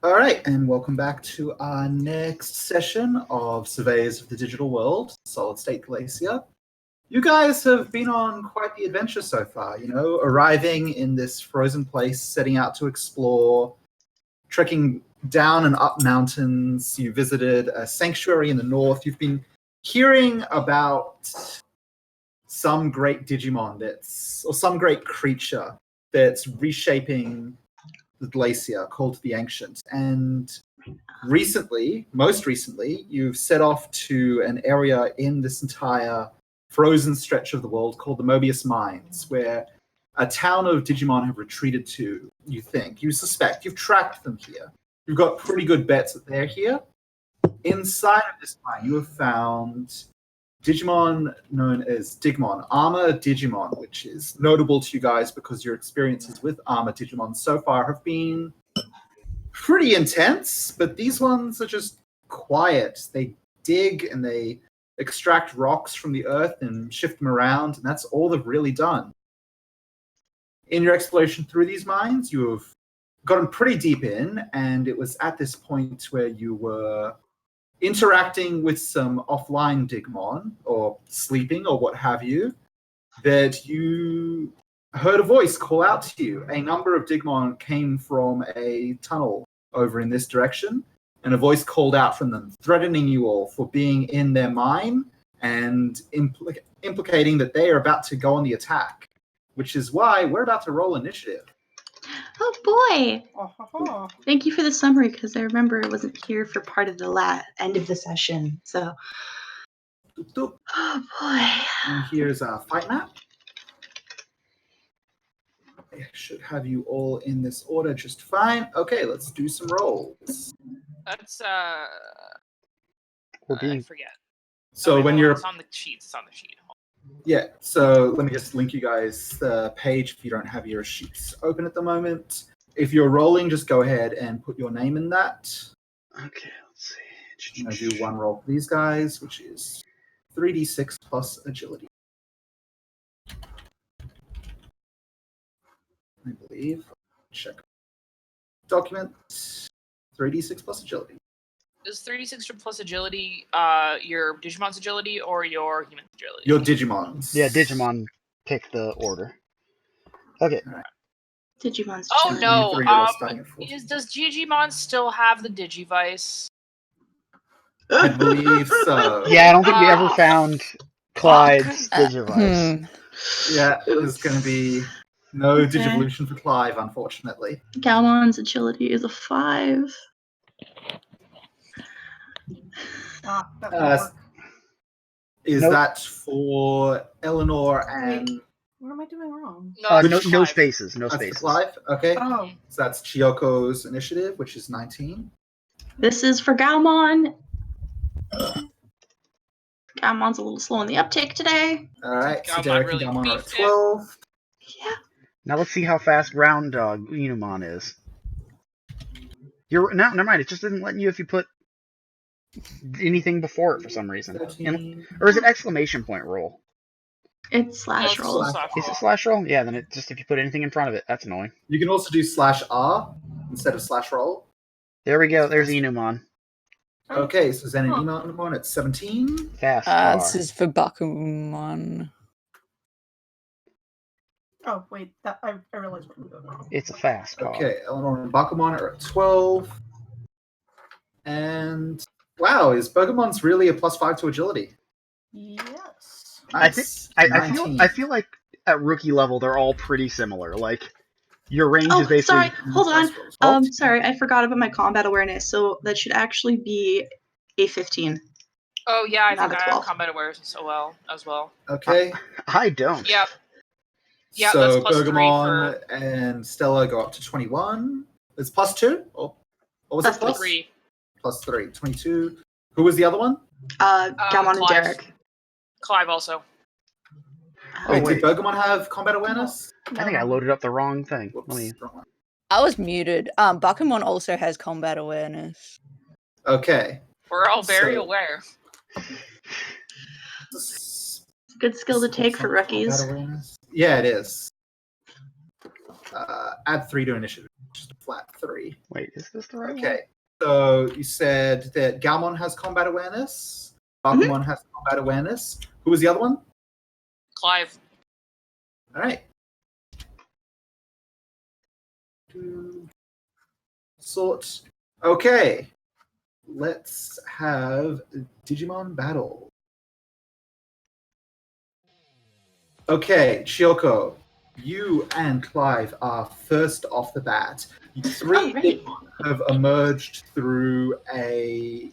All right, and welcome back to our next session of Surveyors of the Digital World, Solid State Glacier. You guys have been on quite the adventure so far, arriving in this frozen place, setting out to explore, trekking down and up mountains. You visited a sanctuary in the north. You've been hearing about some great Digimon or some great creature that's reshaping the glacier called the Ancient. And most recently, you've set off to an area in this entire frozen stretch of the world called the Mobius Mines, where a town of Digimon have retreated to, you suspect. You've tracked them here. You've got pretty good bets that they're here. Inside of this mine, you have found Digimon known as Digimon, Armor Digimon, which is notable to you guys because your experiences with Armor Digimon so far have been pretty intense, but these ones are just quiet. They dig and they extract rocks from the earth and shift them around, and that's all they've really done. In your exploration through these mines, you have gotten pretty deep in, and it was at this point where you were interacting with some offline Digimon, or sleeping, or what have you, that you heard a voice call out to you. A number of Digimon came from a tunnel over in this direction, and a voice called out from them, threatening you all for being in their mine and implicating that they are about to go on the attack, which is why we're about to roll initiative. Oh boy! Thank you for the summary, because I remember I wasn't here for part of the end of the session. So, Oh boy! And here's our fight map. I should have you all in this order just fine. Okay, let's do some rolls. That's I forget. So when you're it's on the sheet. It's on the sheet. Yeah, so let me just link you guys the page if you don't have your sheets open at the moment. If you're rolling, just go ahead and put your name in that. Okay, let's see. I'm going to do one roll for these guys, which is 3d6 plus agility. I believe. Check. Document. 3d6 plus agility. Is 3d6 plus agility your Digimon's agility or your human's agility? Your Digimon's. Yeah, Digimon pick the order. Okay. All right. Digimon's. Oh no! Does Digimon still have the Digivice? I believe so. Yeah, I don't think we ever found Clyde's Digivice. Yeah, there's going to be no Digivolution for Clive, unfortunately. Galmon's agility is a 5. Is that for Eleanor and... Wait, what am I doing wrong? No spaces. No spaces. Clive? Okay. Oh. So that's Chiyoko's initiative, which is 19. This is for Galmon. Galmon's a little slow on the uptake today. All right, so Galmon Derek really and Galmon are at beefed it. 12. Yeah. Now let's see how fast Round Dog Unimon is. Never mind. It just isn't letting you if you put anything before it for some reason. Or is it exclamation point roll? It's slash roll. Is it slash roll? Yeah, then it just if you put anything in front of it, that's annoying. You can also do /R instead of /roll. There we go. There's Inumon. Okay, so Zen and Inumon at 17. Fast. This is for Bakumon. Oh, wait, I realized what I'm doing wrong. It's a fast car. Okay, Eleanor and Bakumon are at 12. And wow, is Bakumon's really a +5 to agility? Yes. Nice. I feel like at rookie level they're all pretty similar. Like your range is basically. Sorry, hold on. Sorry, I forgot about my combat awareness. So that should actually be a 15. Oh yeah, I Not think a I 12. have combat awareness as well. Okay. I don't. Yep. Yeah, so that's +3 Bergamon and Stella go up to 21. It's +2? Or was it plus? +3. +3. 22. Who was the other one? Galmon and Clive. Derek. Clive also. Wait, did Bergamon have combat awareness? I think I loaded up the wrong thing. Whoops, Let me. wrong one. I was muted. Bakumon also has combat awareness. Okay. We're all very aware. Good skill to take for rookies. Yeah, it is. Add 3 to initiative. Just a flat 3. Wait, is this the right one? Okay. So you said that Galmon has combat awareness. Bakumon has combat awareness. Who was the other one? Clive. All right. Sort. Okay. Let's have Digimon battle. Okay, Chioko, you and Clive are first off the bat. 3 Digimon have emerged through a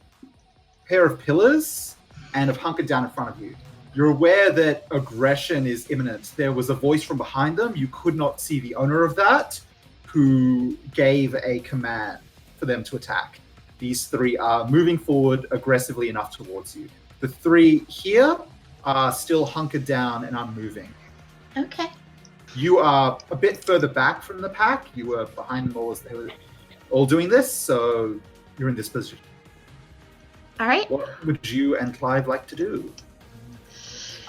pair of pillars and have hunkered down in front of you. You're aware that aggression is imminent. There was a voice from behind them. You could not see the owner of that, who gave a command for them to attack. These 3 are moving forward aggressively enough towards you. The 3 here are still hunkered down and unmoving. Okay. You are a bit further back from the pack. You were behind them all as they were all doing this, so you're in this position. All right. What would you and Clive like to do?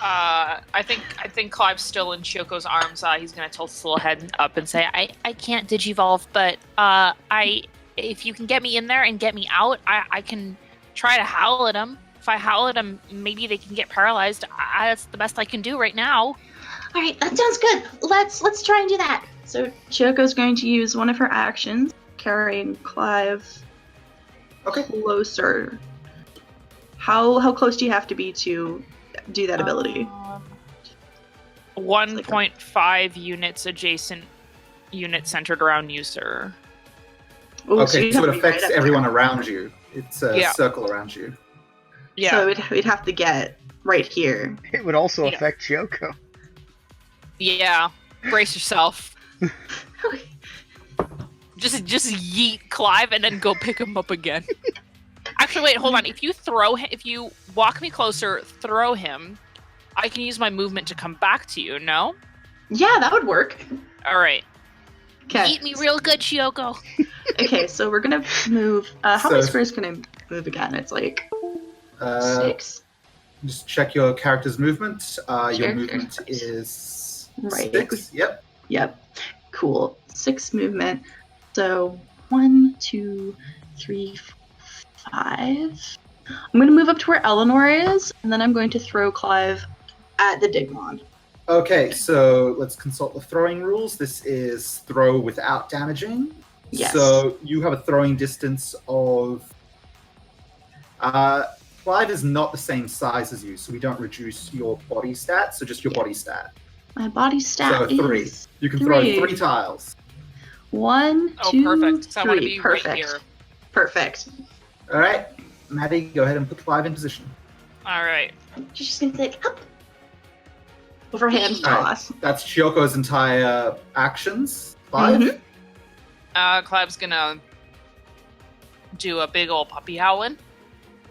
I think Clive's still in Chioko's arms. He's gonna tilt his little head up and say, I can't digivolve, but if you can get me in there and get me out, I can try to howl at them. If I howl at them, maybe they can get paralyzed. That's the best I can do right now. All right, that sounds good. Let's try and do that. So Chioko's going to use one of her actions, carrying Clive closer. How close do you have to be to do that ability? 1.5 units adjacent unit centered around user. Ooh, Okay, so you'd it have to be affects right up everyone there. around you. It's a circle around you. Yeah. So we'd have to get right here. It would also affect Chioko. Yeah. Brace yourself. Just yeet Clive and then go pick him up again. Actually, wait, hold on. If you walk me closer, throw him, I can use my movement to come back to you, no? Yeah, that would work. Alright. Okay. Eat me real good, Chioko. Okay, so we're gonna move. How many squares can I move again? It's like 6. Just check your character's movement. Your movement is right. 6. Yep. Cool. 6 movement. So 1, 2, 3, 4, 5. I'm gonna move up to where Eleanor is, and then I'm going to throw Clive at the Digimon. Okay, so let's consult the throwing rules. This is throw without damaging. Yes. So you have a throwing distance of... Clive is not the same size as you, so we don't reduce your body stat, so just your body stat. My body stat So 3. is You can 3. throw 3 tiles. 1, 2, perfect. So 3. I want to be Perfect. right here. Perfect. All right, Maddie, go ahead and put Clive in position. Alright. She's just gonna say, up. Overhand All right, toss. that's Chioko's entire actions. Clive? Mhm. Clive's gonna do a big old puppy howling.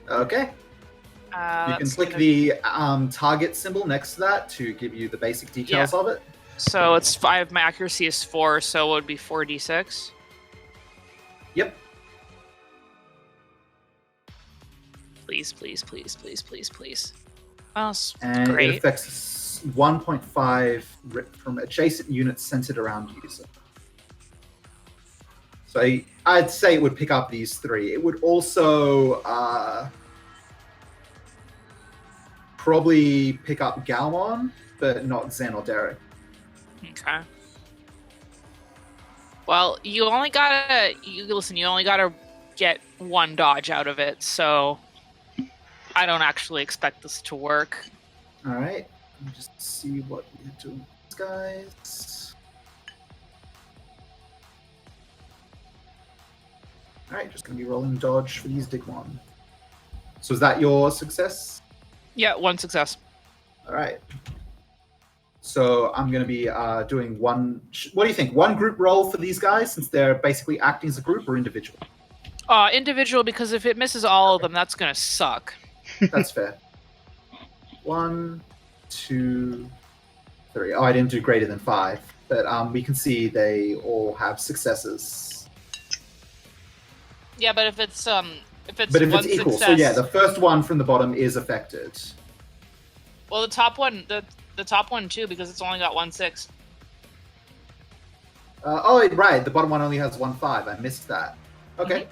Okay. You can click the target symbol next to that to give you the basic details of it. So it's 5, my accuracy is 4, so it would be 4d6. Yep. Please, please, please, please, please, please. Oh, And great. it affects 1.5 from adjacent units centered around user. So I'd say it would pick up these 3. It would also probably pick up Galmon, but not Zen or Derek. Okay. Well, you only gotta get 1 dodge out of it, so I don't actually expect this to work. All right. Let me just see what we're doing, guys. All right, just gonna be rolling dodge for these Digimon. So is that your success? Yeah, 1 success. All right. So I'm going to be doing one... What do you think? One group roll for these guys, since they're basically acting as a group, or individual? Individual, because if it misses all of them, that's gonna suck. That's fair. 1, 2, 3. Oh, I didn't do greater than 5. But we can see they all have successes. Yeah, but if it's But if one it's equal, success, so yeah, the first one from the bottom is affected. well, the top one too, because it's only got 1 6. Right. The bottom one only has 1/5. I missed that. Okay.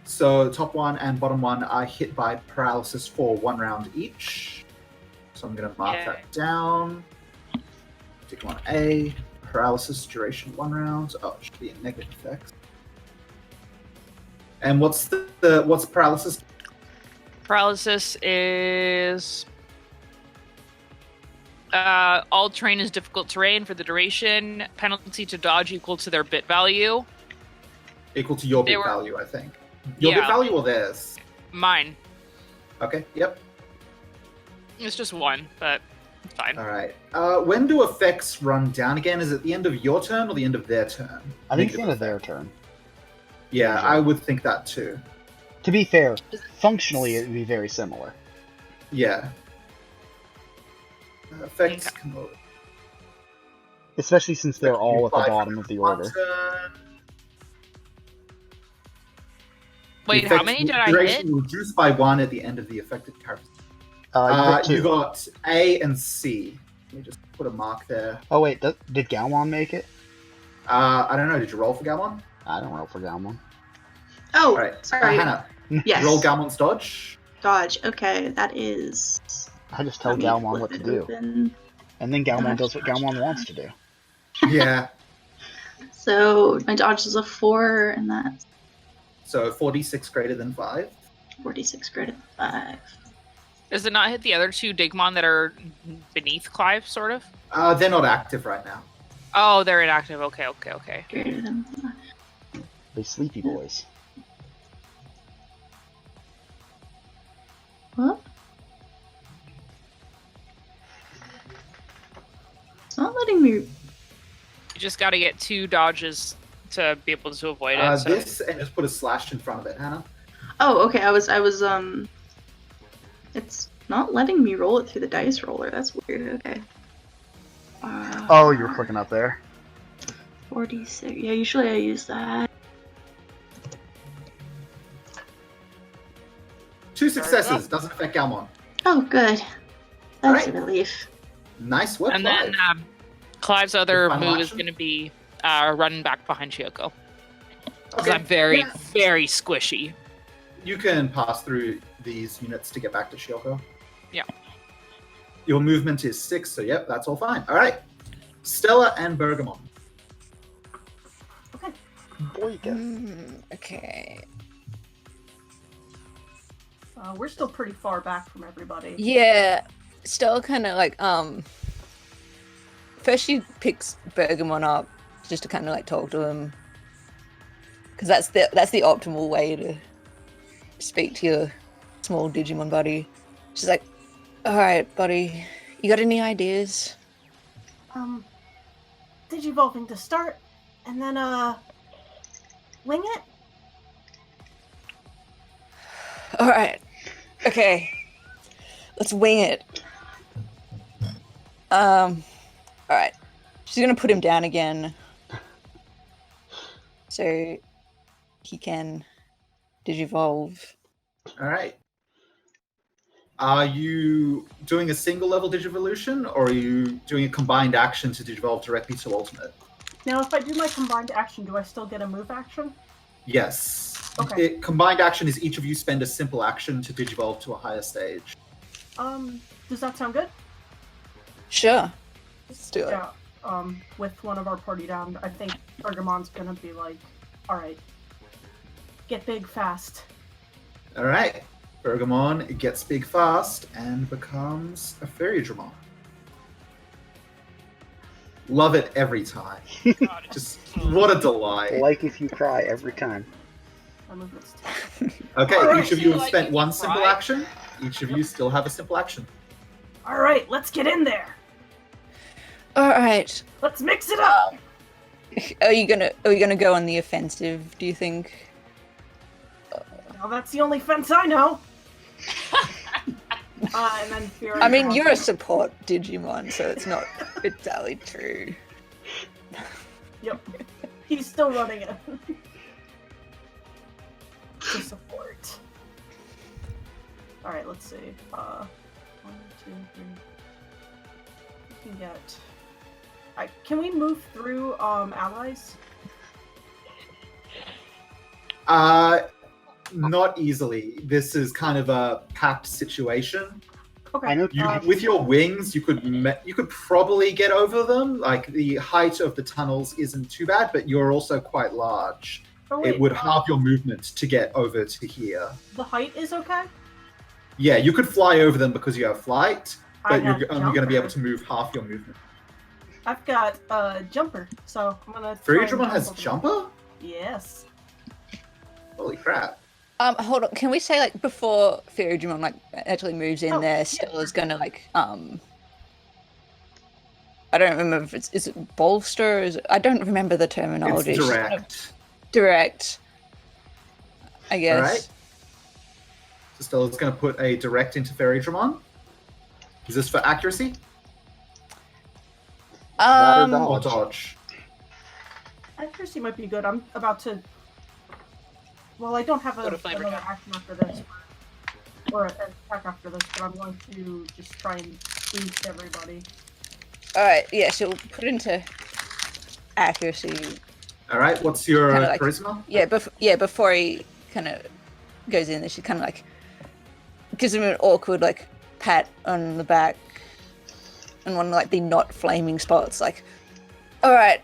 So top one and bottom one are hit by paralysis for 1 round each. So I'm going to mark that down. Digimon A, paralysis duration 1 round. Oh, it should be a negative effect. And what's what's paralysis? Paralysis is all terrain is difficult terrain for the duration. Penalty to dodge equal to their bit value. Equal to your bit value, I think. Your bit value or theirs? Mine. Okay. Yep. It's just 1, but it's fine. All right. When do effects run down again? Is it the end of your turn or the end of their turn? I think it's the end of their turn. Yeah, I would think that too. To be fair, functionally it would be very similar. Yeah. Effects come over. Especially since they're all at the bottom of the order. Wait, how many did I hit? Duration reduced by 1 at the end of the affected character. You got A and C. Let me just put a mark there. Oh wait, did Galmon make it? I don't know. Did you roll for Galmon? I don't roll for Galmon. Oh, All right. sorry. Hannah, Yes. roll Galmon's dodge. Dodge. Okay, that is. I just tell Galmon what to do. And then Galmon does what Galmon wants to do. Yeah. So my dodge is a 4, and that's So 46 greater than 5. 46 greater than 5. Does it not hit the other 2 Digimon that are beneath Clive, sort of? They're not active right now. Oh, they're inactive. Okay. Greater than 5. They sleepy boys. What? It's not letting me. You just got to get 2 dodges to be able to avoid it. So. This, and just put a slash in front of it, Hannah. Oh, okay. I was. It's not letting me roll it through the dice roller. That's weird. Okay. Oh, you were clicking up there. 46. Yeah, usually I use that. 2 successes. Doesn't affect Galmon. Oh, good. That's Alright. a relief. Nice work, And Clive. then Clive's other Final move is action? going to be running back behind Chioko. Because Okay. I'm very, very squishy. You can pass through these units to get back to Shioko. Yeah. Your movement is 6, so yep, that's all fine. All right. Stella and Bergamot. Okay. We're still pretty far back from everybody. Yeah. Stella kind of like first she picks Bergamon up just to kind of like talk to him, because that's the optimal way to speak to your small Digimon buddy. She's like, "All right, buddy, you got any ideas?" Digivolving to start, and then wing it. All right. Okay. Let's wing it. All right. She's gonna put him down again, so he can digivolve. All right. Are you doing a single level Digivolution, or are you doing a combined action to Digivolve directly to Ultimate? Now, if I do my combined action, do I still get a move action? Yes. Okay. Combined action is each of you spend a simple action to Digivolve to a higher stage. Does that sound good? Sure. Let's do it. Yeah. With one of our party down, I think Bergamon's gonna be like, all right, get big fast. All right. Bergamon gets big fast and becomes a Fairy Dramon. Love it every time. Just what a delight. Like if you cry every time. My movement's 10. Okay, All right. each of you have Like spent if you one simple cry. action. Each of you still have a simple action. All right, let's get in there. All right. Let's mix it up. Are you gonna go on the offensive? Do you think? Now that's the only fence I know. And then Fury. I mean, you're a support Digimon, so it's not entirely true. Yep. He's still running it. To support. Alright, let's see. 1, 2, 3. We can get Can we move through allies? Not easily. This is kind of a packed situation. Okay. I know. With your wings, you could probably get over them. Like the height of the tunnels isn't too bad, but you're also quite large. Oh, wait, It would halve your movement to get over to here. the height is okay? Yeah, you could fly over them because you have flight, but have you're only going to be able jumper. to move half your movement. I've got jumper, so I'm gonna. Digimon has jumper? Yes. Holy crap. Hold on. Can we say like before Digimon like actually moves in Oh, there, yeah. Stella's gonna like I don't remember if is it bolster? I don't remember the terminology. It's She's kind of direct. direct. I guess. Alright. So Stella's going to put a direct into Digimon. Is this for accuracy? Or dodge? Accuracy might be good. I'm about to. Well, I don't have Go to flavor another town. action after this, or an attack after this, but I'm going to just try and boost everybody. Alright, yeah, she'll put into accuracy. Alright, what's your Kinda like- charisma? Yeah, before he kind of goes in there, she kind of like gives him an awkward like pat on the back and one of like the not flaming spots. Like, all right,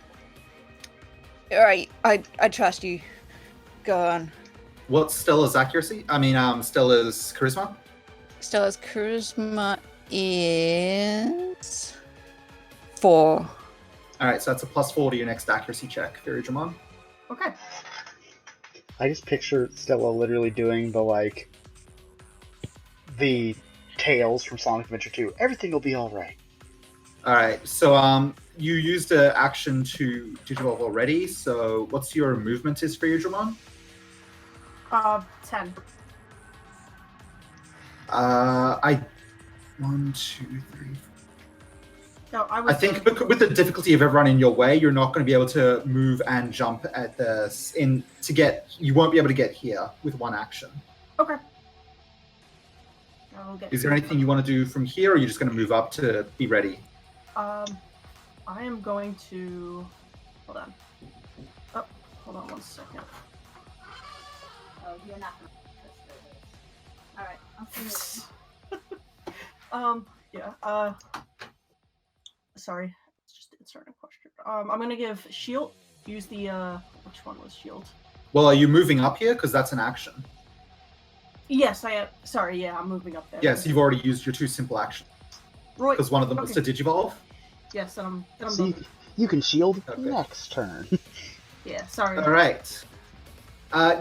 I trust you. Go on. What's Stella's accuracy? Stella's charisma? Stella's charisma is 4. Alright, so that's a +4 to your next accuracy check, Digimon. Okay. I just picture Stella literally doing the Tails from Sonic Adventure 2. Everything will be alright. Alright, so you used an action to Digivolve already, so what's your movement is for Digimon? 10. 1, 2, 3. No, I think with the difficulty of everyone in your way, you're not going to be able to move and jump at you won't be able to get here with one action. Okay. I'll get. Is there anything you want to do from here, or are you just going to move up to be ready? I am going to. Hold on. Oh, hold on 1 second. Oh, you're not gonna Alright, I'll see you. Yeah, sorry. It's just starting a question. I'm gonna give shield. Use the, which one was shield? Well, are you moving up here? Because that's an action. Yes, I am. Sorry, yeah, I'm moving up there. Yes, you've already used your 2 simple actions. Right. Because one of them was to Digivolve. Yes, and I'm So you can shield Okay. next turn. yeah, sorry. Alright.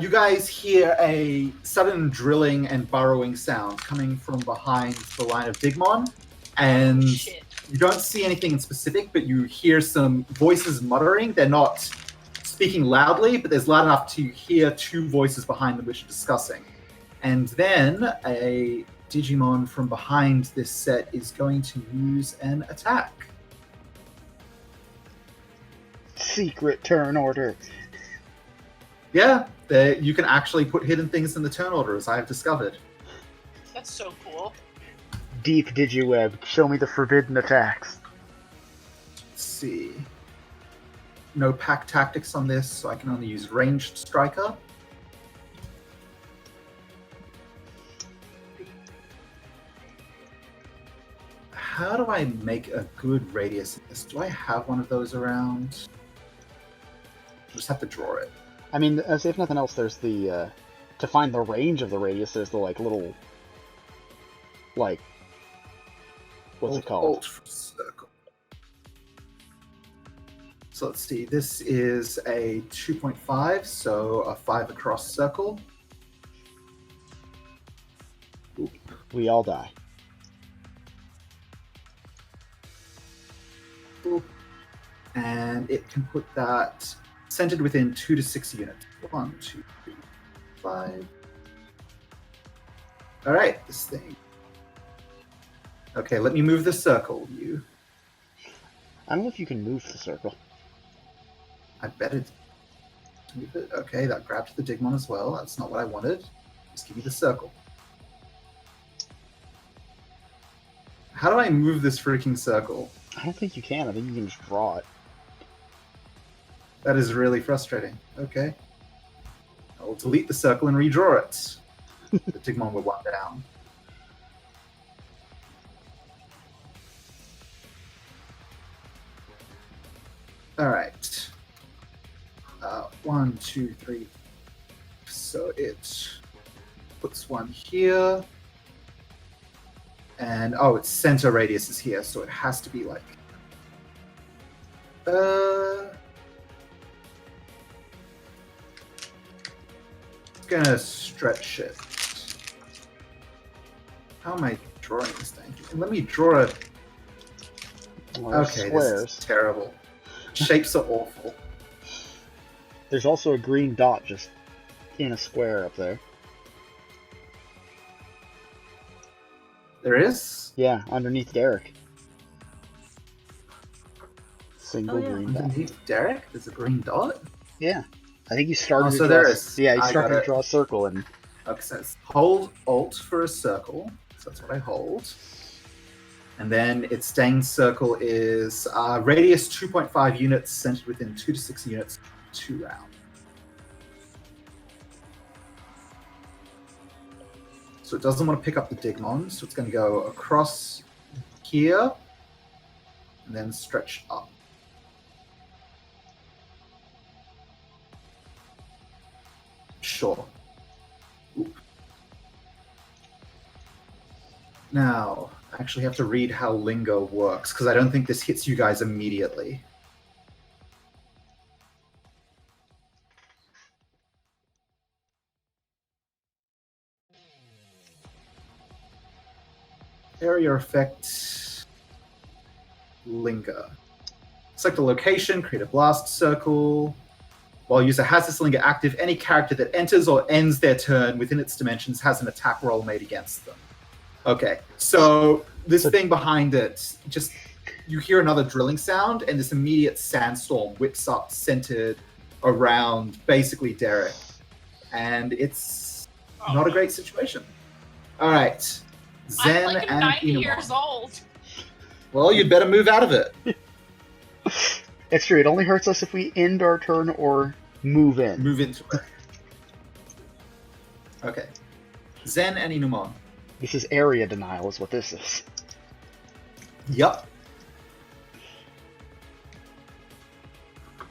You guys hear a sudden drilling and burrowing sound coming from behind the line of Digimon, and Shit. you don't see anything in specific, but you hear some voices muttering. They're not speaking loudly, but there's loud enough to hear 2 voices behind them which are discussing. And then a Digimon from behind this set is going to use an attack. Secret turn order. Yeah, you can actually put hidden things in the turn order, as I have discovered. That's so cool. Deep Digiweb, show me the forbidden attacks. Let's see. No pack tactics on this, so I can only use ranged striker. How do I make a good radius in this? Do I have one of those around? I'll just have to draw it. I mean, as if nothing else, there's the, to find the range of the radius, there's the, little, what's it called? Alt circle. So let's see, this is a 2.5, so a 5 across circle. Oop. We all die. Boop. And it can put that centered within 2 to 6 units. 1, 2, 3, 5. All right, this thing. Okay, let me move the circle, you. I don't know if you can move the circle. I bet it. Move it. Okay, that grabbed the Digimon as well. That's not what I wanted. Just give me the circle. How do I move this freaking circle? I don't think you can. I think you can just draw it. That is really frustrating. Okay. I'll delete the circle and redraw it. The Digimon were 1 down. Alright. 1, 2, 3. So it puts 1 here. And, oh, its center radius is here, so it has to be like... gonna stretch it. How am I drawing this thing? Let me draw it. Okay, squares. this is terrible. Shapes are awful. There's also a green dot just in a square up there. There is? Yeah, underneath Derek. Single green dot. Underneath Derek? There's a green dot? Yeah. I think you started so to draw... there is. Yeah, you I started got to it. draw a circle and... Okay, so it's hold Alt for a circle. So that's what I hold. And then its staying circle is radius 2.5 units, centered within 2 to 6 units, 2 round. So it doesn't want to pick up the Digimon, so it's going to go across here and then stretch up. Sure. Oop. Now, I actually have to read how lingo works, because I don't think this hits you guys immediately. Area effect Linga. Select a location, create a blast circle. While user has this Linga active, any character that enters or ends their turn within its dimensions has an attack roll made against them. Okay, so this thing behind it, just you hear another drilling sound, and this immediate sandstorm whips up centered around basically Derek. And it's not a great situation. All right. Zen I'm like and 90 Inumon. years old. Well, you'd better move out of it. It's true, it only hurts us if we end our turn or move in. Move into it. Okay. Zen and Inumon. This is area denial is what this is. Yup.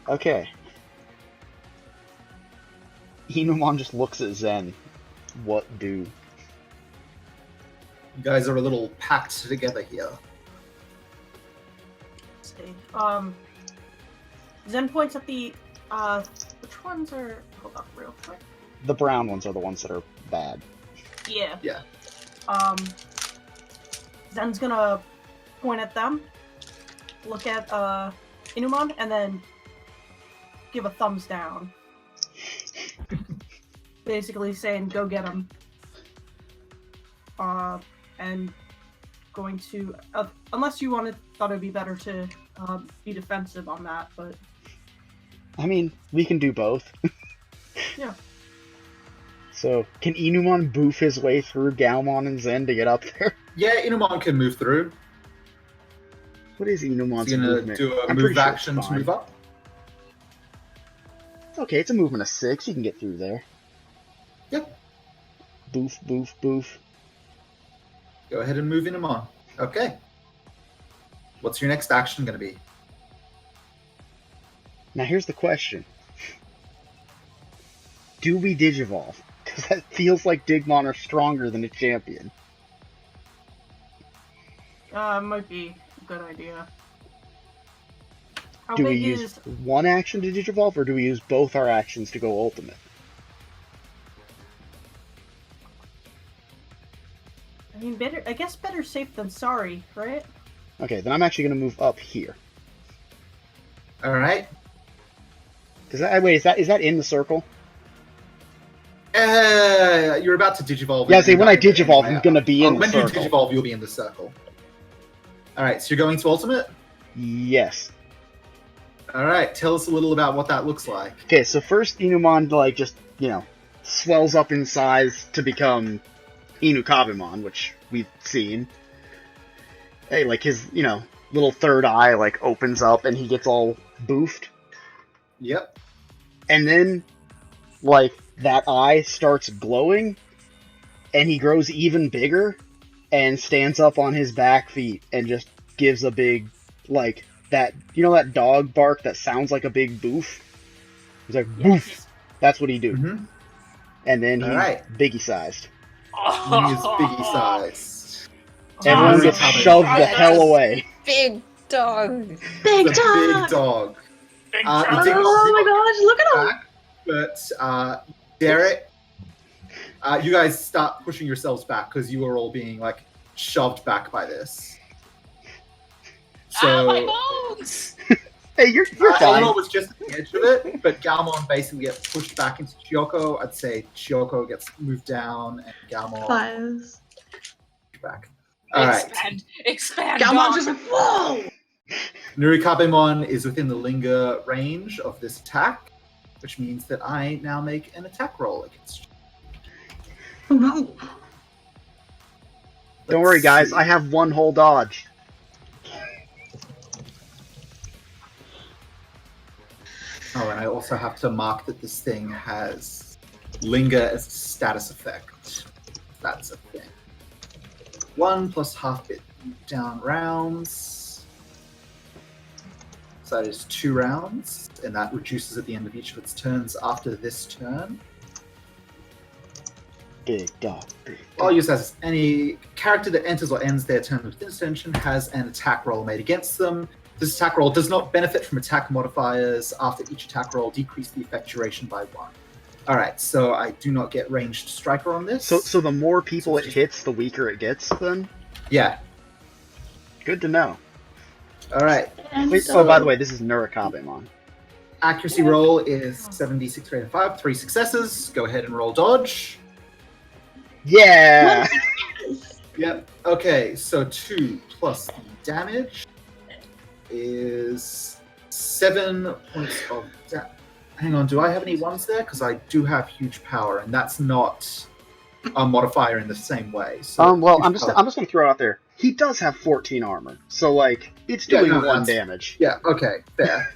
Okay. Inumon just looks at Zen. What do? You guys are a little packed together here. Let's see. Zen points at the which ones are, hold up real quick. The brown ones are the ones that are bad. Yeah. Yeah. Zen's gonna point at them, look at Inumon, and then give a thumbs down. Basically saying, go get him. And going to, unless you thought it'd be better to be defensive on that, but... I mean, we can do both. Yeah. So, can Inumon boof his way through Galmon and Zen to get up there? Yeah, Inumon can move through. What is Inumon's He's gonna movement? do a I'm move pretty sure action it's to move fine. up. It's okay, it's a movement of 6. You can get through there. Yep. Boof, boof, boof. Go ahead and move Inumon. Okay. What's your next action going to be? Now here's the question. Do we Digivolve? Because that feels like Digimon are stronger than a champion. Might be a good idea. How Do we big use is... one action to Digivolve, or do we use both our actions to go ultimate? I mean, I guess better safe than sorry, right? Okay, then I'm actually going to move up here. All right. Wait, is that in the circle? You're about to Digivolve. Yeah, see, when I Digivolve, I'm going to be in the when circle. you Digivolve, you'll be in the circle. All right, so you're going to ultimate? Yes. All right, tell us a little about what that looks like. Okay, so first Inumon, like, just, swells up in size to become Inukabemon, which we've seen. Hey, like, his, little third eye like opens up and he gets all boofed. Yep. And then like that eye starts glowing and he grows even bigger and stands up on his back feet and just gives a big like that, you know, that dog bark that sounds like a big boof? He's like boof. That's what he do. Mm-hmm. And then he's Alright. biggie sized. Then he is biggie sized. Everyone gets Awesome. shoved the hell away. Big dog. Big It's a dog. big dog. Big You dog. take- Oh my gosh, look at him. back, but Derek, you guys start pushing yourselves back because you are all being like shoved back by this. Ah, my So bones! Hey, you're fine. Eleanor was just at the edge of it, but Galmon basically gets pushed back into Chioko. I'd say Chioko gets moved down and Galmon Flies. back. All right. Expand, Galmon's dog. just like, whoa! Nurikabemon is within the linger range of this attack, which means that I now make an attack roll against you. Oh no. Don't worry, Let's guys. see. I have one whole dodge. Oh, and I also have to mark that this thing has linger as a status effect. That's a thing. 1 plus half bit down rounds. So that is 2 rounds, and that reduces at the end of each of its turns after this turn. Big dog. Big I'll dog. use that as any character that enters or ends their turn with extension has an attack roll made against them. This attack roll does not benefit from attack modifiers. After each attack roll, decrease the effect duration by 1. Alright, so I do not get ranged striker on this. So the more people it hits, the weaker it gets, then? Yeah. Good to know. Alright. Wait, So- oh, by the way, this is Nurikabemon. Accuracy roll is 7d6 rated 5, 3 successes. Go ahead and roll dodge. Yeah! Yep. Okay, so 2 plus the damage is 7 points of damage. Hang on, do I have any ones there? Because I do have huge power, and that's not a modifier in the same way. So Well, huge I'm just power. gonna throw it out there. He does have 14 armor, so like it's Yeah, doing no, 1 that's- damage. Yeah, okay, fair.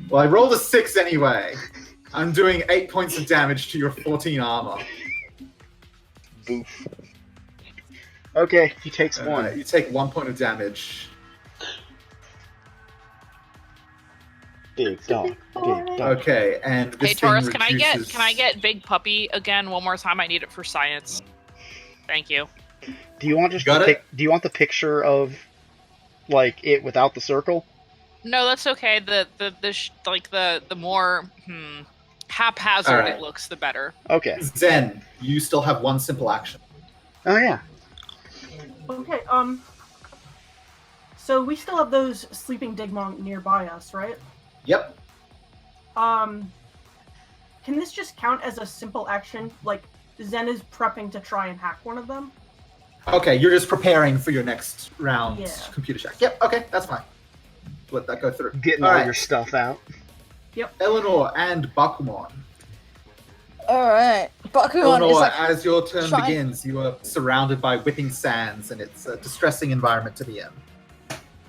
Well, I rolled a 6 anyway. I'm doing 8 points of damage to your 14 armor. Boof. Okay, he takes 1. You take 1 point of damage. Big dog. Big dog. Okay, and this Hey Taurus, thing can I reduces- get Big Puppy again one more time? I need it for science. Thank you. Do you want just Got it? do you want the picture of like it without the circle? No, that's okay. The more haphazard Alright. it looks, the better. Okay. Zen, you still have 1 simple action. Oh yeah. Okay, so we still have those sleeping Digimon nearby us, right? Yep. Can this just count as a simple action? Like, Zen is prepping to try and hack one of them? Okay, you're just preparing for your next round Yeah. computer check. Yep, okay, that's fine. Let that go through. Getting All all right. your stuff out. Eleanor and Bakumon. Alright. Bakuman is Eleanor, like, as your turn trying- begins, you are surrounded by whipping sands, and it's a distressing environment to be in.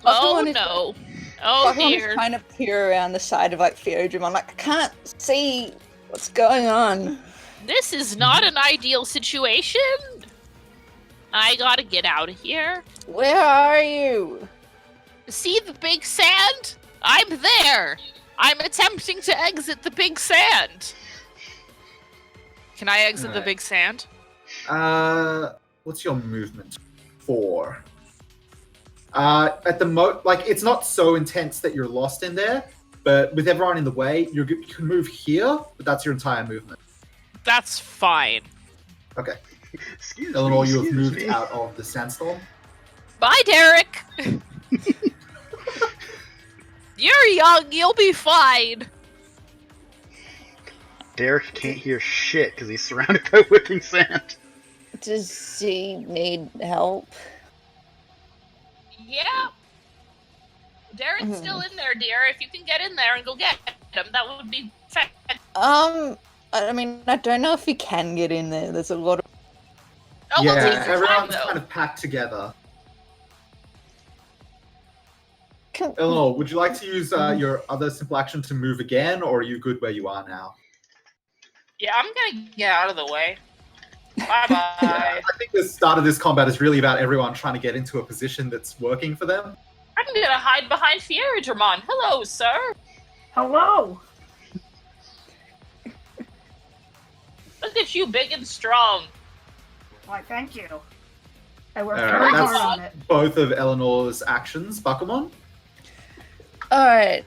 Oh Bakuman is- no! Oh Bakuman is dear! trying to peer around the side of like Theodrum. Like, I can't see what's going on. This is not an ideal situation. I gotta get out of here. Where are you? See the big sand? I'm there. I'm attempting to exit the big sand. Can I exit the Alright. big sand? What's your movement? 4. At the it's not so intense that you're lost in there, but with everyone in the way, you can move here, but that's your entire movement. That's fine. Okay. Excuse Eleanor, me. you have excuse moved me. out of the sandstorm. Bye, Derek. You're young. You'll be fine. Derek can't hear shit because he's surrounded by whipping sand. Does he need help? Yeah. Derek's still Mhm. in there, dear. If you can get in there and go get him, that would be fantastic. I mean, I don't know if he can get in there. There's a lot of. Oh, yeah, we'll take your time, everyone's though. kind of packed together. Eleanor, would you like to use your other simple action to move again, or are you good where you are now? Yeah, I'm gonna get out of the way. Bye bye. Yeah, I think the start of this combat is really about everyone trying to get into a position that's working for them. I'm gonna hide behind Fieridramon. Hello, sir. Hello! Look at you, big and strong. Why, thank you. I worked Alright, very that's- hard on it. Both of Eleanor's actions. Bakumon? Alright.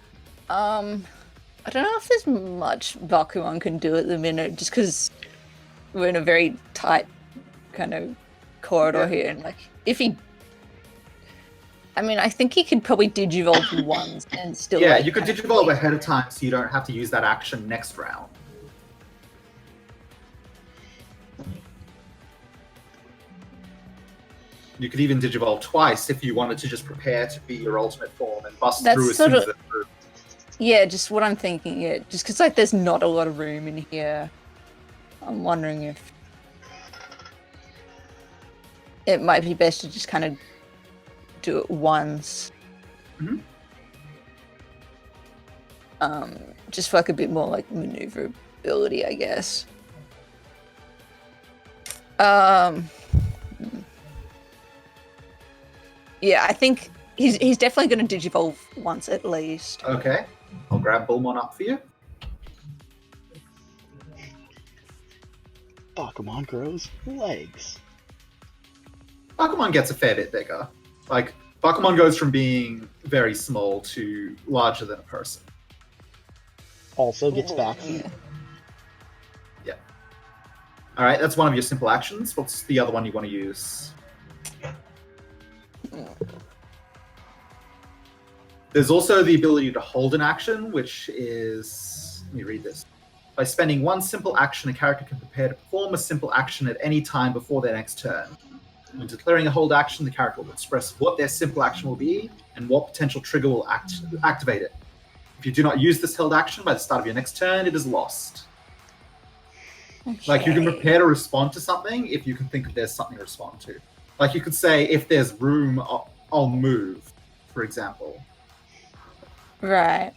I don't know if there's much Bakuman can do at the minute, just because we're in a very tight kind of corridor here, and like, if he... I mean, I think he could probably Digivolve once and still... Yeah, like, you could kind of- Digivolve ahead of time so you don't have to use that action next round. You could even Digivolve twice if you wanted to just prepare to be your ultimate form and bust That's through as sort soon as of- it's through. Yeah, just what I'm thinking, yeah. Just because, like, there's not a lot of room in here. I'm wondering if it might be best to just kind of do it once. Mhm. Just for, like, a bit more, like, maneuverability, I guess. Yeah, I think he's definitely going to Digivolve once at least. Okay, I'll grab Bullmon up for you. Bakumon grows legs. Bakumon gets a fair bit bigger. Like, Bakumon goes from being very small to larger than a person. Also gets back feet. Alright, that's one of your simple actions. What's the other one you want to use? There's also the ability to hold an action, which is... Let me read this. By spending one simple action, a character can prepare to perform a simple action at any time before their next turn. When declaring a hold action, the character will express what their simple action will be and what potential trigger will activate it. If you do not use this held action by the start of your next turn, it is lost. Like, you can prepare to respond to something if you can think of there's something to respond to. Like, you could say, if there's room, I'll move, for example. Right.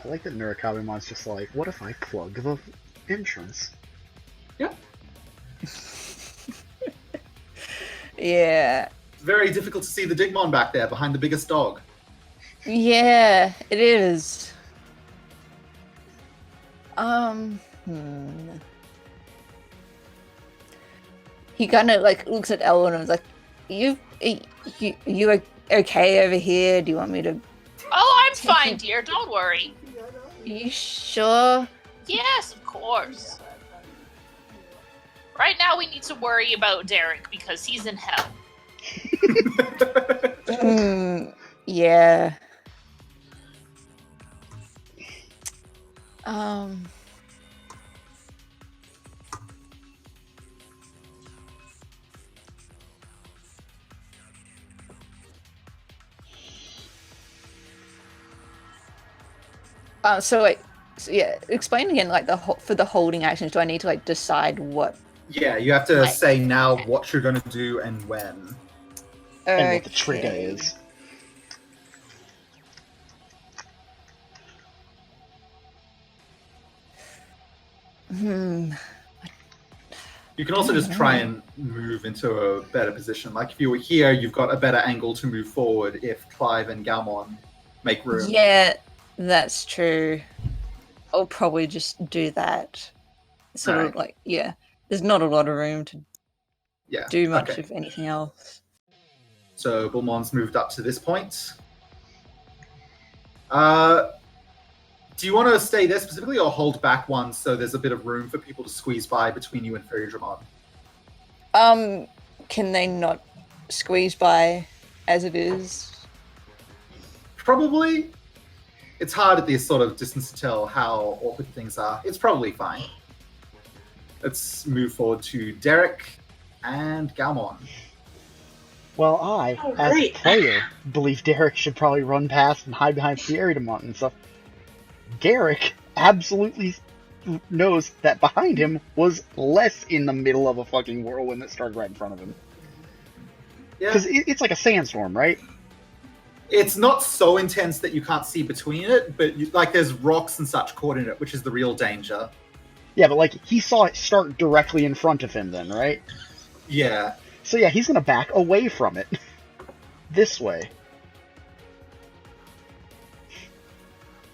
I like that Murakabemon's just like, what if I plug the entrance? Yeah. Yeah. It's very difficult to see the Digimon back there behind the biggest dog. Yeah, it is. He kind of like looks at Ellen and is like, you okay over here? Do you want me to... Oh, I'm fine, dear. Don't worry. Are you sure? Yes, of course. Right now, we need to worry about Derek because he's in hell. Yeah. So like, yeah, explain again, like for the holding actions, do I need to like decide what? Yeah, you have to Like- say now what you're going to do and when. And what the trigger Okay. is. You can also just try and move into a better position. Like, if you were here, you've got a better angle to move forward if Clive and Galmon make room. Yeah, that's true. I'll probably just do that. Sort of Alright. like, yeah, there's not a lot of room to Yeah. do much Okay. of anything else. So Bullmon's moved up to this point. Do you want to stay there specifically or hold back one so there's a bit of room for people to squeeze by between you and Fairdramon? Can they not squeeze by as it is? Probably. It's hard at this sort of distance to tell how awkward things are. It's probably fine. Let's move forward to Derek and Galmon. Well, I, Oh, as a great. player, believe Derek should probably run past and hide behind Fieridramon and stuff. Derek absolutely knows that behind him was less in the middle of a fucking whirlwind that started right in front of him. Yeah. Because it's like a sandstorm, right? It's not so intense that you can't see between it, but like there's rocks and such caught in it, which is the real danger. Yeah, but like he saw it start directly in front of him then, right? Yeah. So yeah, he's gonna back away from it. This way.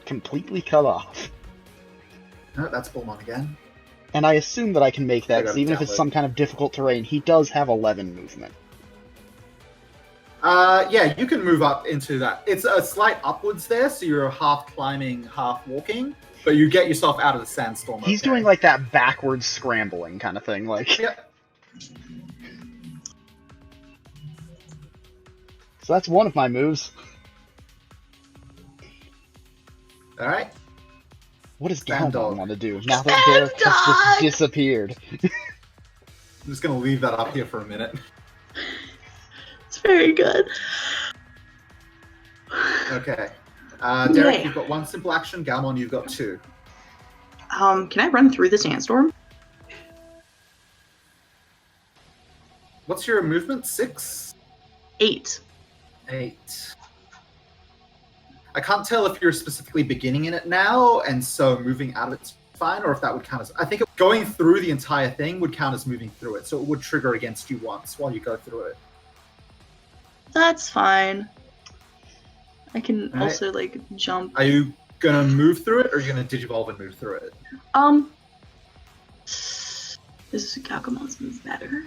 Completely cut off. No, that's Bullmon again. And I assume that I can make that, I because gotta even if it's download. some kind of difficult terrain, he does have 11 movement. Yeah, you can move up into that. It's a slight upwards there, so you're half climbing, half walking, but you get yourself out of the sandstorm. He's okay. doing like that backwards scrambling kind of thing, like. Yep. So that's one of my moves. All right. What does Stand Galmon dog. want to do now that Derek has just dog! disappeared? I'm just gonna leave that up here for a minute. It's very good. Okay. Derek, Okay. you've got one simple action. Galmon, you've got two. Can I run through the sandstorm? What's your movement? 6? 8. 8. I can't tell if you're specifically beginning in it now, and so moving out of it's fine, or if that would count as... I think going through the entire thing would count as moving through it, so it would trigger against you once while you go through it. That's fine. I can Alright. also like jump. Are you gonna move through it, or are you gonna digivolve and move through it? This is Galgamon's move better.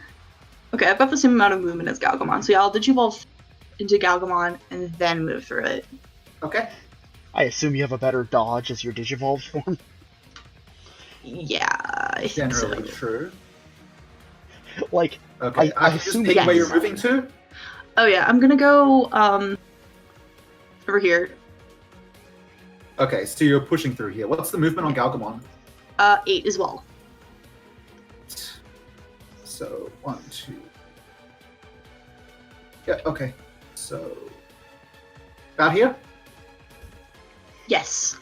Okay, I've got the same amount of movement as Galgamon, so yeah, I'll digivolve into Galgamon and then move through it. Okay. I assume you have a better dodge as your Digivolve form? Yeah, I think so. Generally true. Like, Okay, I I just assume pick yes. where you're moving to. Oh yeah, I'm gonna go over here. Okay, so you're pushing through here. What's the movement on Galgamon? 8 as well. So 1, 2. Yeah. Okay. So about here. Yes.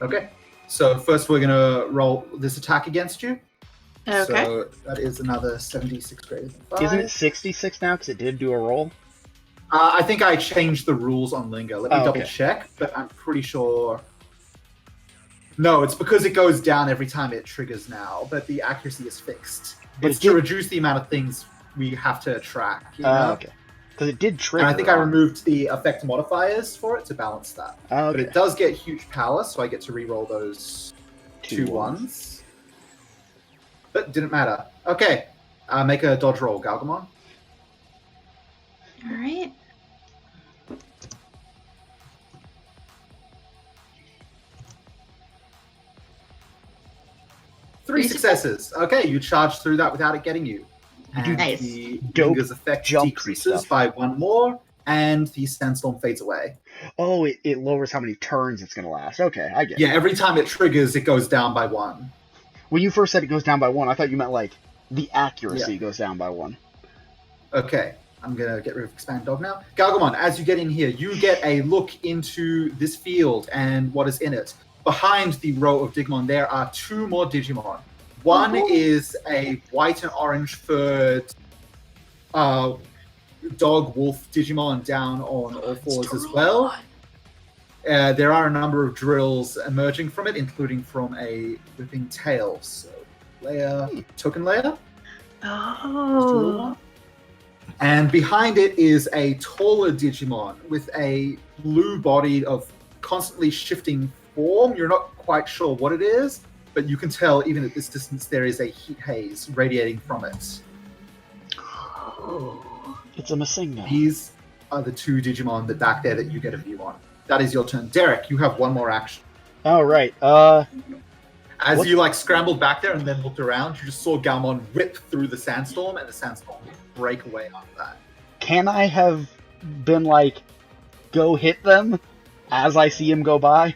Okay. So first we're gonna roll this attack against you. Okay. So that is another 76 greater than 5. isn't it 66 now, because it did do a roll? I think I changed the rules on Lingo. Let me Oh, double okay. check, but I'm pretty sure. No, it's because it goes down every time it triggers now, but the accuracy is fixed. But It's it to did- reduce the amount of things we have to track. You know? Okay. Because it did trigger. And I think I removed the effect modifiers for it to balance that. Okay. But it does get huge power, so I get to re-roll those two ones. But didn't matter. Okay, make a dodge roll, Galgamon. Alright. Three Three successes. Okay, you charge through that without it getting you. And Nice. the Dope Linger's effect jumps and decreases stuff. by 1 more, and the sandstorm fades away. Oh, it lowers how many turns it's going to last. Okay, I get it. Yeah, every time it triggers, it goes down by 1. When you first said it goes down by 1, I thought you meant like the accuracy Yeah. goes down by 1. Okay, I'm going to get rid of Expand Dog now. Galgamon, as you get in here, you get a look into this field and what is in it. Behind the row of Digimon, there are 2 more Digimon. One is a white and orange furred dog wolf Digimon down on all fours as well. There are a number of drills emerging from it, including from a whipping tail. So, token layer. Oh. And behind it is a taller Digimon with a blue body of constantly shifting form. You're not quite sure what it is, but you can tell even at this distance there is a heat haze radiating from it. It's a Masinga. These are the 2 Digimon that back there that you get a view on. That is your turn. Derek, you have 1 more action. Oh, right. As What? you scrambled back there and then looked around, you just saw Galmon rip through the sandstorm, and the sandstorm break away after that. Can I have been like, go hit them as I see him go by?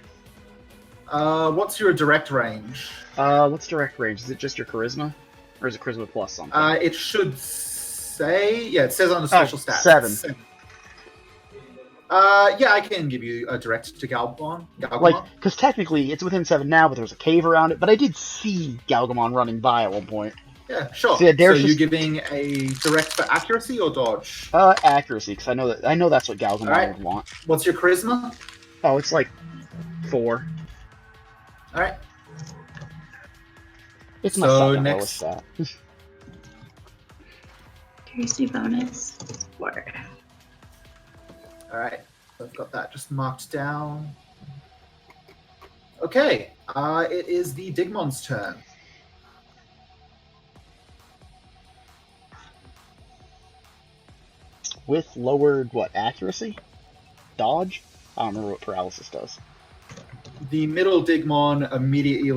What's your direct range? What's direct range? Is it just your charisma? Or is it charisma plus something? It should say... Yeah, it says on the special stats. 7. Yeah, I can give you a direct to Galgamon. Like, because technically it's within 7 now, but there's a cave around it. But I did see Galgamon running by at one point. Yeah, sure. So, yeah, So Darius you're just- giving a direct for accuracy or dodge? Accuracy, because I know that's what Galgamon Alright. would want. What's your charisma? Oh, it's like 4. All right. It's my So second next- lowest stat. Accuracy bonus 4. All right. So I've got that just marked down. Okay. It is the Digmon's turn. With lowered, what, accuracy? Dodge? I don't remember what paralysis does. The middle Digmon immediately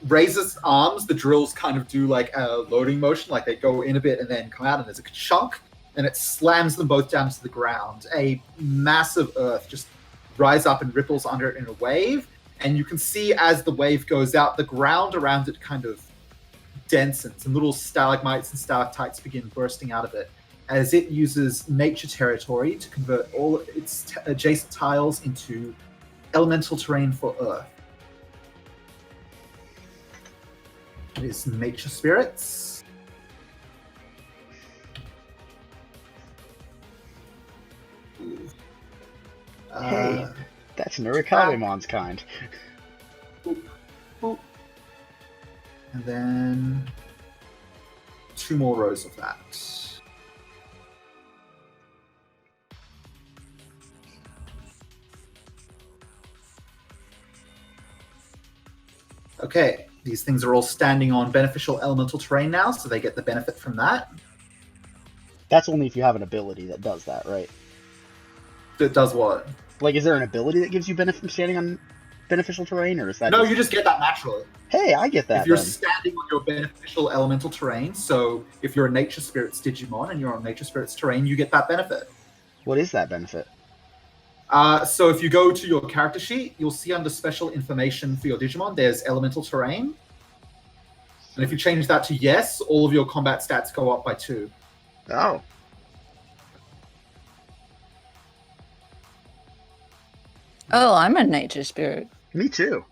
raises arms. The drills kind of do like a loading motion, like they go in a bit and then come out, and there's a chunk, and it slams them both down to the ground. A massive earth just rise up and ripples under it in a wave, and you can see as the wave goes out, the ground around it kind of densens, and little stalagmites and stalactites begin bursting out of it as it uses nature territory to convert all its adjacent tiles into elemental terrain for Earth. It is nature spirits. Hey. That's Nurikabemon's kind. Boop. And then 2 more rows of that. Okay, these things are all standing on beneficial elemental terrain now, so they get the benefit from that. That's only if you have an ability that does that, right? It does what? Like, is there an ability that gives you benefit from standing on beneficial terrain, or is that No, you just get that naturally. Hey, I get that, If you're then. standing on your beneficial elemental terrain, so if you're a Nature Spirits Digimon and you're on Nature Spirits terrain, you get that benefit. What is that benefit? So if you go to your character sheet, you'll see under special information for your Digimon, there's elemental terrain. And if you change that to yes, all of your combat stats go up by 2. Oh. Oh, I'm a nature spirit. Me too.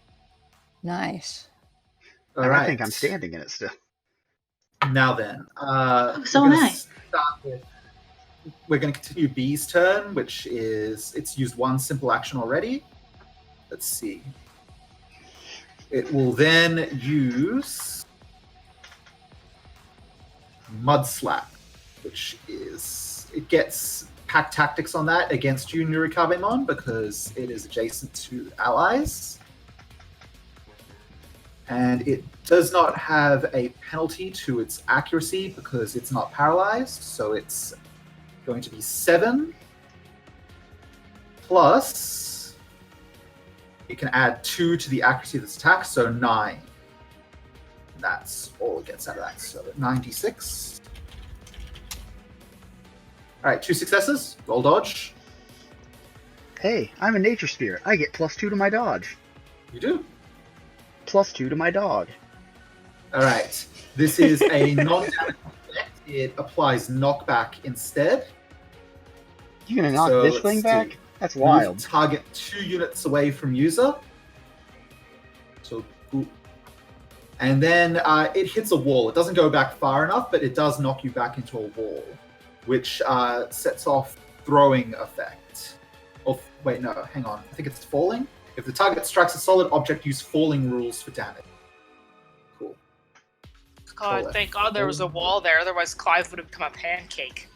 Nice. All And right. I think I'm standing in it still. Now then, so we're am gonna I. start with- we're going to continue B's turn, which is it's used 1 simple action already. Let's see. It will then use Mud Slap, which is it gets pack tactics on that against you, Nurikabemon, because it is adjacent to allies. And it does not have a penalty to its accuracy because it's not paralyzed, so it's going to be 7 plus it can add 2 to the accuracy of its attack, so 9. That's all it gets out of that, so 96. Alright, 2 successes. Roll dodge. Hey, I'm a nature spirit. I get +2 to my dodge. You do. +2 to my dog. Alright. This is a non-damage effect. It applies knockback instead. You gonna knock So, this let's thing see. back? That's Move wild. target 2 units away from user. So, ooh. And then it hits a wall. It doesn't go back far enough, but it does knock you back into a wall, which sets off throwing effect. Oh, wait, no, hang on. I think it's falling. If the target strikes a solid object, use falling rules for damage. Cool. God, thank God there was a wall there. Otherwise, Clive would have become a pancake.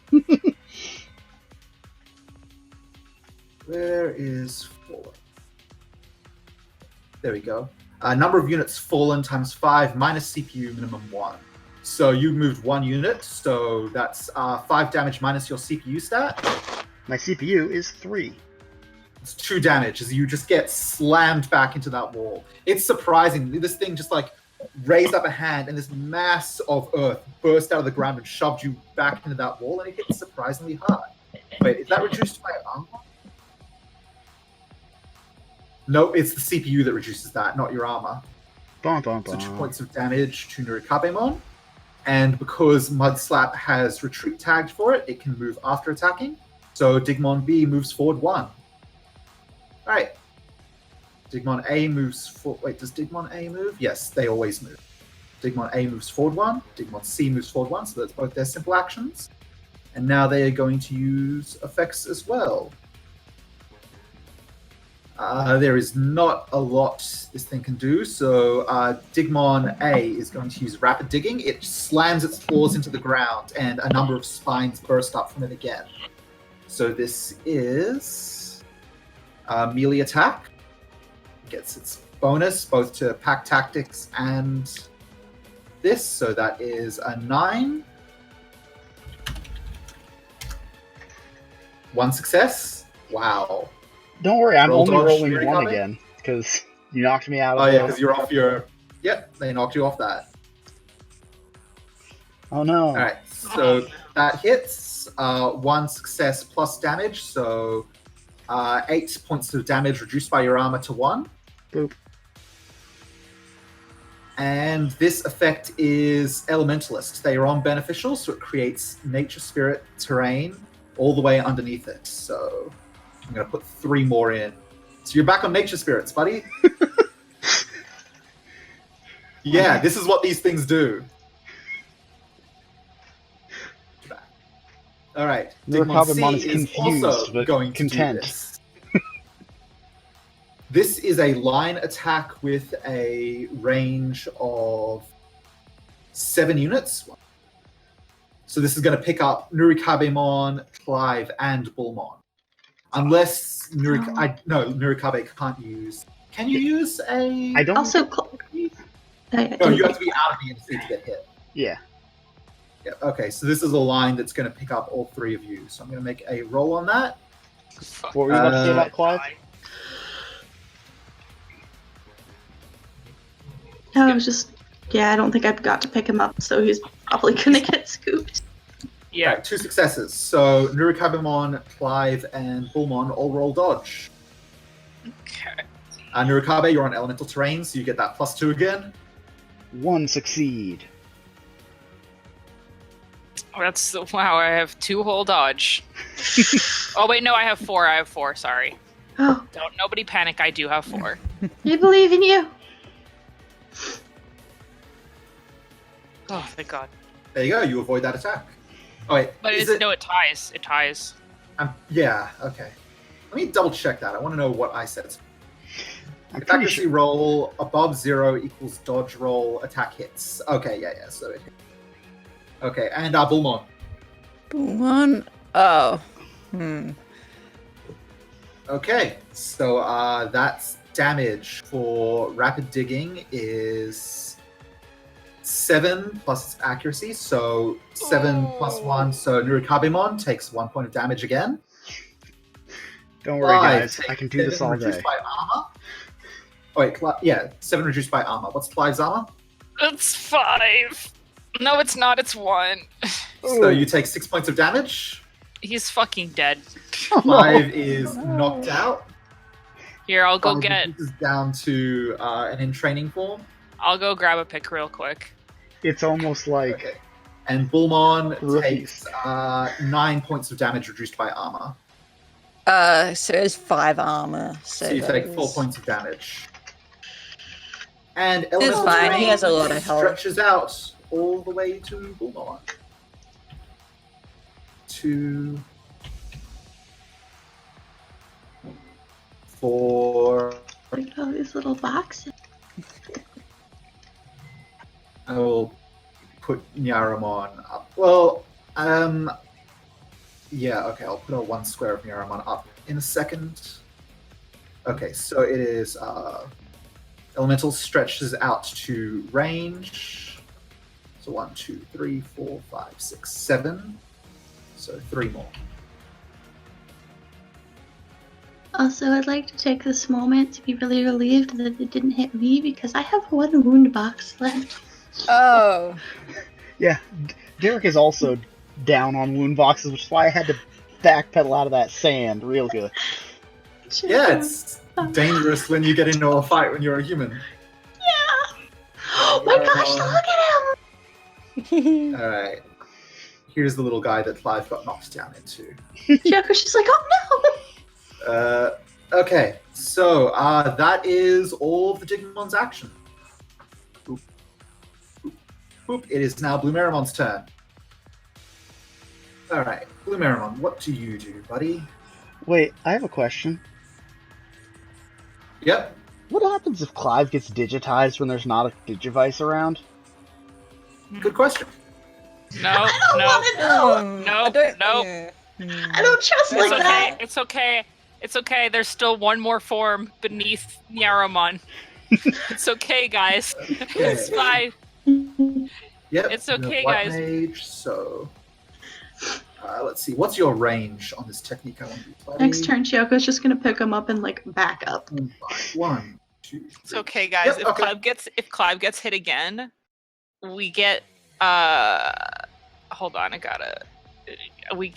Where is fallen? There we go. Number of units fallen times 5 minus CPU minimum 1. So you moved 1 unit, so that's 5 damage minus your CPU stat. My CPU is 3. It's 2 damage as you just get slammed back into that wall. It's surprising. This thing just raised up a hand and this mass of earth burst out of the ground and shoved you back into that wall, and it hit surprisingly hard. Wait, is that reduced by armor? No, it's the CPU that reduces that, not your armor. Bum, bum, So bum. 2 points of damage to Nurikabemon. And because Mud Slap has retreat tagged for it, it can move after attacking. So Digimon B moves forward 1. Alright. Digimon A moves forward. Wait, does Digimon A move? Yes, they always move. Digimon A moves forward 1, Digimon C moves forward 1, so that's both their simple actions. And now they are going to use effects as well. There is not a lot this thing can do, so Digimon A is going to use Rapid Digging. It slams its claws into the ground, and a number of spines burst up from it again. So this is melee attack. It gets its bonus both to pack tactics and this, so that is a 9. 1 success. Wow. Don't worry, I'm Roll only dodge, rolling Yuri 1 coming? again, because you knocked me out of Oh the... yeah, because you're off your... Yep, they knocked you off that. Oh no. Alright, so that hits. 1 success plus damage, so 8 points of damage reduced by your armor to 1. Boop. And this effect is Elementalist. They are on beneficial, so it creates nature spirit terrain all the way underneath it. So I'm going to put 3 more in. So you're back on nature spirits, buddy. Yeah, this is what these things do. All right. Digimon Murakabe C is is confused, also but going content. to do this. This is a line attack with a range of 7 units. So this is going to pick up Nurikabemon, Clive, and Bullmon. Unless Nurikabe can't use. Can you use a? I don't... Also, No, you have to be out of the NC to get hit. Yeah. Yeah. Okay, so this is a line that's going to pick up all 3 of you. So I'm going to make a roll on that. What were you about to say about Clive? no, I was just, I don't think I got to pick him up, so he's probably gonna get scooped. Yeah. Right, 2 successes. So Nurikabemon, Clive, and Bullmon all roll dodge. Okay. Nurikabe, you're on elemental terrain, so you get that +2 again. 1 succeed. That's wow. I have 2 whole dodge. Oh wait, no, I have 4. I have 4. Sorry. Oh, Don't nobody panic. I do have 4. we believe in you. Oh, thank God. There you go. You avoid that attack. Oh wait, But is no, it ties. It ties. Yeah. Okay. Let me double check that. I want to know what I said. I'm pretty Accuracy sure... roll above 0 equals dodge roll attack hits. Okay. Yeah. So it hit. Okay, and Bullmon. One. Oh. Okay, so that's damage for rapid digging is 7 plus accuracy, so 7 plus 1. So Nurikabemon takes 1 point of damage again. Don't worry, Clive guys. I takes can do this 7 all reduced day. by armor. Oh wait, 7 reduced by armor. What's Clive's armor? It's 5. No, it's not. It's 1. So you take 6 points of damage. He's fucking dead. Clive is knocked out. Here, I'll go Clive get. reduces down to an in training form. I'll go grab a pick real quick. It's almost like... Okay. And Bullmon Rookies. takes 9 points of damage reduced by armor. So it's 5 armor. So you take 4 points of damage. And It's elemental fine. He terrain has a lot of health. stretches out all the way to Bullmon. 2, 4. Look at all these little boxes. I will put Nyaramon up. Well, yeah, okay, I'll put a 1 square of Nyaramon up in a second. Okay, so it is elemental stretches out to range. So 1, 2, 3, 4, 5, 6, 7. So 3 more. Also, I'd like to take this moment to be really relieved that it didn't hit me because I have 1 wound box left. Oh. Yeah, Derek is also down on wound boxes, which is why I had to backpedal out of that sand real good. Yeah, it's dangerous when you get into a fight when you're a human. Yeah. Oh my gosh, look at him! Alright. Here's the little guy that Clive got knocked down into. Joko, she's like, oh no! Okay, so that is all of the Digimon's action. Boop. Boop. Boop. It is now Blue Maramon's turn. All right, Blue Maramon, what do you do, buddy? Wait, I have a question. Yep. What happens if Clive gets digitized when there's not a Digivice around? Good question. No, I don't no, want to know. no, I don't. no. Yeah. I don't trust It's like okay. that. It's okay. It's okay. There's still one more form beneath Nyaramon. It's okay, guys. It's fine. Yep. It's you have okay, white guys. Mage, so let's see. What's your range on this technique? I want to do, buddy? Next turn, Chioko's just gonna pick him up and like back up. 1, 2, It's 3. okay, guys. Yep, if okay. Clive gets hit again, we get hold on, we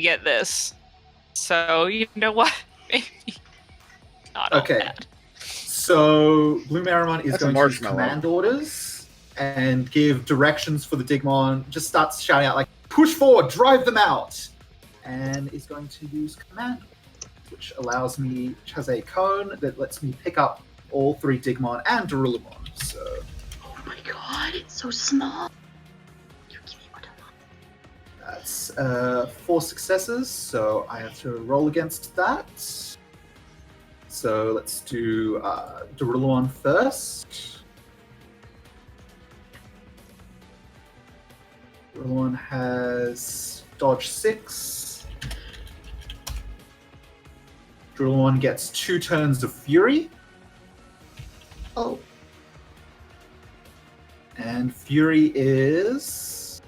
get this. So you know what? Maybe not all Okay. bad. So Blue Maramon is That's a going to use marshmallow. command orders and give directions for the Digimon. Just starts shouting out like, "Push forward, drive them out," and is going to use command orders, which allows me, which has a cone that lets me pick up all 3 Digimon and Darullamon. So Oh my god, it's so small. You give me what I want. that's 4 successes. So I have to roll against that. So let's do Darullamon first. Darullamon has dodge 6. Darullamon gets 2 turns of fury, Oh, and fury is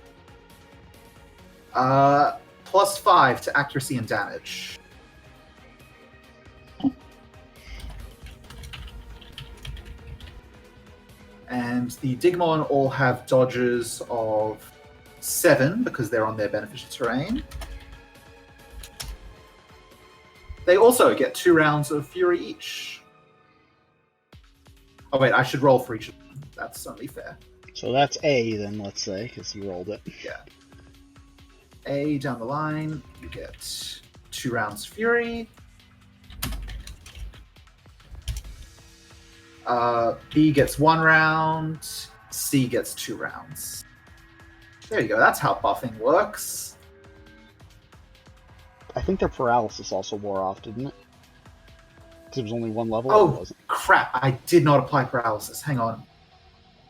+5 to accuracy and damage. And the Digimon all have dodges of 7 because they're on their beneficial terrain. They also get 2 rounds of fury each. Oh wait, I should roll for each of them. That's only fair. So that's A then, let's say, because you rolled it. Yeah. A down the line, you get 2 rounds fury. B gets 1 round. C gets 2 rounds. There you go. That's how buffing works. I think their paralysis also wore off, didn't it? Because it was only 1 level. Oh. Or was it? Crap, I did not apply paralysis. Hang on.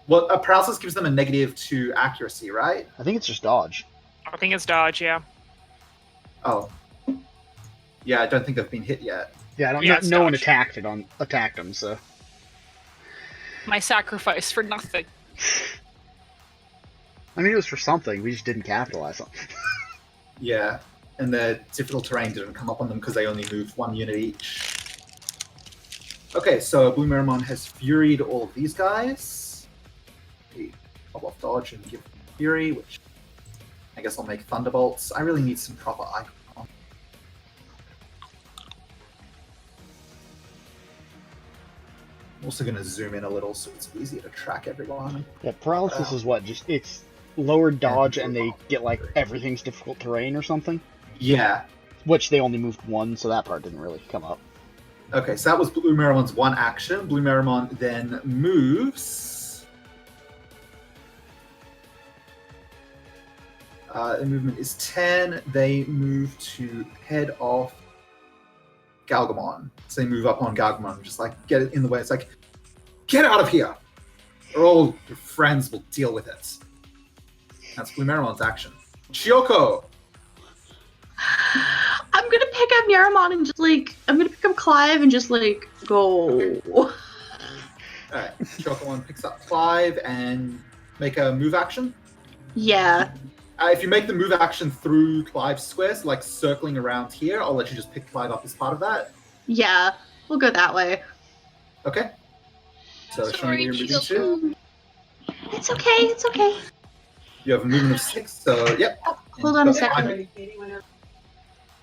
Well, paralysis gives them a -2 accuracy, right? I think it's just dodge. I think it's dodge, yeah. Oh. Yeah, I don't think they've been hit yet. Yeah, I don't. Yeah, it's no one dodge. attacked them, so. My sacrifice for nothing. I mean, it was for something. We just didn't capitalize on it. Yeah, and their difficult terrain didn't come up on them because they only moved 1 unit each. Okay, so Blue Maramon has furied all of these guys. We pop off dodge and give them fury, which I guess I'll make thunderbolts. I really need some proper icon. I'm also going to zoom in a little so it's easier to track everyone. Yeah, paralysis is what? Just it's lowered dodge, and they get like everything's difficult terrain or something. Yeah. Which they only moved 1, so that part didn't really come up. Okay, so that was Blue Maramon's 1 action. Blue Maramon then moves. The movement is 10. They move to head off Galgamon. So they move up on Galgamon, just like get it in the way. It's like, get out of here, or all your friends will deal with it. That's Blue Maramon's action. Chioko! I'm gonna pick up Nyaramon and just like I'm gonna pick up Clive and just like go. Alright, Chioko picks up Clive and make a move action. Yeah. If you make the move action through Clive's square, so like circling around here, I'll let you just pick Clive up as part of that. Yeah. We'll go that way. Okay. So show me where you're moving to. Chioko. It's okay. It's okay. You have a movement of 6, so yep. Hold on a So second.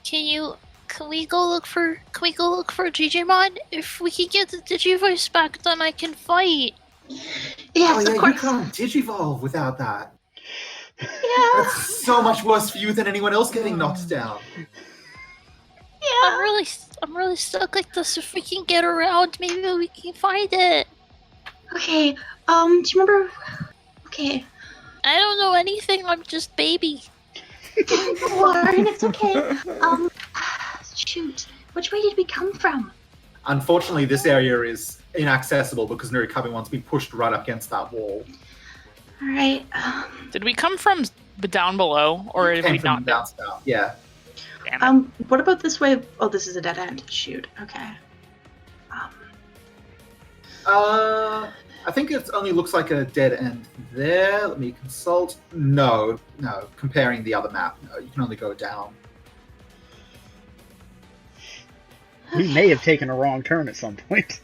Can we go look for Digimon? If we can get the Digivoice back, then I can fight. Yes, Oh of yeah, you course. can't digivolve without that. Yeah. That's so much worse for you than anyone else getting knocked down. Yeah. I'm really stuck like this. If we can get around, maybe we can find it. Okay. Do you remember? Okay. I don't know anything. I'm just baby. Warren, it's okay. Shoot. Which way did we come from? Unfortunately, this area is inaccessible because Nurikabimon's been pushed right up against that wall. All right. Did we come from down below, or did we not? Down south. Yeah. Damn it. What about this way? Oh, this is a dead end. Shoot. Okay. I think it only looks like a dead end there. Let me consult. No. Comparing the other map, no, you can only go down. We may have taken a wrong turn at some point.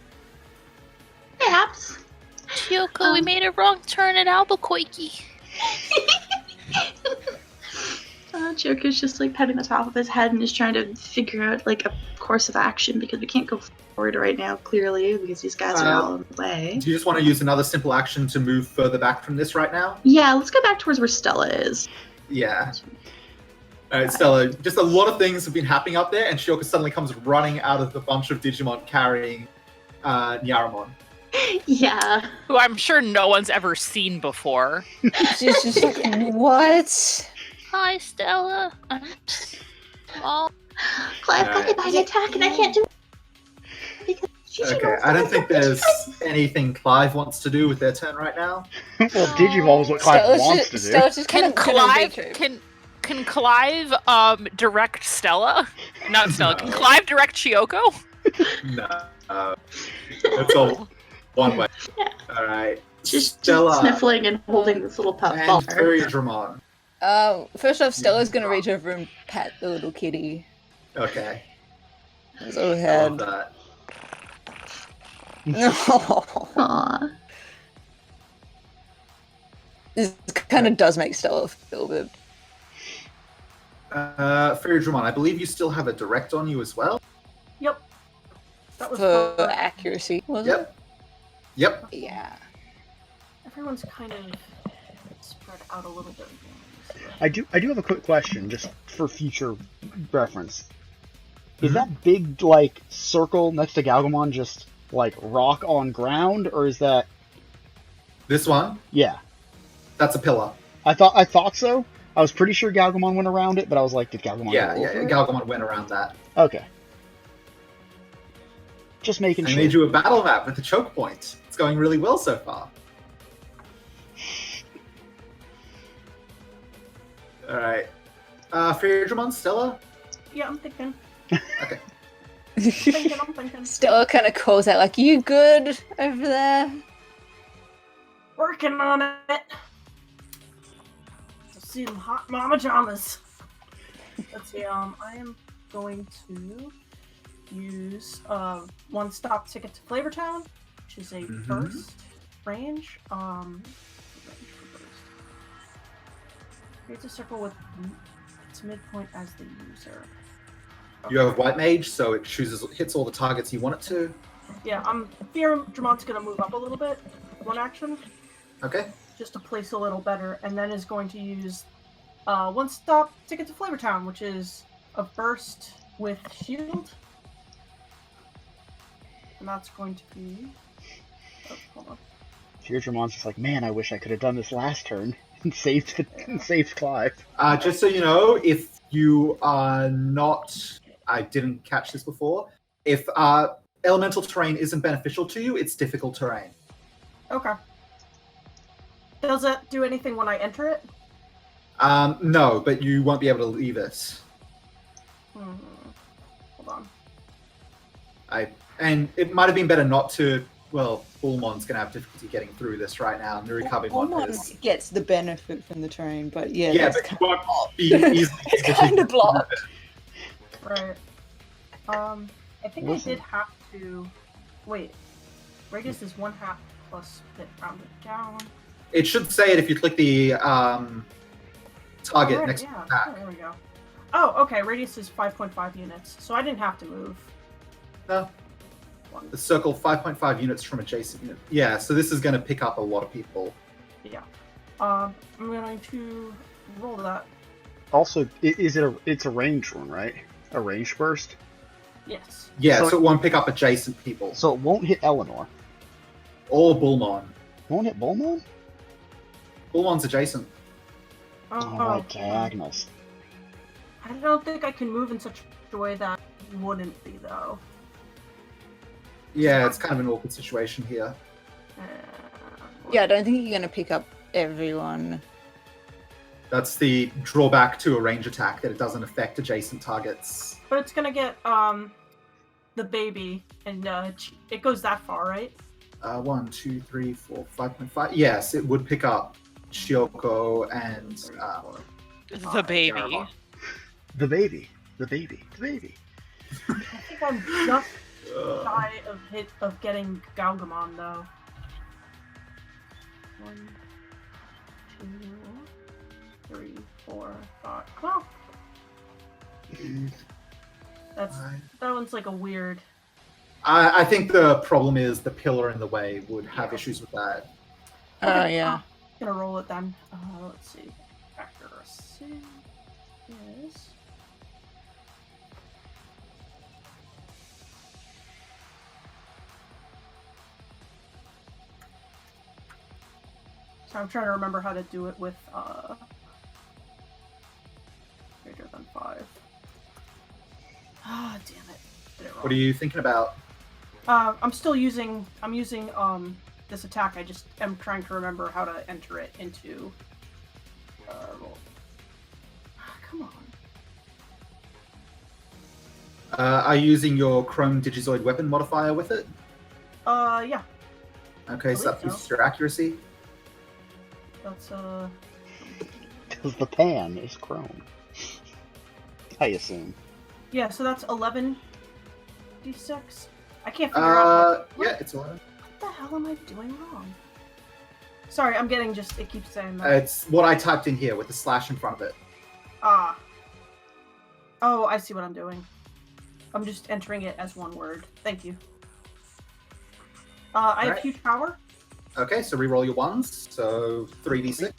Perhaps. Kyoko, we made a wrong turn at Albuquerque. Joker's just like petting the top of his head and is trying to figure out like a course of action because we can't go forward right now, clearly, because these guys are all in the way. Do you just want to use another simple action to move further back from this right now? Yeah, let's go back towards where Stella is. Yeah. Alright, Stella, just a lot of things have been happening up there, and Shioka suddenly comes running out of the bunch of Digimon carrying Nyaramon. Yeah. Who I'm sure no one's ever seen before. She's just like, what? Hi, Stella. I'm small. Clive got hit by an attack and I can't do it. Because Okay, I don't think there's anything Clive wants to do with their turn right now. Well, Digivolve is what Clive wants to do. Stella's just kind Can Clive direct Stella? Not Stella. No. Can Clive direct Chioko? No. That's all one way. Yeah. Alright. Just Stella sniffling and holding this little pup ball. and Furyudramon. First off, Stella's gonna reach over and pet the little kitty. Okay. His little I head. love that. No. Aww. This kind of does make Stella feel a bit. Furyudramon, I believe you still have a direct on you as well? Yep. That was For fun. accuracy, was Yep. it? Yeah. Everyone's kind of spread out a little bit. I do have a quick question, just for future reference. Is that big, like, circle next to Galgamon just, like, rock on ground, or is that... This one? Yeah. That's a pillar. I thought so. I was pretty sure Galgamon went around it, but I was like, did Galgamon Yeah, go over it? Galgamon went around that. Okay. Just making I sure. made you a battle map with the choke point. It's going really well so far. Alright. Furyudramon, Stella? Yeah, I'm thinking. Okay. I'm thinking. Stella kind of calls out, like, you good over there? Working on it. To see them hot mama jamas. Let's see, I am going to use one stop ticket to Flavortown, which is a burst range. Creates a circle with its midpoint as the user. Okay. You have White Mage, so it hits all the targets you want it to. Yeah, Furyudramon's gonna move up a little bit, one action, Okay. just to place a little better, and then is going to use one stop ticket to Flavortown, which is a burst with shield. And that's going to be... Oh, hold on. Furyudramon's just like, man, I wish I could have done this last turn and saved Clive. Just so you know, if you are not... I didn't catch this before. If elemental terrain isn't beneficial to you, it's difficult terrain. Okay. Does it do anything when I enter it? No, but you won't be able to leave it. Hold on. And it might have been better not to... Well, Bullmon's going to have difficulty getting through this right now. Nurikabimon is... gets the benefit from the terrain, but yeah, Yeah, that's but you won't be easily... it's kind of blocked. Right. I think I did have to... Wait. Radius is 1/2 plus split rounded down. It should say it if you click the target Right, next yeah. to attack. Oh, there we go. Oh, okay. Radius is 5.5 units, so I didn't have to move. No. The circle 5.5 units from adjacent unit. Yeah, so this is going to pick up a lot of people. Yeah. I'm going to roll that. Also, it's a ranged one, right? A ranged burst? Yes. Yeah, So- so it won't pick up adjacent people. So it won't hit Eleanor. or Bullmon. Won't hit Bullmon? Bullmon's adjacent. Alright, diagonals. I don't think I can move in such a way that wouldn't be, though. Yeah, it's kind of an awkward situation here. Yeah, I don't think you're going to pick up everyone. That's the drawback to a range attack, that it doesn't affect adjacent targets. But it's gonna get the baby, and it goes that far, right? 1, 2, 3, 4, 5.5. Yes, it would pick up Shioko and The baby. Darabon. The baby. The baby. The baby. I think I'm just shy of getting Galgamon, though. 1, 2, 3, 4, 5. Well, that one's like a weird. I think the problem is the pillar in the way would have issues with that. Yeah. I'm gonna roll it then. Let's see. Accuracy is. So I'm trying to remember how to do it with greater than 5. Ah, damn it. Did it wrong. What are you thinking about? I'm using this attack. I just am trying to remember how to enter it into roll. Come on. Are you using your Chrome Digizoid weapon modifier with it? Yeah. Okay, so that believe boosts your accuracy. That's Because the pan is chrome. I assume. yeah. So that's 11 d6. I can't figure out. Yeah, it's 11. What the hell am I doing wrong? Sorry, I'm getting just. It keeps saying that. It's what I typed in here with the slash in front of it. Ah. Oh, I see what I'm doing. I'm just entering it as one word. Thank you. I have Alright. huge power. Okay, so reroll your ones. So 3d6.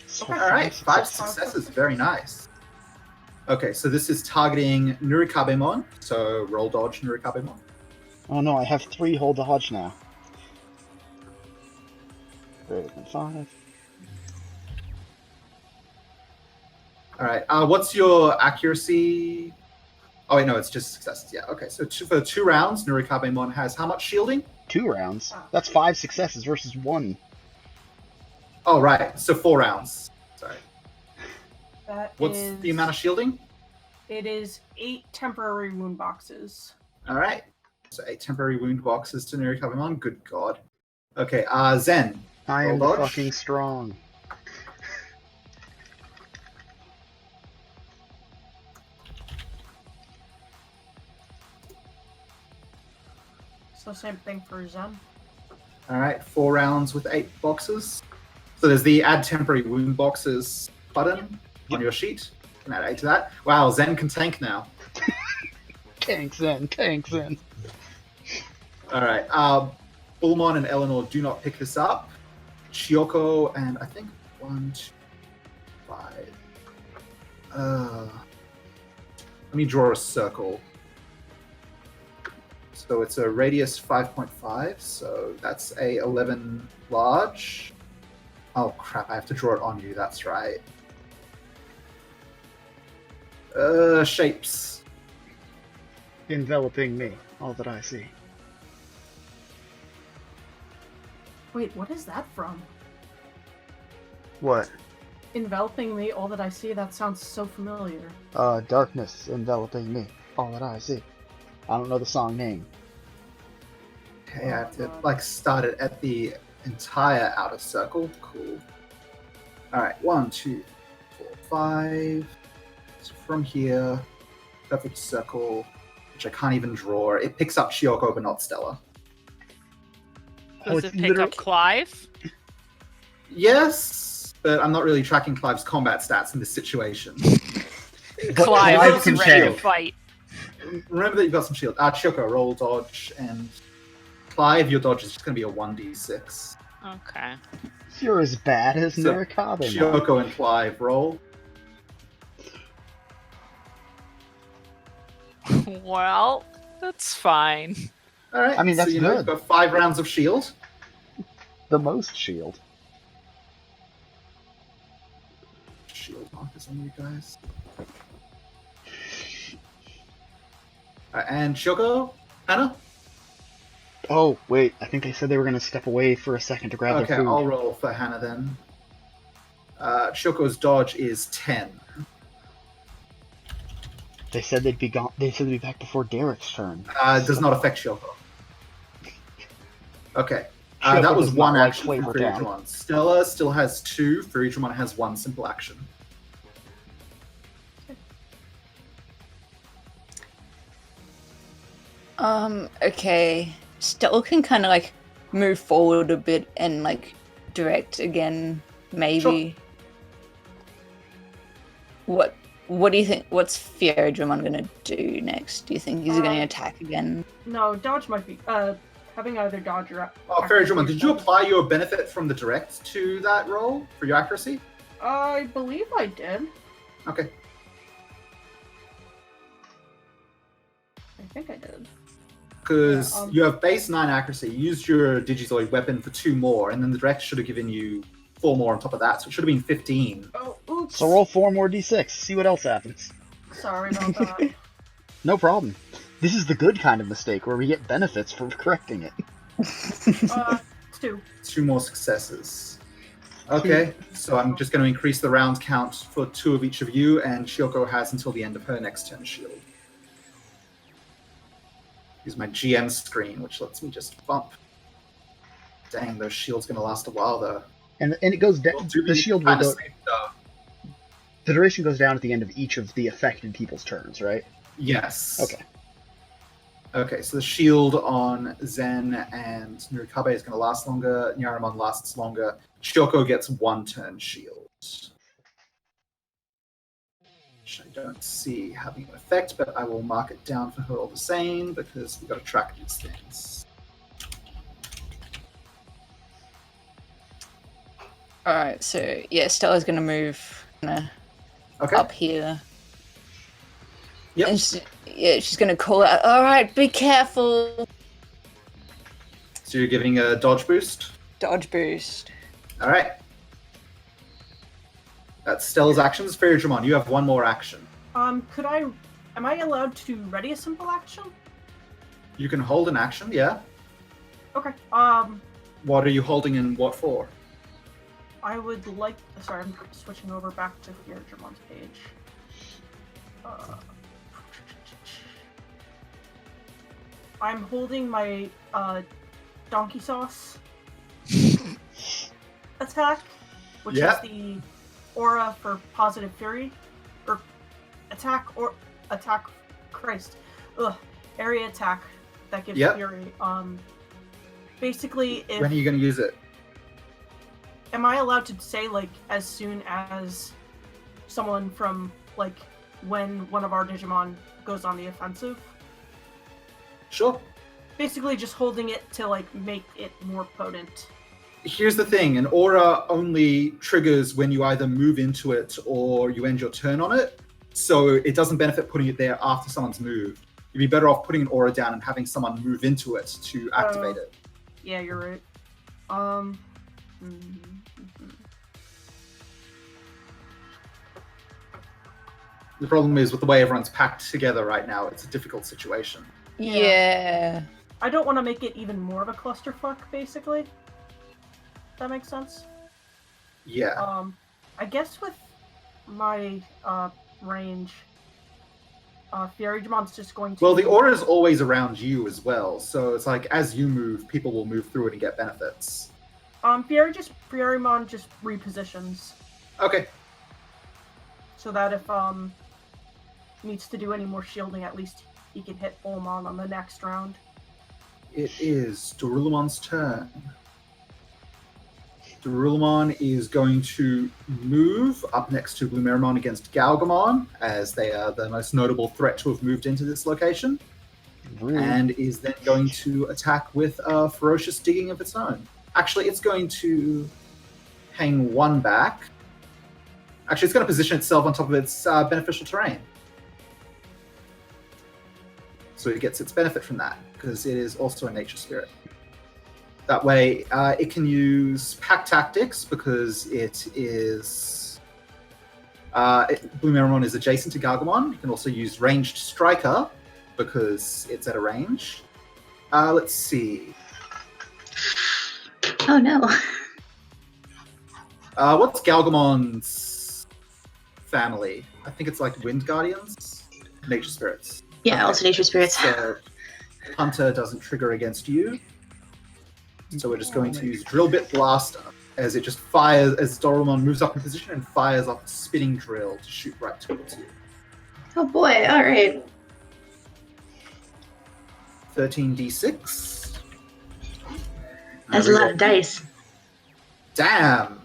So All right, 5 successes. Very nice. Okay, so this is targeting Nurikabemon. So roll dodge Nurikabemon. Oh no, I have 3 hold the hodge now. Greater than 5. All right. What's your accuracy? Oh wait, no, it's just successes. Yeah. Okay. So for 2 rounds, Nurikabemon has how much shielding? 2 rounds? That's 5 successes versus 1. Oh right. So 4 rounds. Sorry. That What's is- the amount of shielding? It is 8 temporary wound boxes. All right. So 8 temporary wound boxes to Nurikabemon. Good God. Okay. Zen. I am Roll dodge. fucking strong. So same thing for Zen. All right. 4 rounds with 8 boxes. So there's the add temporary wound boxes button on your sheet. You can add 8 to that. Wow. Zen can tank now. Tanks in, tanks in. All right. Bullmon and Eleanor do not pick this up. Chioko and I think 1, 2, 5. Let me draw a circle. So it's a radius 5.5. So that's a 11 large. Oh crap! I have to draw it on you. That's right. Shapes. Enveloping me, all that I see. Wait, what is that from? What? Enveloping me, all that I see. That sounds so familiar. Darkness enveloping me, all that I see. I don't know the song name. Okay, I have to start it at the entire outer circle. Cool. All right, 1, 2, 4, 5. So from here, perfect circle, which I can't even draw. It picks up Chioko, but not Stella. Does it pick up Clive? Yes, but I'm not really tracking Clive's combat stats in this situation. But Clive Clive is can ready to tank. fight. Remember that you've got some shield. Chioko, roll dodge, and Clive, your dodge is just going to be a 1d6. Okay. You're as bad as So, Nurikabe. Chioko and Clive, roll. Well, that's fine. All right. I mean, that's so, good. You've got 5 rounds of shield. The most shield. Shield markers on you guys. And Shoko, Hannah. Oh, wait. I think they said they were going to step away for a second to grab Okay, their food. I'll roll for Hannah then. Shoko's dodge is 10. They said they'd be gone. They said they'd be back before Derek's turn. Does not affect Shoko. Okay. Shoko That was does one not like action Flavor for Town. Digimon. Stella still has 2. Digimon has 1 simple action. Okay. Stella can kind of like move forward a bit and like direct again, maybe. What do you think? What's Digimon gonna do next? Do you think he's gonna attack again? No, dodge might be having either dodge or. Oh, Digimon, did you apply your benefit from the direct to that roll for your accuracy? I believe I did. Okay. I think I did. Because you have base 9 accuracy, you used your Digizoid weapon for 2 more, and then the direct should have given you 4 more on top of that, so it should have been 15. Oh, oops. So roll 4 more d6. See what else happens. Sorry about that. No problem. This is the good kind of mistake where we get benefits for correcting it. 2. 2 more successes. Okay, so I'm just going to increase the round count for 2 of each of you, and Shioko has until the end of her next turn shield. Use my GM screen, which lets me just bump. Dang, those shields going to last a while, though. And it goes down. The shield will go. Though. The duration goes down at the end of each of the affected people's turns, right? Yes. Okay. Okay, so the shield on Zen and Nurikabe is going to last longer. Nyaramon lasts longer. Shioko gets 1 turn shield. Which I don't see having an effect, but I will mark it down for her all the same because we've got to track these things. Alright, so yeah, Stella's gonna move Okay. up here. Yep. And she's gonna call out, alright, be careful! So you're giving a dodge boost. Dodge boost. All right. That's Stella's actions. Digimon, you have 1 more action. Am I allowed to ready a simple action? You can hold an action, yeah. Okay. What are you holding and what for? I would like. Sorry, I'm switching over back to Digimon's page. I'm holding my donkey sauce attack, which is the aura for positive fury, or attack area attack that gives fury. Basically, if when are you going to use it? am I allowed to say like as soon as someone from like when one of our Digimon goes on the offensive? Sure. Basically, just holding it to like make it more potent. Here's the thing, an aura only triggers when you either move into it or you end your turn on it, so it doesn't benefit putting it there after someone's moved. You'd be better off putting an aura down and having someone move into it to activate it. Yeah, you're right. The problem is with the way everyone's packed together right now, it's a difficult situation. Yeah. I don't want to make it even more of a clusterfuck, basically. That makes sense? Yeah. I guess with my range, Digimon's just going to... Well, the aura is always around you as well, so it's like as you move, people will move through it and get benefits. Fierimon just repositions. Okay. So that if needs to do any more shielding, at least he can hit Olmon on the next round. It is Dorulemon's turn. Dorulemon is going to move up next to Bloomerimon against Galgamon, as they are the most notable threat to have moved into this location, and is then going to attack with a ferocious digging of its own. Actually, it's going to hang 1 back. Actually, it's going to position itself on top of its beneficial terrain. So it gets its benefit from that, because it is also a nature spirit. That way, it can use Pack Tactics, because it is... Blue Meramon is adjacent to Gargamon. You can also use Ranged Striker, because it's at a range. Let's see. Oh no. What's Galgamon's family? I think it's like Wind Guardians? Nature Spirits. Yeah, Okay. also nature spirits. So Hunter doesn't trigger against you. So we're just going to use Drill Bit Blaster as it just fires, as Doraemon moves up in position and fires up a spinning drill to shoot right towards you. Oh boy, alright. 13d6. That's a lot of dice. Damn!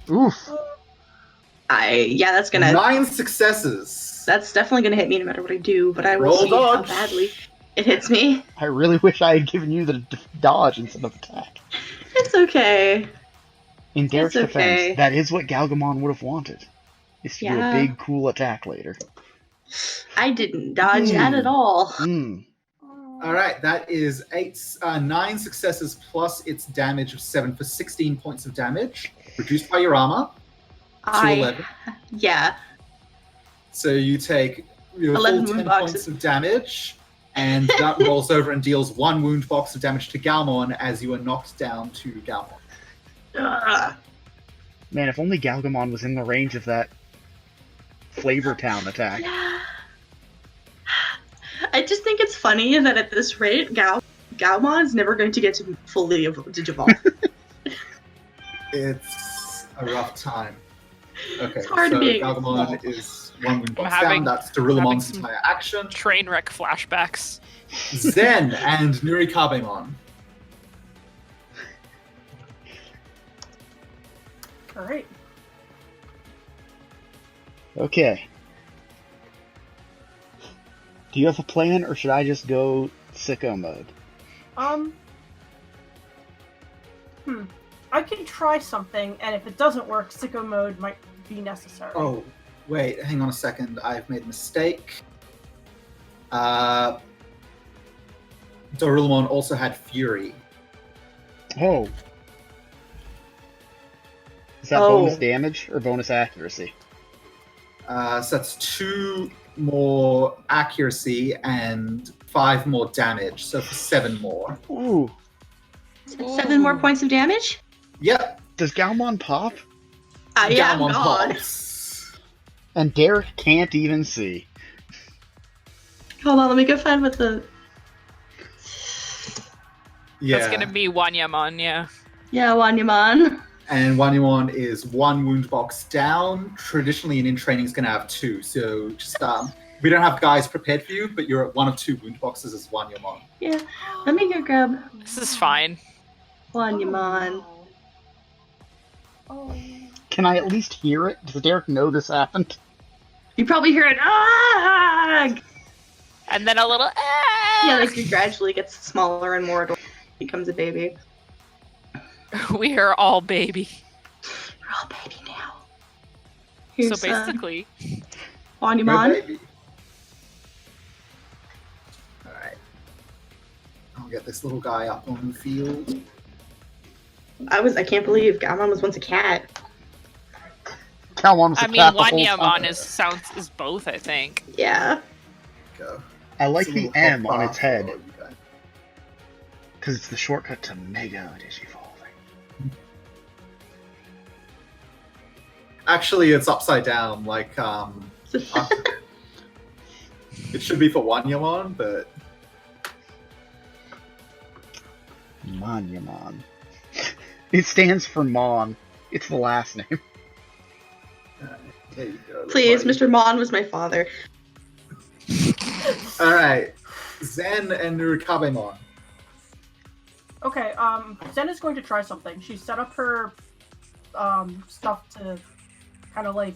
Oof. Yeah, that's gonna... 9 successes. That's definitely gonna hit me no matter what I do, but I will Roll see how dodge. badly it hits me. I really wish I had given you the dodge instead of attack. It's okay. In Derek's It's okay. defense, that is what Galgamon would have wanted. Is to do a Yeah. big, cool attack later. I didn't dodge that at all. Alright, that is 9 successes plus its damage of 7 for 16 points of damage, reduced by your armor to 11. Yeah. So you take your 11 full wound 10 boxes. points of damage, and that rolls over and deals 1 wound box of damage to Galmon as you are knocked down to Galmon. Ugh. Man, if only Galgamon was in the range of that Flavor Town attack. Yeah. I just think it's funny that at this rate, Galmon is never going to get to fully digivolve. It's a rough time. Okay, It's hard so being Galgamon small. is 1 wound box having- down. That's having Dorillamon's some- entire action. Train wreck flashbacks. Zen and Nurikabemon. Alright. Okay. Do you have a plan, or should I just go sicko mode? I can try something, and if it doesn't work, sicko mode might be necessary. Oh, wait, hang on a second. I've made a mistake. Dorillamon also had Fury. Oh. Is that Oh. bonus damage or bonus accuracy? So that's 2 more accuracy and 5 more damage, so for 7 more. Ooh. 7 more points of damage? Yep. Does Galmon pop? Yeah, I'm Galmon gone. pops. And Derek can't even see. Hold on, let me go find what the... Yeah. That's gonna be Wanyamon, yeah. Yeah, Wanyamon. And Wanyamon is 1 wound box down. Traditionally, an in training is going to have 2. So just we don't have guys prepared for you, but you're at 1 of 2 wound boxes as Wanyamon. Yeah, let me go grab This is fine. Wanyamon. Oh. Can I at least hear it? Does Derek know this happened? You probably hear it. Ah! And then a little Yeah, like it gradually gets smaller and more adorable. Becomes a baby. We are all baby. We're all baby now. Here's, So basically, Go, Wanyamon. baby. Alright. I'll get this little guy up on the field. I can't believe Galmon was once a cat. Galmon was a I mean, cat the whole time. Wanyamon is both, I think. Yeah. Go. I like It's a the little M hop on bar its head, for you guys. because it's the shortcut to Mega Digivolving. Actually, it's upside down. Like, it should be for Wanyamon, but Monyamon. It stands for Mon. It's the last name. there you go. little Please, buddy. Mr. Mon was my father. Alright. Zen and Nurikabemon. Okay, Zen is going to try something. She set up her stuff to kind of like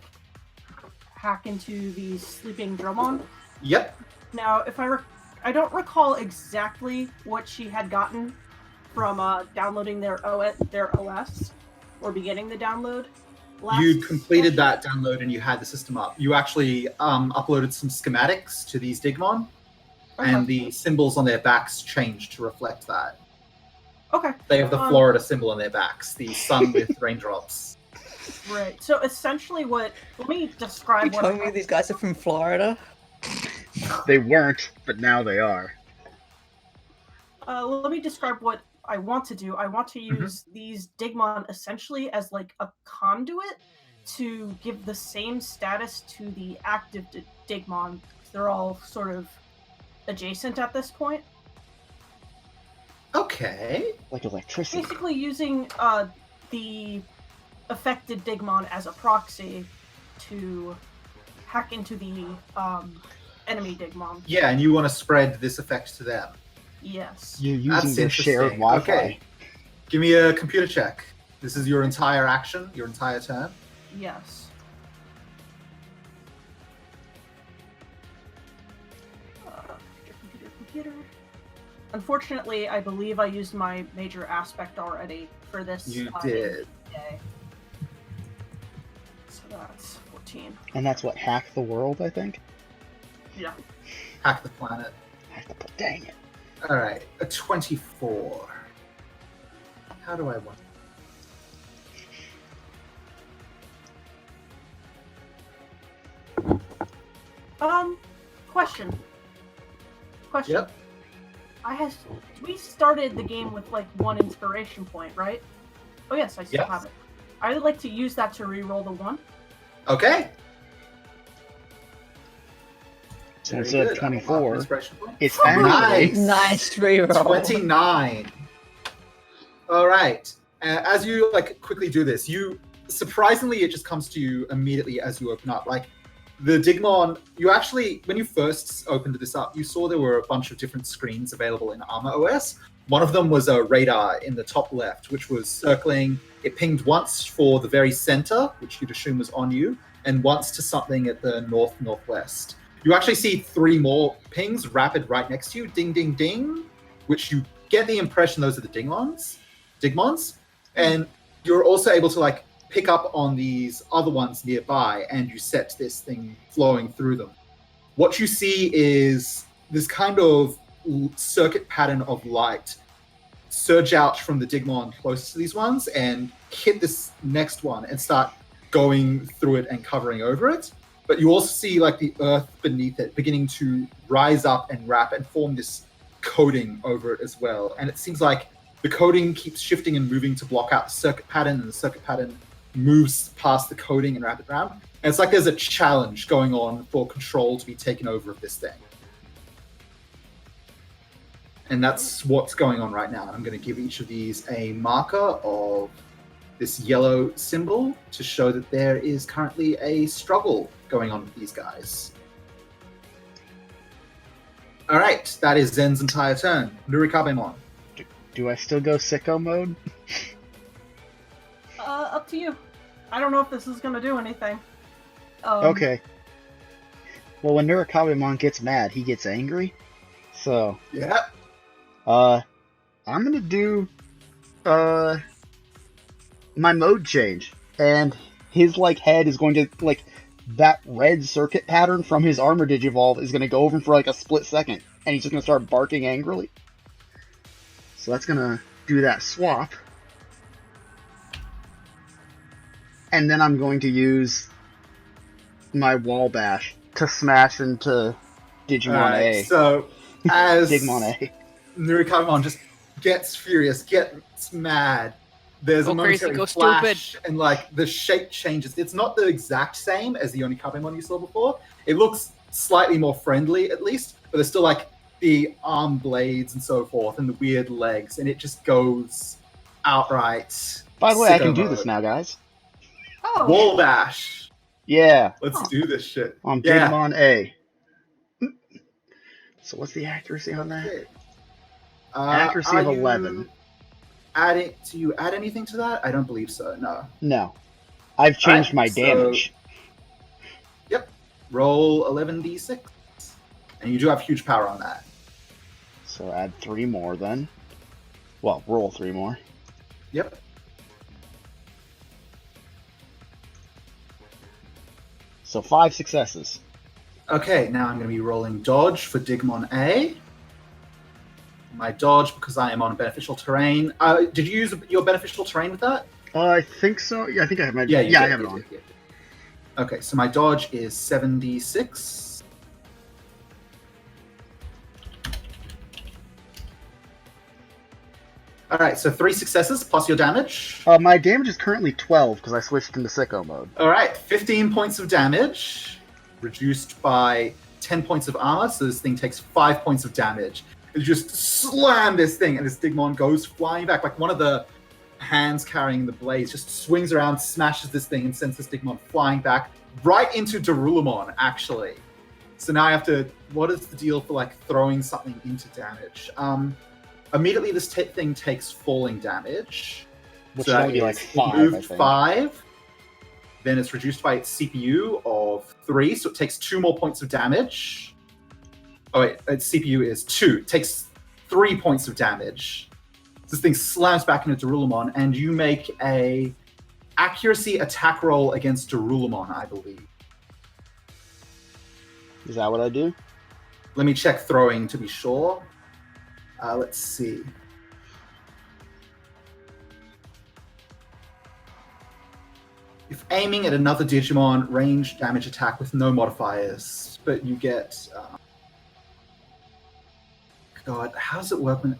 hack into the sleeping Dromon. Yep. Now, if I don't recall exactly what she had gotten from downloading their OS or beginning the download. You completed that download and you had the system up. You actually uploaded some schematics to these Digimon and the symbols on their backs change to reflect that. Okay. They have the Florida symbol on their backs, the sun with raindrops. Right. So essentially, let me describe You what. telling me these guys are from Florida? They weren't, but now they are. Let me describe what I want to do. I want to use these Digimon essentially as like a conduit to give the same status to the active Digimon. They're all sort of adjacent at this point. Okay. Like electricity. Basically using the affected Digimon as a proxy to hack into the enemy Digimon. Yeah, and you want to spread this effect to them. Yes. You're using That's their shared interesting. Wi-Fi. Okay. Give me a computer check. This is your entire action, your entire turn. Yes. Computer. Unfortunately, I believe I used my major aspect already for this. You did. Day. So that's 14. And that's what, hack the world, I think? Yeah. Hack the planet. Dang it. Alright, a 24. How do I want? Question. Yep. We started the game with like 1 inspiration point, right? Oh yes, I still have it. I would like to use that to re-roll the 1. Okay. So instead of 24, it's nice. Nice reroll. 29. All right. As you like quickly do this, surprisingly it just comes to you immediately as you open up. Like the Digimon, you actually, when you first opened this up, you saw there were a bunch of different screens available in Armor OS. One of them was a radar in the top left, which was circling. It pinged once for the very center, which you'd assume was on you, and once to something at the northwest. You actually see 3 more pings rapid right next to you, ding, ding, ding, which you get the impression those are the Digmons. And you're also able to like pick up on these other ones nearby, and you set this thing flowing through them. What you see is this kind of circuit pattern of light surge out from the Digimon closest to these ones and hit this next one and start going through it and covering over it. But you also see like the earth beneath it beginning to rise up and wrap and form this coating over it as well. And it seems like the coating keeps shifting and moving to block out the circuit pattern, and the circuit pattern moves past the coating and wrap it around. And it's like there's a challenge going on for control to be taken over of this thing. And that's what's going on right now. I'm going to give each of these a marker of this yellow symbol to show that there is currently a struggle going on with these guys. All right, that is Zen's entire turn. Nurikabemon. Do I still go sicko mode? Up to you. I don't know if this is going to do anything. Okay. Well, when Nurikabemon gets mad, he gets angry. So... Yeah. I'm gonna do, my mode change. And his, like, head is going to, like, that red circuit pattern from his armor Digivolve is gonna go over for, like, a split second. And he's just gonna start barking angrily. So that's gonna do that swap. And then I'm going to use my wall bash to smash into Digimon A. So, as Digimon A. Nurikabemon just gets furious, gets mad, there's Go a crazy, momentary go flash, and like the shape changes. It's not the exact same as the Onikabemon you saw before. It looks slightly more friendly, at least, but there's still like the arm blades and so forth, and the weird legs, and it just goes outright. By the way, I can sicko do mode. this now, guys. Oh. Wall bash. Yeah, Let's do this shit. on Yeah. Digimon A. So what's the accuracy on that? Accuracy Are of you 11. Do you add anything to that? I don't believe so. No. No. I've changed my Alright, so- damage. Yep. Roll 11d6, and you do have huge power on that. So add 3 more then. Well, roll 3 more. Yep. So 5 successes. Okay, now I'm going to be rolling dodge for Digimon A. My dodge, because I am on beneficial terrain. Did you use your beneficial terrain with that? I think so. Yeah, I think I have my. Yeah, I have it on. Yeah. Okay, so my dodge is 76. All right, so 3 successes plus your damage. My damage is currently 12 because I switched into sicko mode. All right, 15 points of damage, reduced by 10 points of armor, so this thing takes 5 points of damage. You just slam this thing, and this Digimon goes flying back. Like one of the hands carrying the blades just swings around, smashes this thing, and sends this Digimon flying back right into Darulamon, actually. So now I have to... What is the deal for, like, throwing something into damage? Immediately, this thing takes falling damage. Which so is that only like is 5, moved I think. 5. Then it's reduced by its CPU of 3, so it takes 2 more points of damage. Oh wait, its CPU is 2. It takes 3 points of damage. This thing slams back into Darulamon, and you make a accuracy attack roll against Darulamon, I believe. Is that what I do? Let me check throwing to be sure. Let's see. If aiming at another Digimon, range damage attack with no modifiers, but you get... God, how does it work when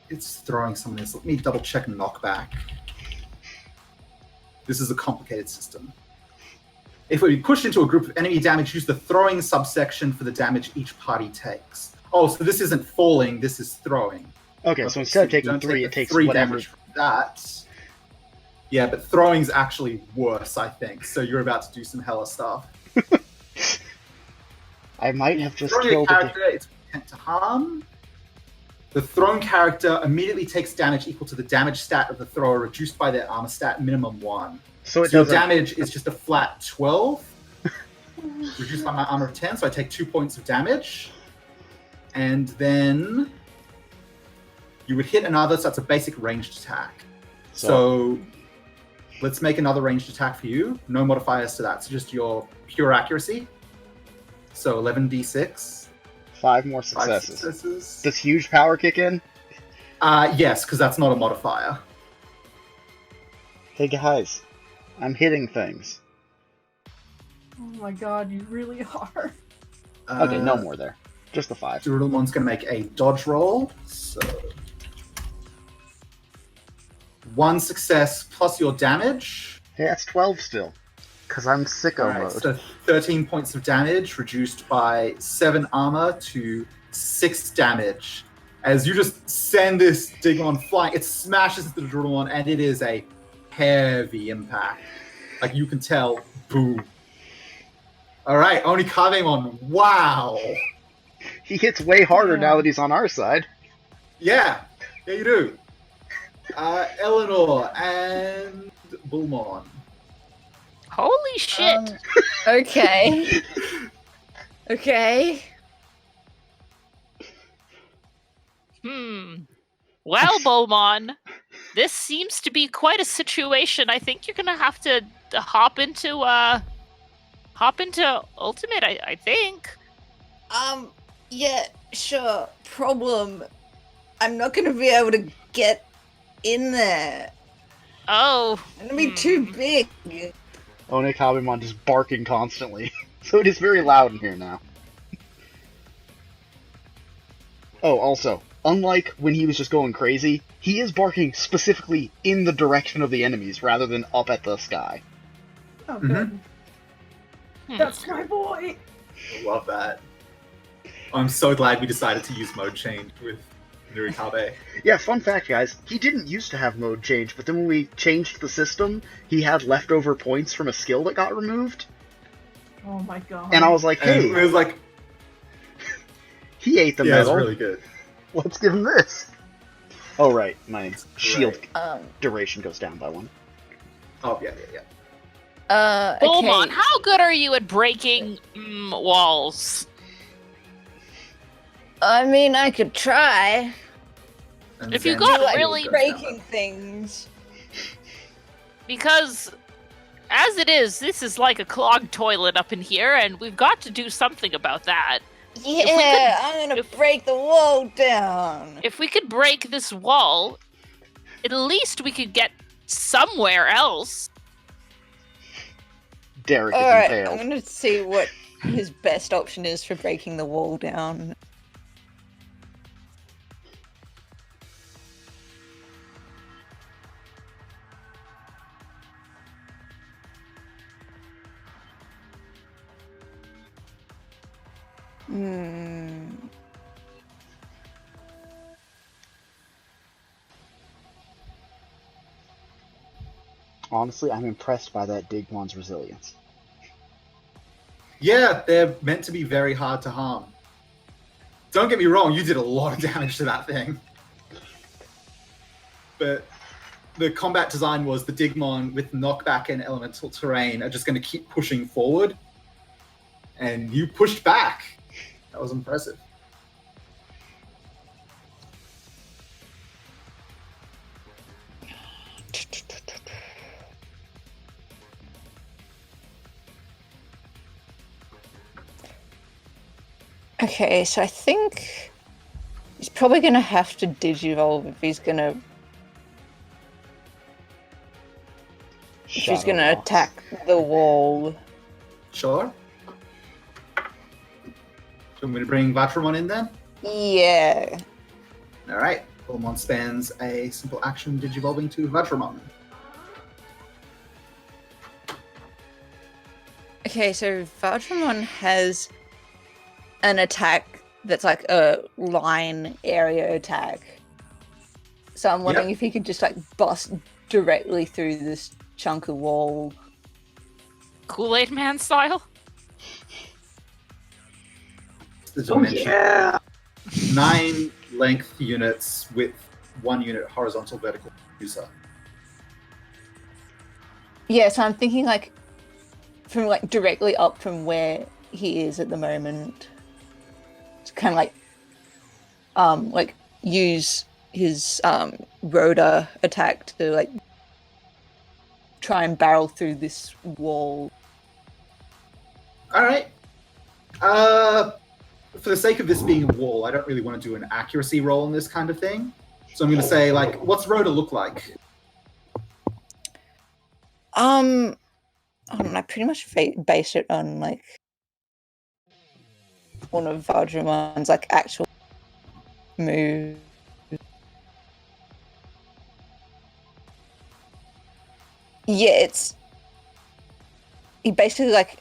it's throwing something else? Let me double check knockback. This is a complicated system. If we pushed into a group of enemy damage, use the throwing subsection for the damage each party takes. Oh, so this isn't falling, this is throwing. Okay, so instead of taking 3, it takes 3 whatever. damage from that. Yeah, but throwing's actually worse, I think. So you're about to do some hella stuff. I might have just Throwing a killed character, it's intent to harm. The thrown character immediately takes damage equal to the damage stat of the thrower, reduced by their armor stat, minimum 1. So Your damage is just a flat 12, reduced by my armor of 10, so I take 2 points of damage. And then you would hit another, so that's a basic ranged attack. So let's make another ranged attack for you. No modifiers to that, so just your pure accuracy. So 11d6. 5 more successes. Does huge power kick in? Yes, because that's not a modifier. Hey guys, I'm hitting things. Oh my god, you really are. Okay, no more there. Just the 5. Darudemon's going to make a dodge roll. So 1 success plus your damage. Hey, that's 12 still. Because I'm sicko mode. So 13 points of damage, reduced by 7 armor to 6 damage. As you just send this Digimon flying, it smashes into the Darudamon, and it is a heavy impact. Like, you can tell, boom. Alright, Onikabemon, wow! He hits way harder now that he's on our side. Yeah, you do. Eleanor and Bullmon. Holy shit! Okay. Okay. Well, Beaumont, this seems to be quite a situation. I think you're gonna have to hop into Ultimate, I think. Yeah, sure. Problem. I'm not gonna be able to get in there. Oh. I'm gonna be too big. Onikabemon just barking constantly. So it is very loud in here now. Oh, also, unlike when he was just going crazy, he is barking specifically in the direction of the enemies rather than up at the sky. Oh, good. That's my boy! Love that. I'm so glad we decided to use mode change with Nurikabe. Yeah, fun fact, guys. He didn't used to have mode change, but then when we changed the system, he had leftover points from a skill that got removed. Oh my god. And I was like, hey, And it was like, he ate the yeah, it's medal. really good. Let's give him this. Oh, right. My shield duration goes down by 1. Oh, yeah. Okay. Beaumont, how good are you at breaking walls? I mean, I could try. And If you then got shield really goes Breaking down. things. Because As it is, this is like a clogged toilet up in here, and we've got to do something about that. Yeah, I'm gonna break the wall down. If we could break this wall, at least we could get somewhere else. Derek is Alright, impaled. I'm gonna see what his best option is for breaking the wall down. Honestly, I'm impressed by that Digimon's resilience. Yeah, they're meant to be very hard to harm. Don't get me wrong, you did a lot of damage to that thing. But the combat design was the Digimon with knockback and elemental terrain are just going to keep pushing forward. And you pushed back. That was impressive. Okay, so I think he's probably gonna have to digivolve if he's gonna Shadow Box. attack the wall. Sure. So I'm going to bring Vatramon in then. Yeah. Alright. Pulmon spends a simple action digivolving to Vatramon. Okay, so Valdramon has an attack that's like a line area attack. So I'm wondering if he could just like bust directly through this chunk of wall. Kool-Aid Man style? The dimension. 9 length units with 1 unit horizontal vertical user. Yeah, so I'm thinking like from like directly up from where he is at the moment. To kind of like use his rotor attack to like try and barrel through this wall. Alright. For the sake of this being a wall, I don't really want to do an accuracy roll on this kind of thing. So I'm going to say, like, what's Rhoda look like? I don't know, I pretty much based it on like one of Valdramon's like actual moves. Yeah, it's he basically like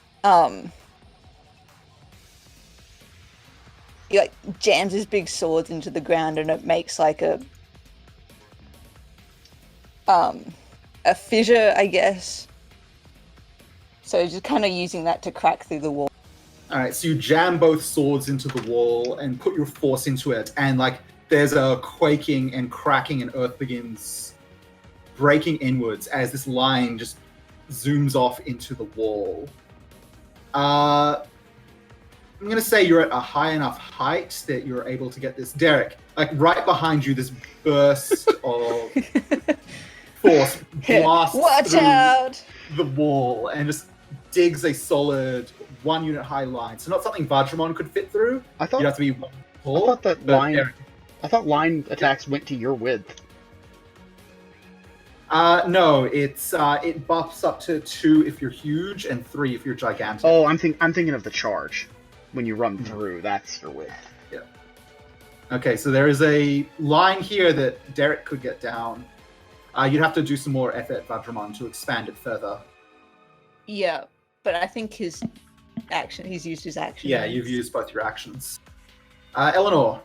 he like jams his big swords into the ground and it makes like a fissure, I guess. So just kind of using that to crack through the wall. Alright, so you jam both swords into the wall and put your force into it, and like there's a quaking and cracking and earth begins breaking inwards as this line just zooms off into the wall. I'm going to say you're at a high enough height that you're able to get this. Derek, like right behind you, this burst of force blasts Watch through out! the wall and just digs a solid 1 unit high line. So not something Vajramon could fit through. I thought You'd have to be tall. I thought that but line. Derek- I thought line attacks went to your width. No, it buffs up to 2 if you're huge and 3 if you're gigantic. Oh, I'm thinking of the charge. When you run through, that's your width. Okay, so there is a line here that Derek could get down. You'd have to do some more effort, Vajramon, to expand it further. Yeah, but I think he's used his action. Yeah, you've used both your actions. Eleanor.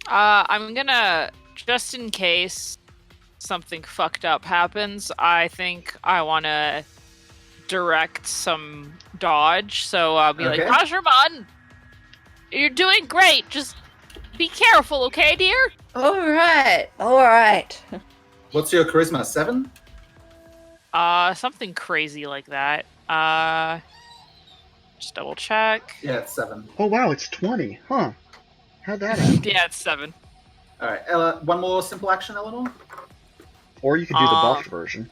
I'm gonna, just in case something fucked up happens, I think I want to direct some dodge. So I'll be like, Okay. Vajramon, you're doing great. Just be careful, okay, dear? All right. What's your charisma? 7? Something crazy like that. Just double check. Yeah, it's 7. Oh wow, it's 20. Huh? How'd that happen? Yeah, it's 7. All right, Ella, one more simple action, Eleanor. Or you could do the buffed version.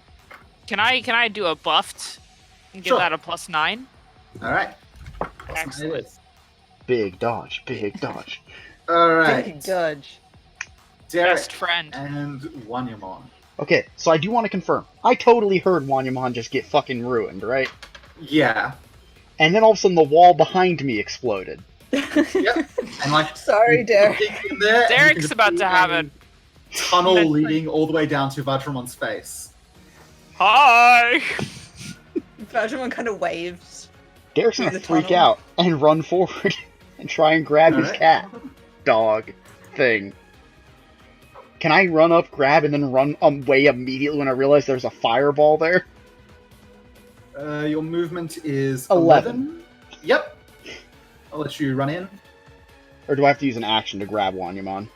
Can I do a buffed and give Sure. that a +9? All right. Excellent. Big dodge, big dodge. All right. Big dodge. Derek Best friend. and Wanyamon. Okay, so I do want to confirm. I totally heard Wanyamon just get fucking ruined, right? Yeah. And then all of a sudden the wall behind me exploded. Yep. And like, Sorry, you Derek. dig in there, and you Derek's can just about see to have a it. tunnel That's leading all the way down to Vajramon's face. Hi! Vajramon kind of waves. Derek's Through gonna the freak tunnel. out and run forward and try and grab his Alright. cat dog thing. Can I run up, grab, and then run away immediately when I realize there's a fireball there? Your movement is 11. Yep. I'll let you run in. Or do I have to use an action to grab Wanyamon?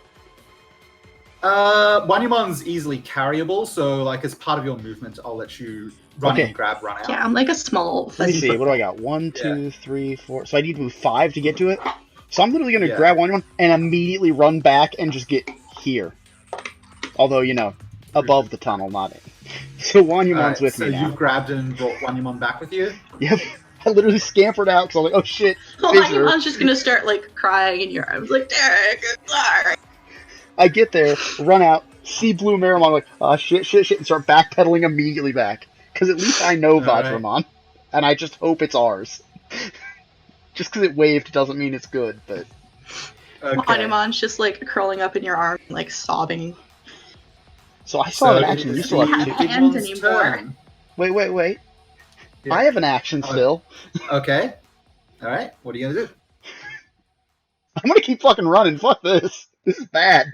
Wanyamon's easily carryable, so like as part of your movement, I'll let you run Okay. in, grab, run out. Yeah, I'm like a small Let me fuzzy. see, what do I got? 1, 2, 3, 4. So I need to move 5 to get to it? So I'm literally gonna Yeah. grab Wanyamon and immediately run back and just get here. Although, you know, above the tunnel, not in. So Wanyamon's Alright, with so me now. you've grabbed and brought Wanyamon back with you? Yep. I literally scampered out because I was like, oh shit, Oh, fissure. Wanyamon's just gonna start like crying in your arms, like Derek, I'm sorry. I get there, run out, see Blue Marimon, I'm like, oh shit, and start backpedaling immediately back. Because at least I know Alright. Vajramon. And I just hope it's ours. Just because it waved doesn't mean it's good, but... Okay. Wanyamon's just like curling up in your arm, like sobbing. So I saw So an action, you it's still the- have have two. hands Digimon's anymore. turn. Wait. Yeah. I have an action Oh. still. Okay. Alright, what are you gonna do? I'm gonna keep fucking running, fuck this. This is bad.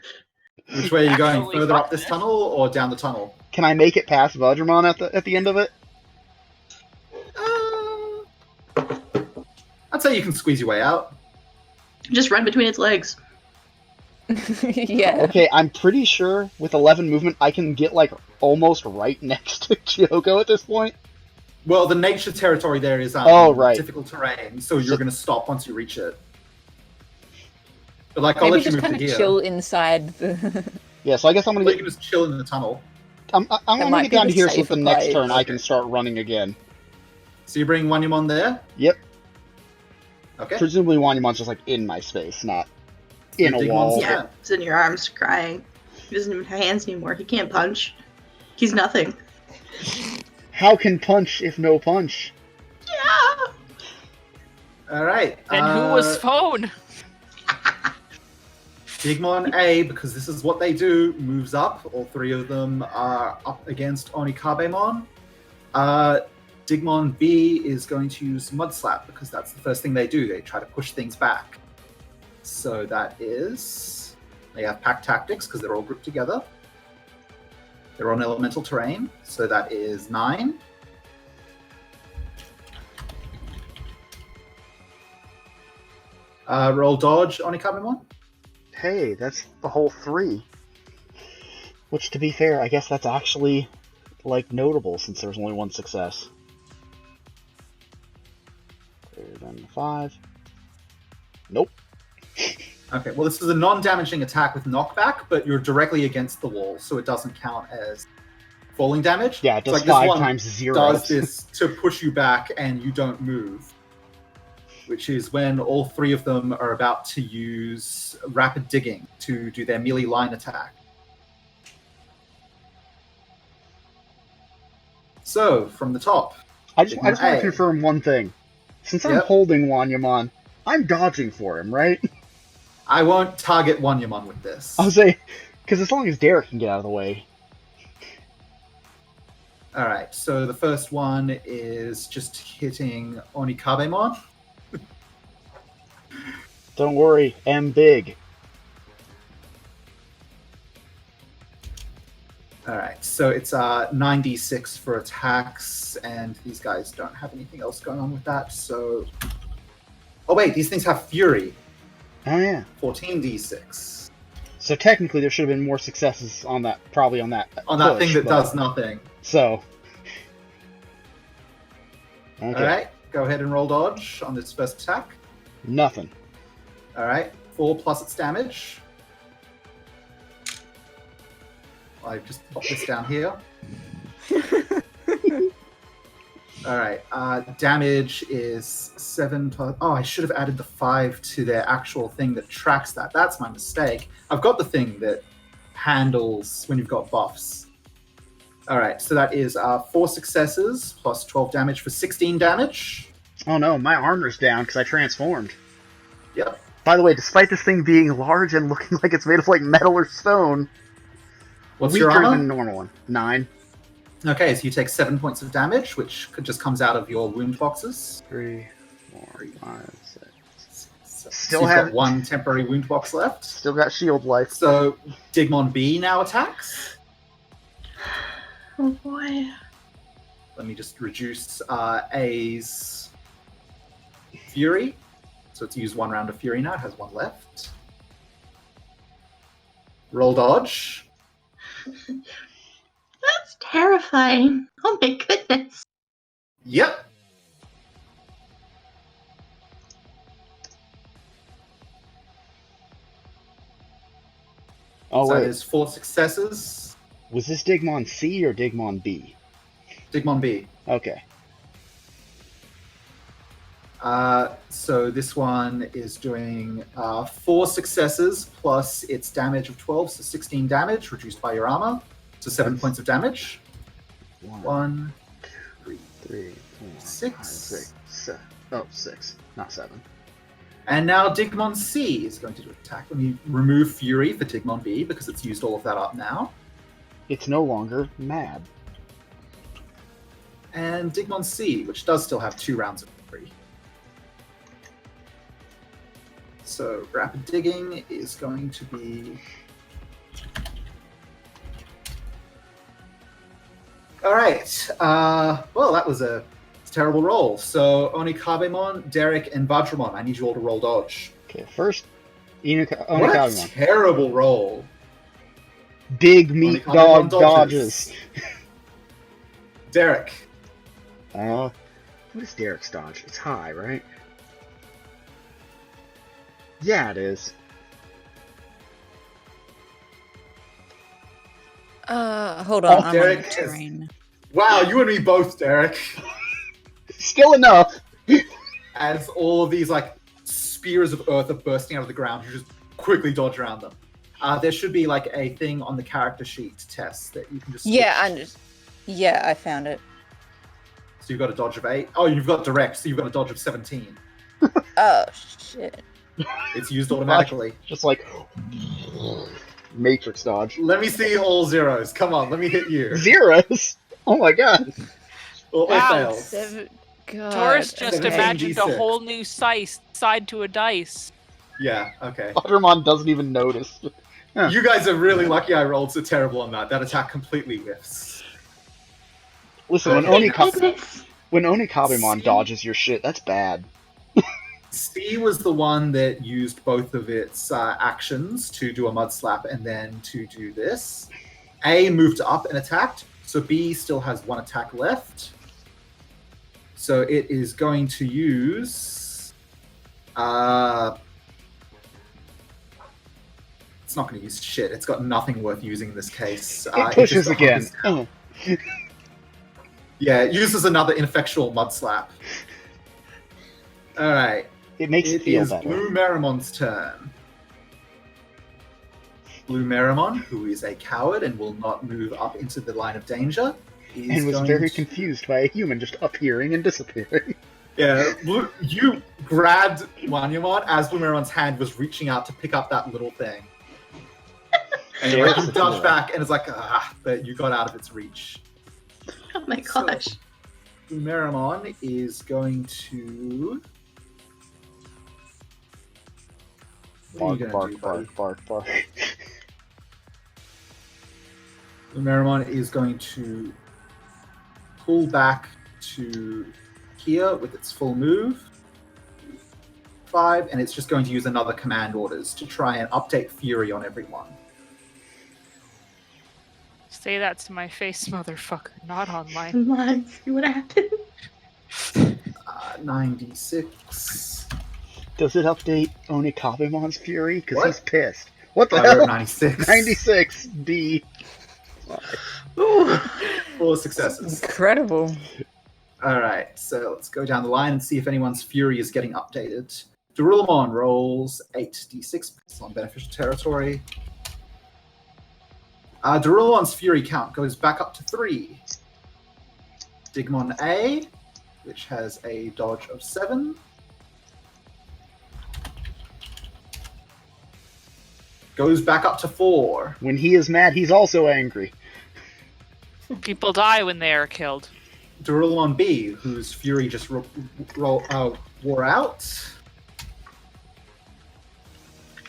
Which way are you going? Actually, Further fuck up this this. tunnel or down the tunnel? Can I make it past Vajramon at the end of it? I'd say you can squeeze your way out. Just run between its legs. Yeah. Okay, I'm pretty sure with 11 movement I can get like almost right next to Kyoko at this point. Well, the nature territory there is Oh, right. difficult terrain, so you're So- going to stop once you reach it. But like, I'll Maybe let you just move kind to of here. chill inside the. Yeah, so I guess I'm gonna Well, you get can just chill in the tunnel. I'm gonna might get be down the to here so with the safer next place. turn I can start running again. So you bring Wanyamon there. Yep. Okay. Presumably Wanyamon's just like in my space, not in a Digimon's wall. turn. Yeah, he's in your arms crying. He doesn't even have hands anymore. He can't punch. He's nothing. How can punch if no punch? Yeah. All right. Then who was phone? Digimon A, because this is what they do, moves up. All three of them are up against Onikabemon. Digimon B is going to use Mud Slap because that's the first thing they do. They try to push things back. So that is... They have pack tactics because they're all grouped together. They're on elemental terrain, so that is 9. Roll dodge, Onikabemon. Hey, that's the whole 3. Which, to be fair, I guess that's actually, like, notable since there's only one success. Greater than 5. Nope. Okay, well, this is a non-damaging attack with knockback, but you're directly against the wall, so it doesn't count as falling damage. Yeah, it It's does like this 5 one times 0. does this to push you back and you don't move, which is when all three of them are about to use rapid digging to do their melee line attack. So, from the top. I just want to Hey. confirm one thing. Since I'm Yep. holding Wanyamon, I'm dodging for him, right? I won't target Wanyamon with this. I'll say, because as long as Derek can get out of the way. Alright, so the first one is just hitting Onikabemon. Don't worry, M big. Alright, so it's 9d6 for attacks, and these guys don't have anything else going on with that, so... Oh wait, these things have Fury. Oh yeah. 14d6. So technically there should have been more successes on that, probably on that On that push, thing that but- does nothing. So. Okay. Alright, go ahead and roll dodge on this first attack. Nothing. Alright, 4 plus its damage. I just pop this down here. All right. Damage is 7 plus. Oh, I should have added the 5 to their actual thing that tracks that. That's my mistake. I've got the thing that handles when you've got buffs. All right. So that is 4 successes plus 12 damage for 16 damage. Oh no, my armor's down because I transformed. Yep. By the way, despite this thing being large and looking like it's made of like metal or stone, What's weaker your armor? than the normal one. 9. Okay, so you take 7 points of damage, which just comes out of your wound boxes. 3, 4, 5, 6. So Still you've have got 1 temporary wound box left. Still got shield life. So Digimon B now attacks. Oh boy. Let me just reduce A's Fury. So it's used 1 round of Fury now. It has 1 left. Roll dodge. That's terrifying. Oh my goodness. Yep. Oh So wait, that is 4 successes. was this Digimon C or Digimon B? Digimon B. Okay. So this one is doing 4 successes plus its damage of 12, so 16 damage, reduced by your armor. So 7 points of damage. 1, 3, 3, 4, 6. 5, 6, 7. Oh, 6, not 7. And now Digimon C is going to do an attack. Let me remove Fury for Digimon B because it's used all of that up now. It's no longer mad. And Digimon C, which does still have 2 rounds of Fury. So Rapid Digging is going to be... Alright, well that was a terrible roll. So Onikabemon, Derek, and Vajramon, I need you all to roll dodge. Okay, first, What a Onikabemon. terrible roll. Big meat Onikabemon dog dodges. Derek. What is Derek's dodge? It's high, right? Yeah, it is. Hold on, I'm on Derek the is- terrain. Wow, you and me both, Derek. Still enough. As all of these like spears of earth are bursting out of the ground, you just quickly dodge around them. There should be like a thing on the character sheet to test that you can just switch. Yeah, I found it. So you've got a dodge of 8. Oh, you've got direct, so you've got a dodge of 17. Oh shit. It's used automatically. Just like Matrix dodge. Let me see all zeros. Come on, let me hit you. Zeros? Oh my god. Well, Wow. it fails. God. Taurus just 17 imagined a D6. whole new side to a dice. Yeah, okay. Ottermon doesn't even notice. Huh. You guys are really lucky I rolled so terrible on that. That attack completely whiffs. Listen, when Okay. Onikabemon dodges your shit, that's bad. C was the one that used both of its actions to do a mud slap and then to do this. A moved up and attacked, so B still has 1 attack left. So it is going to use... it's not going to use shit. It's got nothing worth using in this case. It pushes just again. hunkers down. Yeah, it uses another ineffectual mud slap. Alright. It makes it It feel is better. Blue Maramon's turn. Blue Maramon, who is a coward and will not move up into the line of danger, is And was going very to- confused by a human just appearing and disappearing. Yeah, you grabbed Wanyamon as Blue Maramon's hand was reaching out to pick up that little thing. And you Derek's dodge back, and it's like, but you got out of its reach. Oh my So- gosh. Blue Maramon is going to... What are you Bark, gonna do, bark, buddy? bark, bark, bark. The Maramon is going to pull back to here with its full move. 5, and it's just going to use another command orders to try and update Fury on everyone. Say that to my face, motherfucker. Not online. Come on, see what happened. 96. Does it update Onikabemon's fury? Because What? he's pissed. What the I wrote hell? 96. 96 D. Ooh. 4 successes. Incredible. Alright, so let's go down the line and see if anyone's fury is getting updated. Darulamon rolls 8d6 on beneficial territory. Darulamon's fury count goes back up to 3. Digimon A, which has a dodge of 7. Goes back up to 4. When he is mad, he's also angry. People die when they are killed. Darulamon B, whose fury just wore out,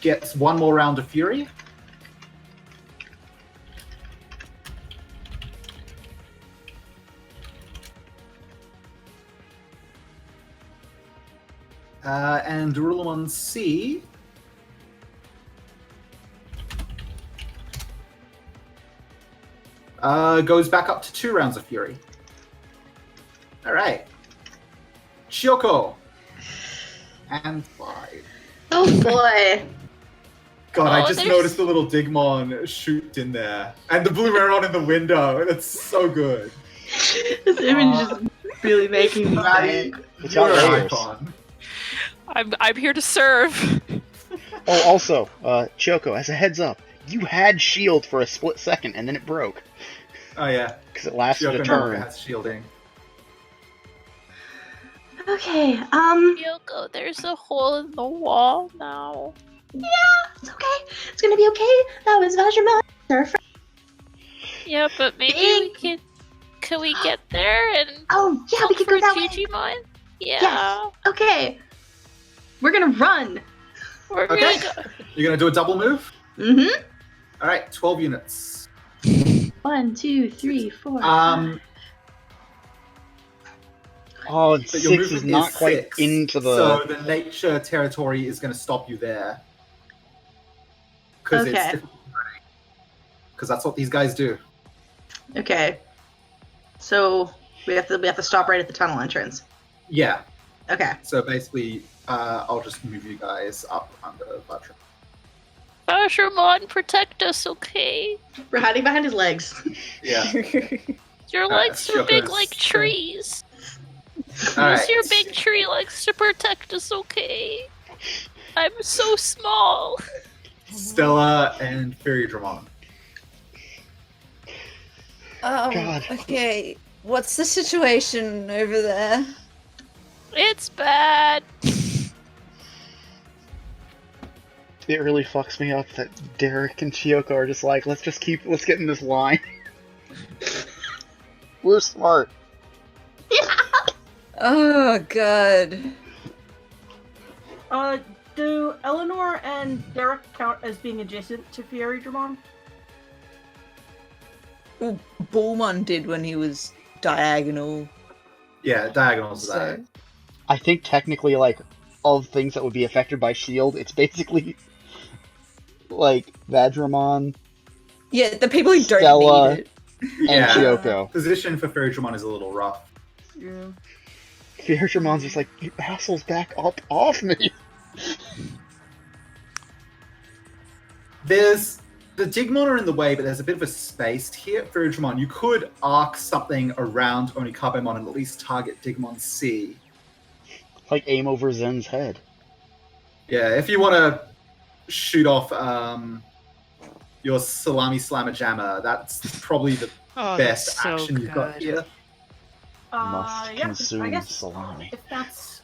gets one more round of fury. And Darulamon C goes back up to 2 rounds of fury. All right. Chioko. And 5. Oh boy. God, I just there's- noticed the little Digimon shoot in there. And the blue Maron in the window. That's so good. This image is really making me Maddie, mad. It's you're an outrageous. icon. I'm here to serve. Oh, also, Choco, as a heads up, you had shield for a split second and then it broke Oh, yeah. because it lasted Chioko a no turn. has shielding. Okay, Yoko, there's a hole in the wall now. yeah, it's okay. It's gonna be okay. That was Vajramon. Our friend. Yeah, but maybe we can we get there and Oh, yeah, we look could go for that way. Digimon? Yeah. Yes. Okay. We're gonna run. We're Okay. gonna go. You're going to do a double move? Mm-hmm. All right, 12 units. 1, 2, 3, 4. Oh, But your 6 is movement not quite 6, into the... So the nature territory is going to stop you there. Because Okay. Because that's what these guys do. Okay. So we have to stop right at the tunnel entrance. Yeah. Okay. So basically, I'll just move you guys up under Vajra. Vajramon, protect us, okay? We're hiding behind his legs. Yeah. Your legs are Choco's big like thing. trees. All Use right. your big tree legs to protect us, okay? I'm so small. Stella and Fairy Dramon. God. Okay. What's the situation over there? It's bad. It really fucks me up that Derek and Chiyoko are just like, let's get in this line. We're smart. Oh god. Do Eleanor and Derek count as being adjacent to Fieri Dramon? Well, Bullmon did when he was diagonal. Yeah, diagonals of So that. I think technically, like, of things that would be affected by shield, it's basically like Vajramon yeah, the people who don't Stella. need it. and Yeah. Chiyoko. Position for Fairy Dramon is a little rough. Yeah. Vajramon's just like, you assholes, back up off me. There's the Digimon are in the way, but there's a bit of a space here. Fairy Dramon, you could arc something around Onikabemon and at least target Digimon C. Like aim over Zen's head. Yeah, if you want to shoot off your Salami Slammer Jammer, that's probably the Oh, best that's so action you've got good. here. Must Yeah, consume I guess salami. if that's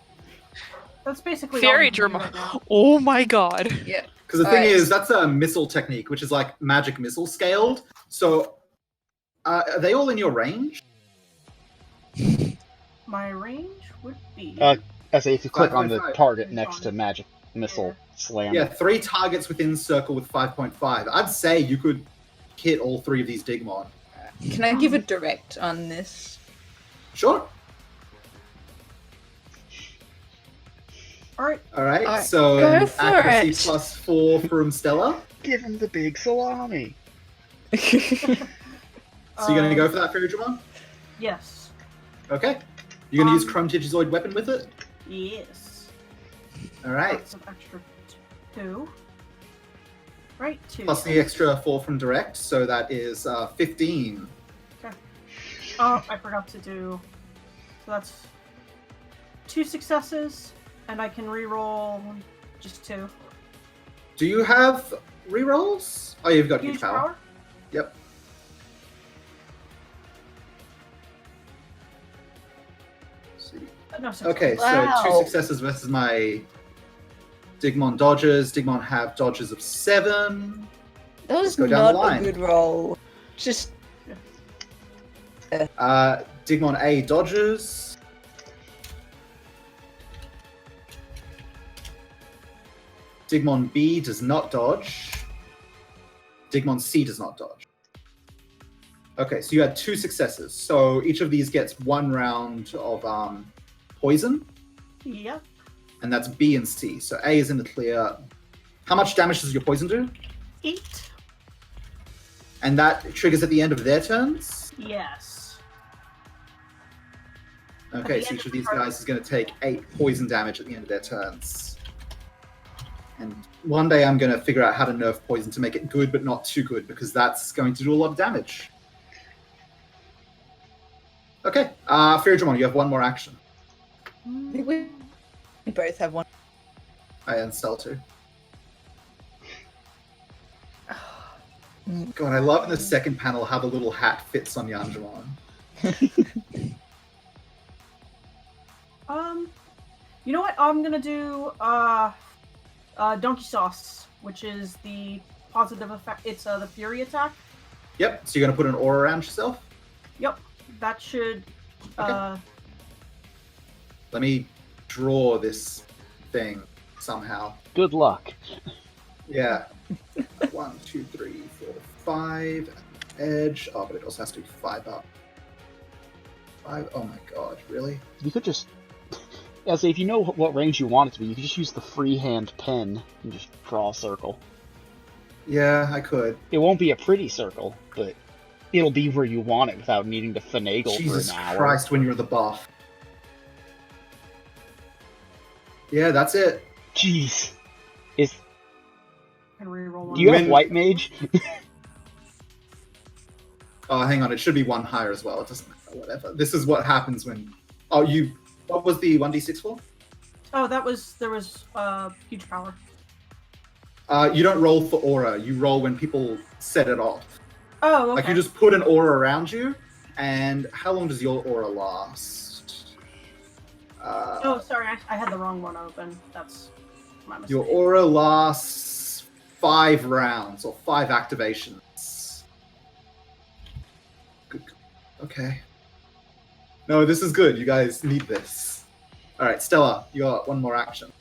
basically Fairy all we can do Dramon. right now. Oh my god. Yeah. Because the thing Alright. is, that's a missile technique, which is like magic missile scaled. So, are they all in your range? My range would be. I say if you click on the 5.5. target next to magic missile slam. Yeah, 3 targets within circle with 5.5. I'd say you could hit all 3 of these Digimon. Can I give a direct on this? Sure. Alright, Alright, Alright, so go an for accuracy it. plus 4 from Stella. Give him the big salami. So you're going to go for that, Fairy Dramon? yes. Okay. You're going to use Chrome Digizoid weapon with it? Yes. Alright. That's an extra 2. Right, 2. Plus the extra 4 from direct, so that is 15. Oh, I forgot to do So that's 2 successes, and I can reroll just 2. Do you have rerolls? Oh, you've got Huge huge power. Yep. See. No, Okay, Wow. so 2 successes versus my Digimon dodges. Digimon have dodges of 7. That was go down the not a line. good roll. Just Digimon A dodges. Digimon B does not dodge. Digimon C does not dodge. Okay, so you had 2 successes. So each of these gets 1 round of poison, Yeah. and that's B and C. So A is in the clear. How much damage does your poison do? 8. And that triggers at the end of their turns? Yes. Okay, the so end each of of the these turn. guys is going to take 8 poison damage at the end of their turns. And one day I'm going to figure out how to nerf poison to make it good, but not too good, because that's going to do a lot of damage. Okay, Fairdramon, you have 1 more action. I think we both have one. And Cell too. God, I love in the second panel how the little hat fits on Yanjamon. You know what? I'm gonna do Donkey Sauce, which is the positive effect. It's the Fury attack. Yep, so you're going to put an aura around yourself? Yep, that should. Okay. Let me draw this thing somehow. Good luck. Yeah. 1, 2, 3, 4, 5. Edge. Oh, but it also has to be 5 up. 5. Oh my god, really? You could just... Yeah, so if you know what range you want it to be, you could just use the freehand pen and just draw a circle. Yeah, I could. It won't be a pretty circle, but it'll be where you want it without needing to finagle Jesus for an hour. Christ, when you're the buff. Yeah, that's it. Jeez. Is... Can reroll one. Do you have When- White Mage? Oh, hang on, it should be 1 higher as well. It doesn't matter, whatever. This is what happens when... Oh, you... What was the 1d6 for? Oh, there was huge power. You don't roll for aura. You roll when people set it off. Oh, okay. Like, you just put an aura around you, and how long does your aura last? Oh, sorry, I had the wrong one open. That's my mistake. Your aura lasts 5 rounds, or 5 activations. Good. Okay. No, this is good. You guys need this. Alright, Stella, you got 1 more action.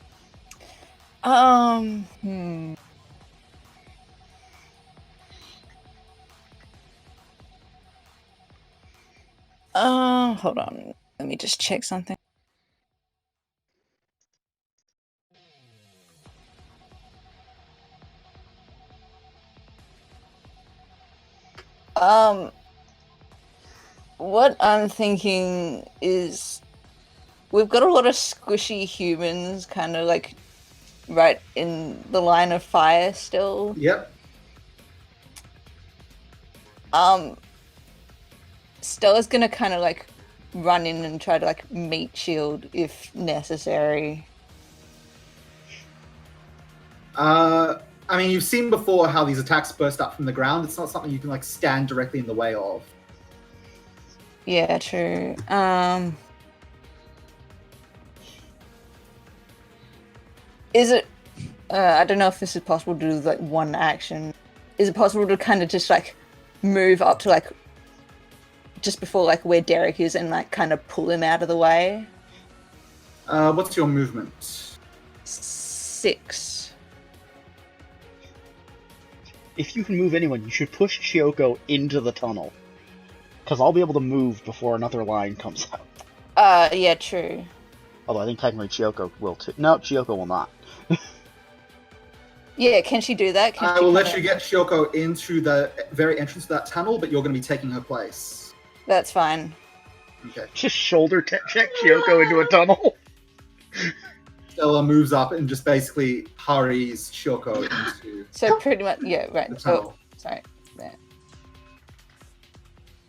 Hold on. Let me just check something. What I'm thinking is we've got a lot of squishy humans kind of like right in the line of fire still. Yep. Stella's gonna kind of like run in and try to like meat shield if necessary. I mean, you've seen before how these attacks burst up from the ground. It's not something you can like stand directly in the way of. Yeah, true. Is it? I don't know if this is possible to do like one action. Is it possible to kind of just like move up to like just before like where Derek is and like kind of pull him out of the way? What's your movement? 6. If you can move anyone, you should push Chioko into the tunnel. Because I'll be able to move before another line comes out. Yeah, true. Although I think technically Chioko will too. No, Chioko will not. Yeah, can she do that? Can I she will let kinda- you get Shioko into the very entrance of that tunnel, but you're going to be taking her place. That's fine. Okay. Just shoulder check Chioko into a tunnel. Stella moves up and just basically hurries Shioko into So pretty much, yeah, the right. tunnel. Oh, sorry. There.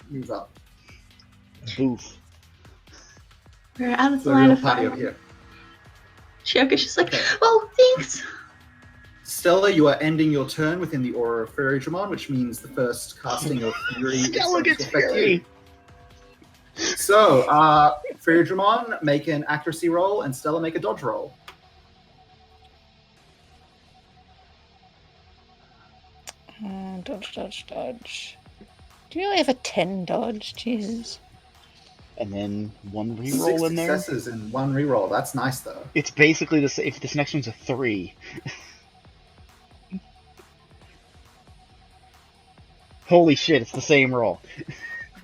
Move up. Boof. We're out of It's the a line real of party fire. over here. Shioka's just like, Okay. oh, thanks. Stella, you are ending your turn within the aura of Digimon, which means the first casting of Fury is Stella going to gets affect Fury. you. So, Digimon, make an accuracy roll, and Stella, make a dodge roll. Dodge, dodge, dodge. Do you only have a 10 dodge? Jesus. And then one 6 reroll in there. successes and 1 reroll. That's nice, though. It's basically the same. If this next one's a 3. Holy shit! It's the same roll.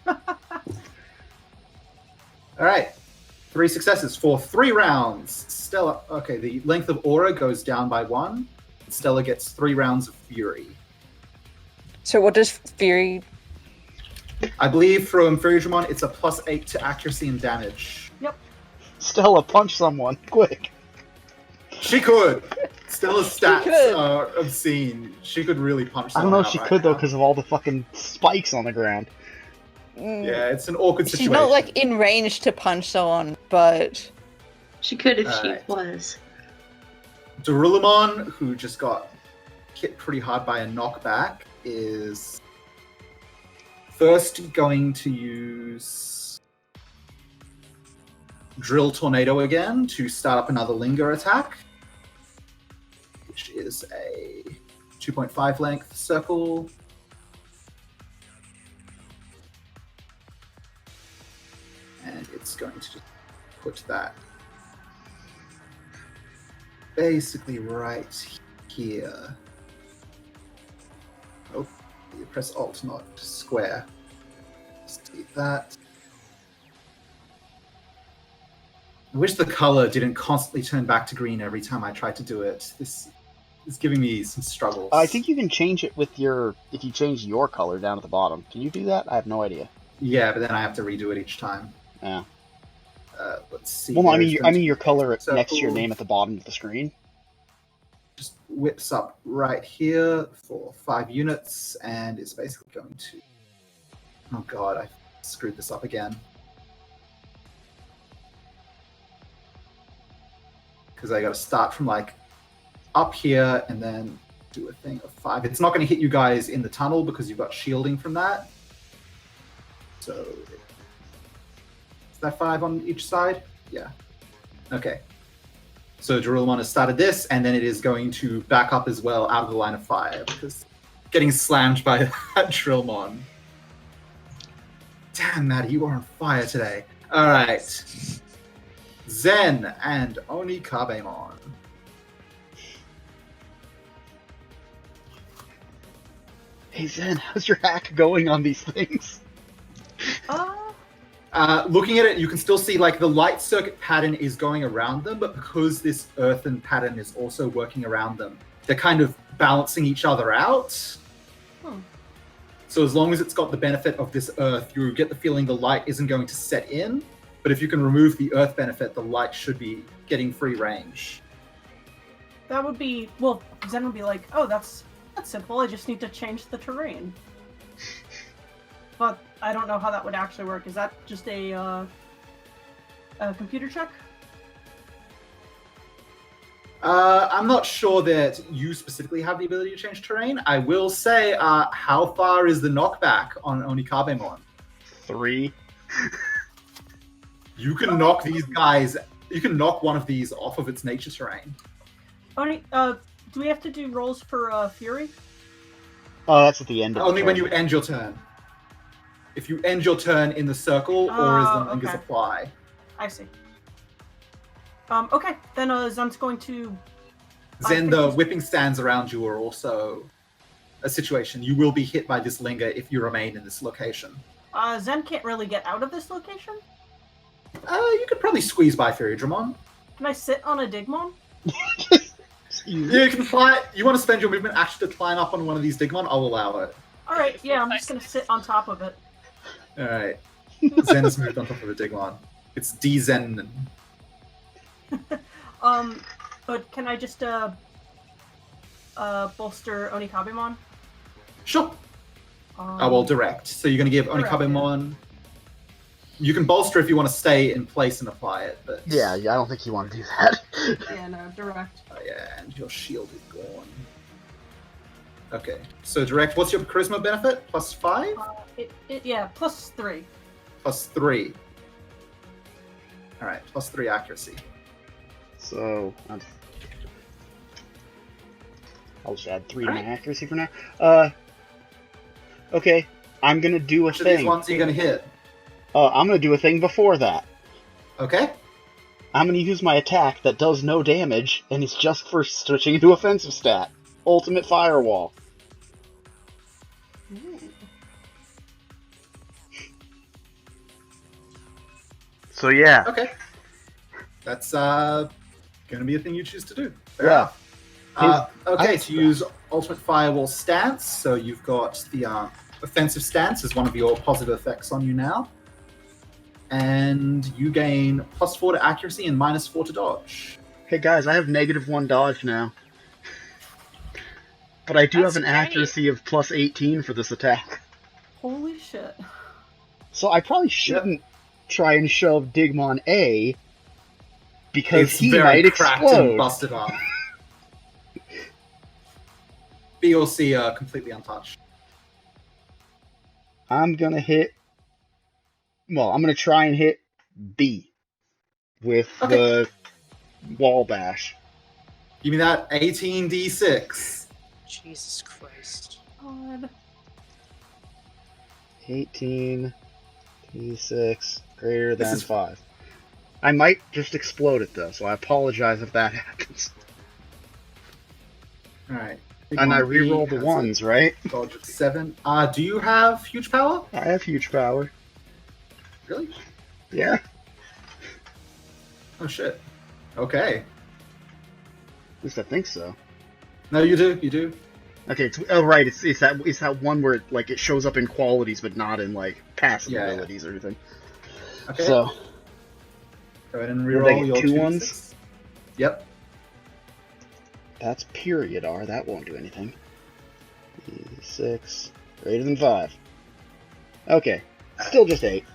All right. 3 successes for 3 rounds. Stella, okay, the length of aura goes down by 1. Stella gets 3 rounds of Fury. So what does Fury... I believe from Digimon, it's a +8 to accuracy and damage. Stella, punch someone quick. She could. Stella's stats could. are obscene. She could really punch I don't someone know if out she right could though, now. because of all the fucking spikes on the ground. Yeah, it's an awkward She's situation. not like in range to punch someone, but She could if she Alright. was. Darullamon, who just got hit pretty hard by a knockback, is first going to use Drill Tornado again to start up another Linger attack, which is a 2.5 length circle. And it's going to just put that basically right here. Oh, you press Alt, not square. Just delete that. I wish the color didn't constantly turn back to green every time I tried to do it. This is giving me some struggles. I think you can change it with your... If you change your color down at the bottom. Can you do that? I have no idea. Yeah, but then I have to redo it each time. Yeah. Let's see. Well, no, I There's mean, going to your color circle. next to your name at the bottom of the screen. Just whips up right here for 5 units, and it's basically going to... Oh god, I screwed this up again. Because I got to start from like up here and then do a thing of 5. It's not going to hit you guys in the tunnel because you've got shielding from that. So is that 5 on each side? Yeah. Okay. So Darullamon has started this, and then it is going to back up as well out of the line of fire because getting slammed by that Drillmon. Damn, Maddie, you are on fire today. All right. Zen and Onikabemon. Hey Zen, how's your hack going on these things? Looking at it, you can still see like the light circuit pattern is going around them, but because this earthen pattern is also working around them, they're kind of balancing each other out. So as long as it's got the benefit of this earth, you get the feeling the light isn't going to set in. But if you can remove the earth benefit, the light should be getting free range. That would be, well, Zen would be like, oh, that's simple. I just need to change the terrain. But I don't know how that would actually work. Is that just a computer check? I'm not sure that you specifically have the ability to change terrain. I will say, how far is the knockback on Onikabemon? 3. You can knock these guys. You can knock one of these off of its nature terrain. Only, do we have to do rolls for Fury? Oh, that's at the end of the Only when turn. you end your turn. If you end your turn in the circle, or as the lingers okay. apply. I see. Okay, then Zen's going to... Then the whipping stands around you are also a situation. You will be hit by this linger if you remain in this location. Zen can't really get out of this location? You could probably squeeze by Digimon. Can I sit on a Digimon? Yeah, you can fly. You want to spend your movement action to climb up on one of these Digimon? I'll allow it. Alright, yeah, I'm just gonna sit on top of it. Alright. Zen's moved on top of a Digimon. It's D-Zen. But can I just, bolster Onikabemon? Sure. Well, direct. So you're going to give Direct, Onikabemon You can bolster if you want to stay in place and apply it, but Yeah, I don't think you want to do that. Yeah, no, direct. oh, yeah, and your shield is gone. Okay, so direct. What's your charisma benefit? +5? Yeah, +3. +3. All right, +3 accuracy. So I'll just add 3 to my Alright. accuracy for now. Okay, I'm gonna do a Which of these thing. ones are you gonna hit? I'm gonna do a thing before that. Okay. I'm gonna use my attack that does no damage, and it's just for switching into offensive stat. Ultimate Firewall. Ooh. So yeah. Okay. That's gonna be a thing you choose to do. Fair Yeah. enough. Okay, so you use Ultimate Firewall stance. So you've got the offensive stance as one of your positive effects on you now. And you gain +4 to accuracy and -4 to dodge. Hey guys, I have -1 dodge now. But I do That's have an great. accuracy of +18 for this attack. Holy shit. So I probably shouldn't try and shove Digimon A, because It's he very might cracked explode. and busted up. B or C are completely untouched. I'm gonna try and hit B with Okay. the wall bash. Give me that 18d6. Jesus Christ. God. 18 D6 greater This than is- 5. I might just explode it though, so I apologize if that happens. All right. And I Digimon B reroll the has a ones, right? Dodge of 7. Do you have huge power? I have huge power. Really? Yeah. Oh shit. Okay. At least I think so. No, you do. You do. Okay, right, it's that one where like it shows up in qualities but not in like passive Yeah. abilities or anything. Okay. So Go ahead and Will they reroll get your 2 2d6. ones? Yep. that's period R, that won't do anything. 6 greater than 5. Okay. Still just 8.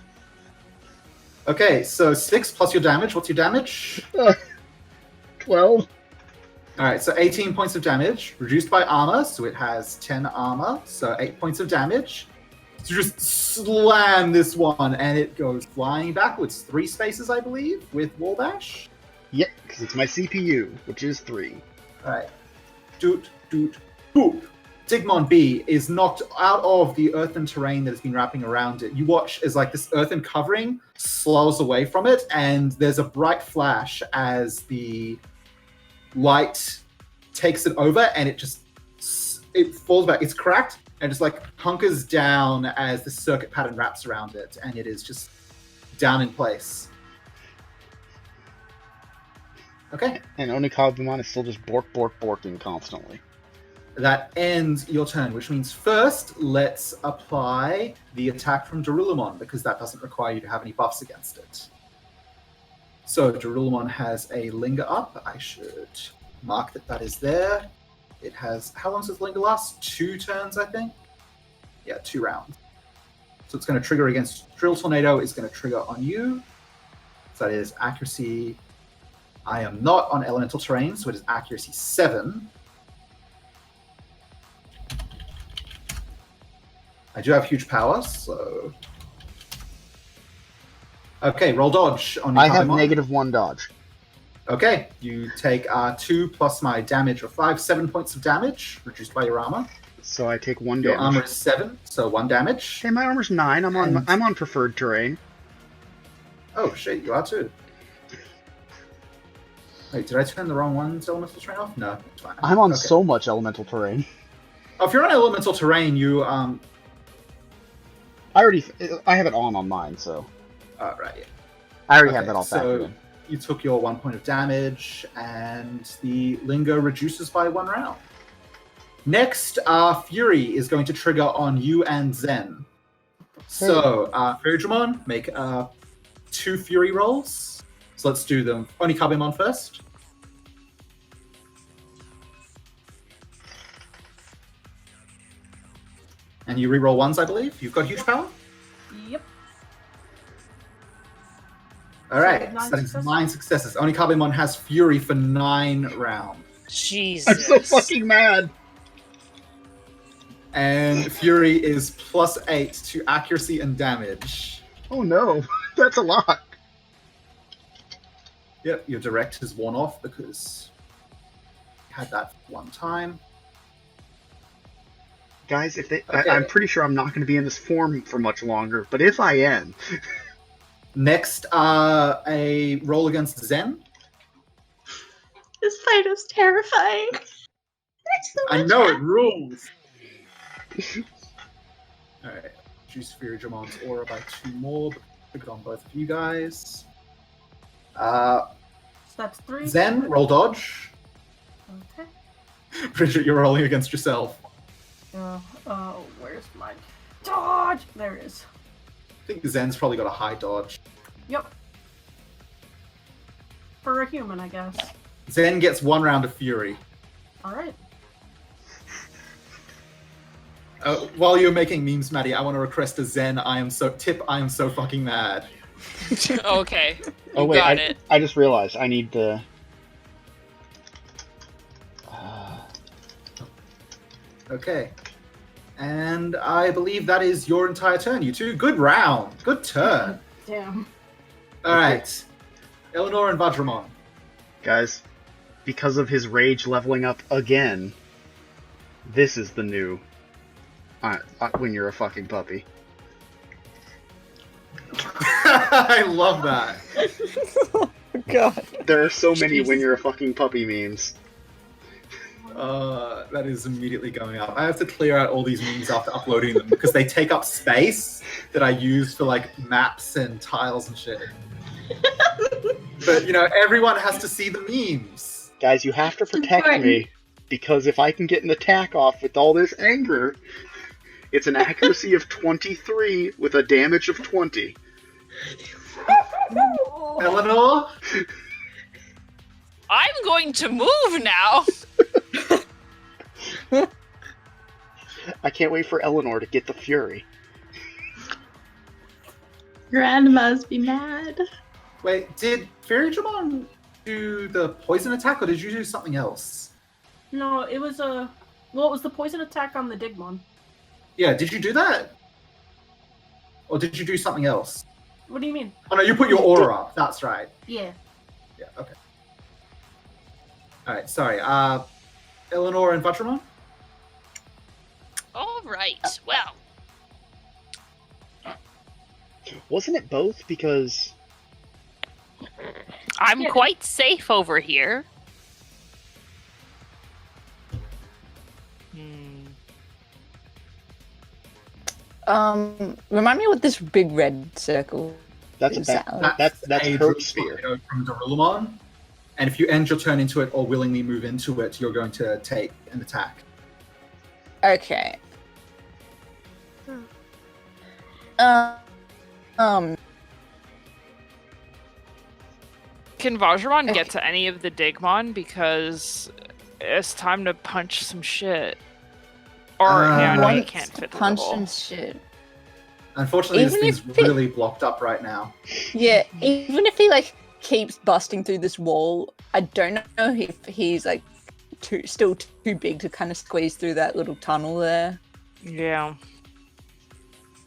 Okay, so 6 plus your damage. What's your damage? 12. Alright, so 18 points of damage, reduced by armor, so it has 10 armor, so 8 points of damage. So just slam this one, and it goes flying backwards. 3 spaces, I believe, with Wall Bash. Yep, because it's my CPU, which is 3. Alright. Doot, doot, boop. Digimon B is knocked out of the earthen terrain that has been wrapping around it. You watch as like this earthen covering slows away from it, and there's a bright flash as the light takes it over, and it falls back. It's cracked and just like hunkers down as the circuit pattern wraps around it, and it is just down in place. Okay. And Onikabumon is still just borking constantly. That ends your turn, which means first, let's apply the attack from Darullamon, because that doesn't require you to have any buffs against it. So Darullamon has a Linger up. I should mark that is there. It has, how long does Linger last? 2 turns, I think? Yeah, 2 rounds. So it's going to trigger against Drill Tornado, is going to trigger on you. So that is accuracy. I am not on elemental terrain, so it is accuracy 7. I do have huge power, so... Okay, roll dodge on your I have Kabemon. -1 dodge. Okay, you take 2 plus my damage of 5, 7 points of damage, reduced by your armor. So I take 1 Your damage. armor is 7, so 1 damage. Hey, my armor's 9. And- I'm on preferred terrain. Oh shit, you are too. Wait, did I turn the wrong one's elemental terrain off? No, it's fine. I'm on Okay. so much elemental terrain. Oh, if you're on elemental terrain, you I have it on mine, so right, yeah. I already Okay, have that all factored so in. you took your 1 point of damage, and the Linger reduces by 1 round. Next, Fury is going to trigger on you and Zen. So, Furyjamon, make 2 Fury rolls. So let's do them. Onikabemon first. And you reroll 1s, I believe. You've got huge power. Yep. All right, So 9 that is successes? 9 successes. Onikabemon has Fury for 9 rounds. Jesus. I'm so fucking mad. And Fury is +8 to accuracy and damage. Oh no, that's a lot. Yep, your direct has worn off because you had that one time. Guys, if they, Okay. I'm pretty sure I'm not going to be in this form for much longer, but if I am, Next, a roll against Zen. This fight is terrifying. There's so I much know it happening. rules. Alright, reduce Fury Dramon's aura by 2 more, but put it on both of you guys. So that's 3. Zen, roll dodge. Okay. Bridget, you're rolling against yourself. Where's my dodge? There it is. I think Zen's probably got a high dodge. Yep. For a human, I guess. Zen gets 1 round of Fury. Alright. While you're making memes, Maddie, I want to request a Zen. I am so fucking mad. Okay. oh You wait, got it. I just realized I need to. Okay. And I believe that is your entire turn, you two. Good round. Good turn. Damn. All right. Eleanor and Vajramon. Guys, because of his rage leveling up again, this is the new. When you're a fucking puppy. I love that. Oh, God. There are so many when you're a fucking puppy memes. That is immediately going up. I have to clear out all these memes after uploading them because they take up space that I use for like maps and tiles and shit. But you know, everyone has to see the memes. Guys, you have to protect me, because if I can get an attack off with all this anger, it's an accuracy of 23 with a damage of 20. Eleanor? I'm going to move now. I can't wait for Eleanor to get the fury. Grandma's be mad. Wait, did Fairy Dramon do the poison attack or did you do something else? No, it was a. Well, it was the poison attack on the Digimon. Yeah, did you do that? Or did you do something else? What do you mean? Oh no, you put your aura up. That's right. Yeah. Yeah, okay. Alright, sorry. Eleanor and Vajramon? All right. Well, Wasn't it both? Because I'm Yeah. quite safe over here. Remind me what this big red circle that's is. that's a herb sphere. tornado from Darullamon. And if you end your turn into it or willingly move into it, you're going to take an attack. Okay. Can Vajramon Okay. get to any of the Digimon? Because it's time to punch some shit. Or, yeah, no, you Wants can't to fit the punch level. some shit. Unfortunately, this Even thing's if it- really blocked up right now. Yeah, even if he like keeps busting through this wall, I don't know if he's like still too big to kind of squeeze through that little tunnel there. Yeah.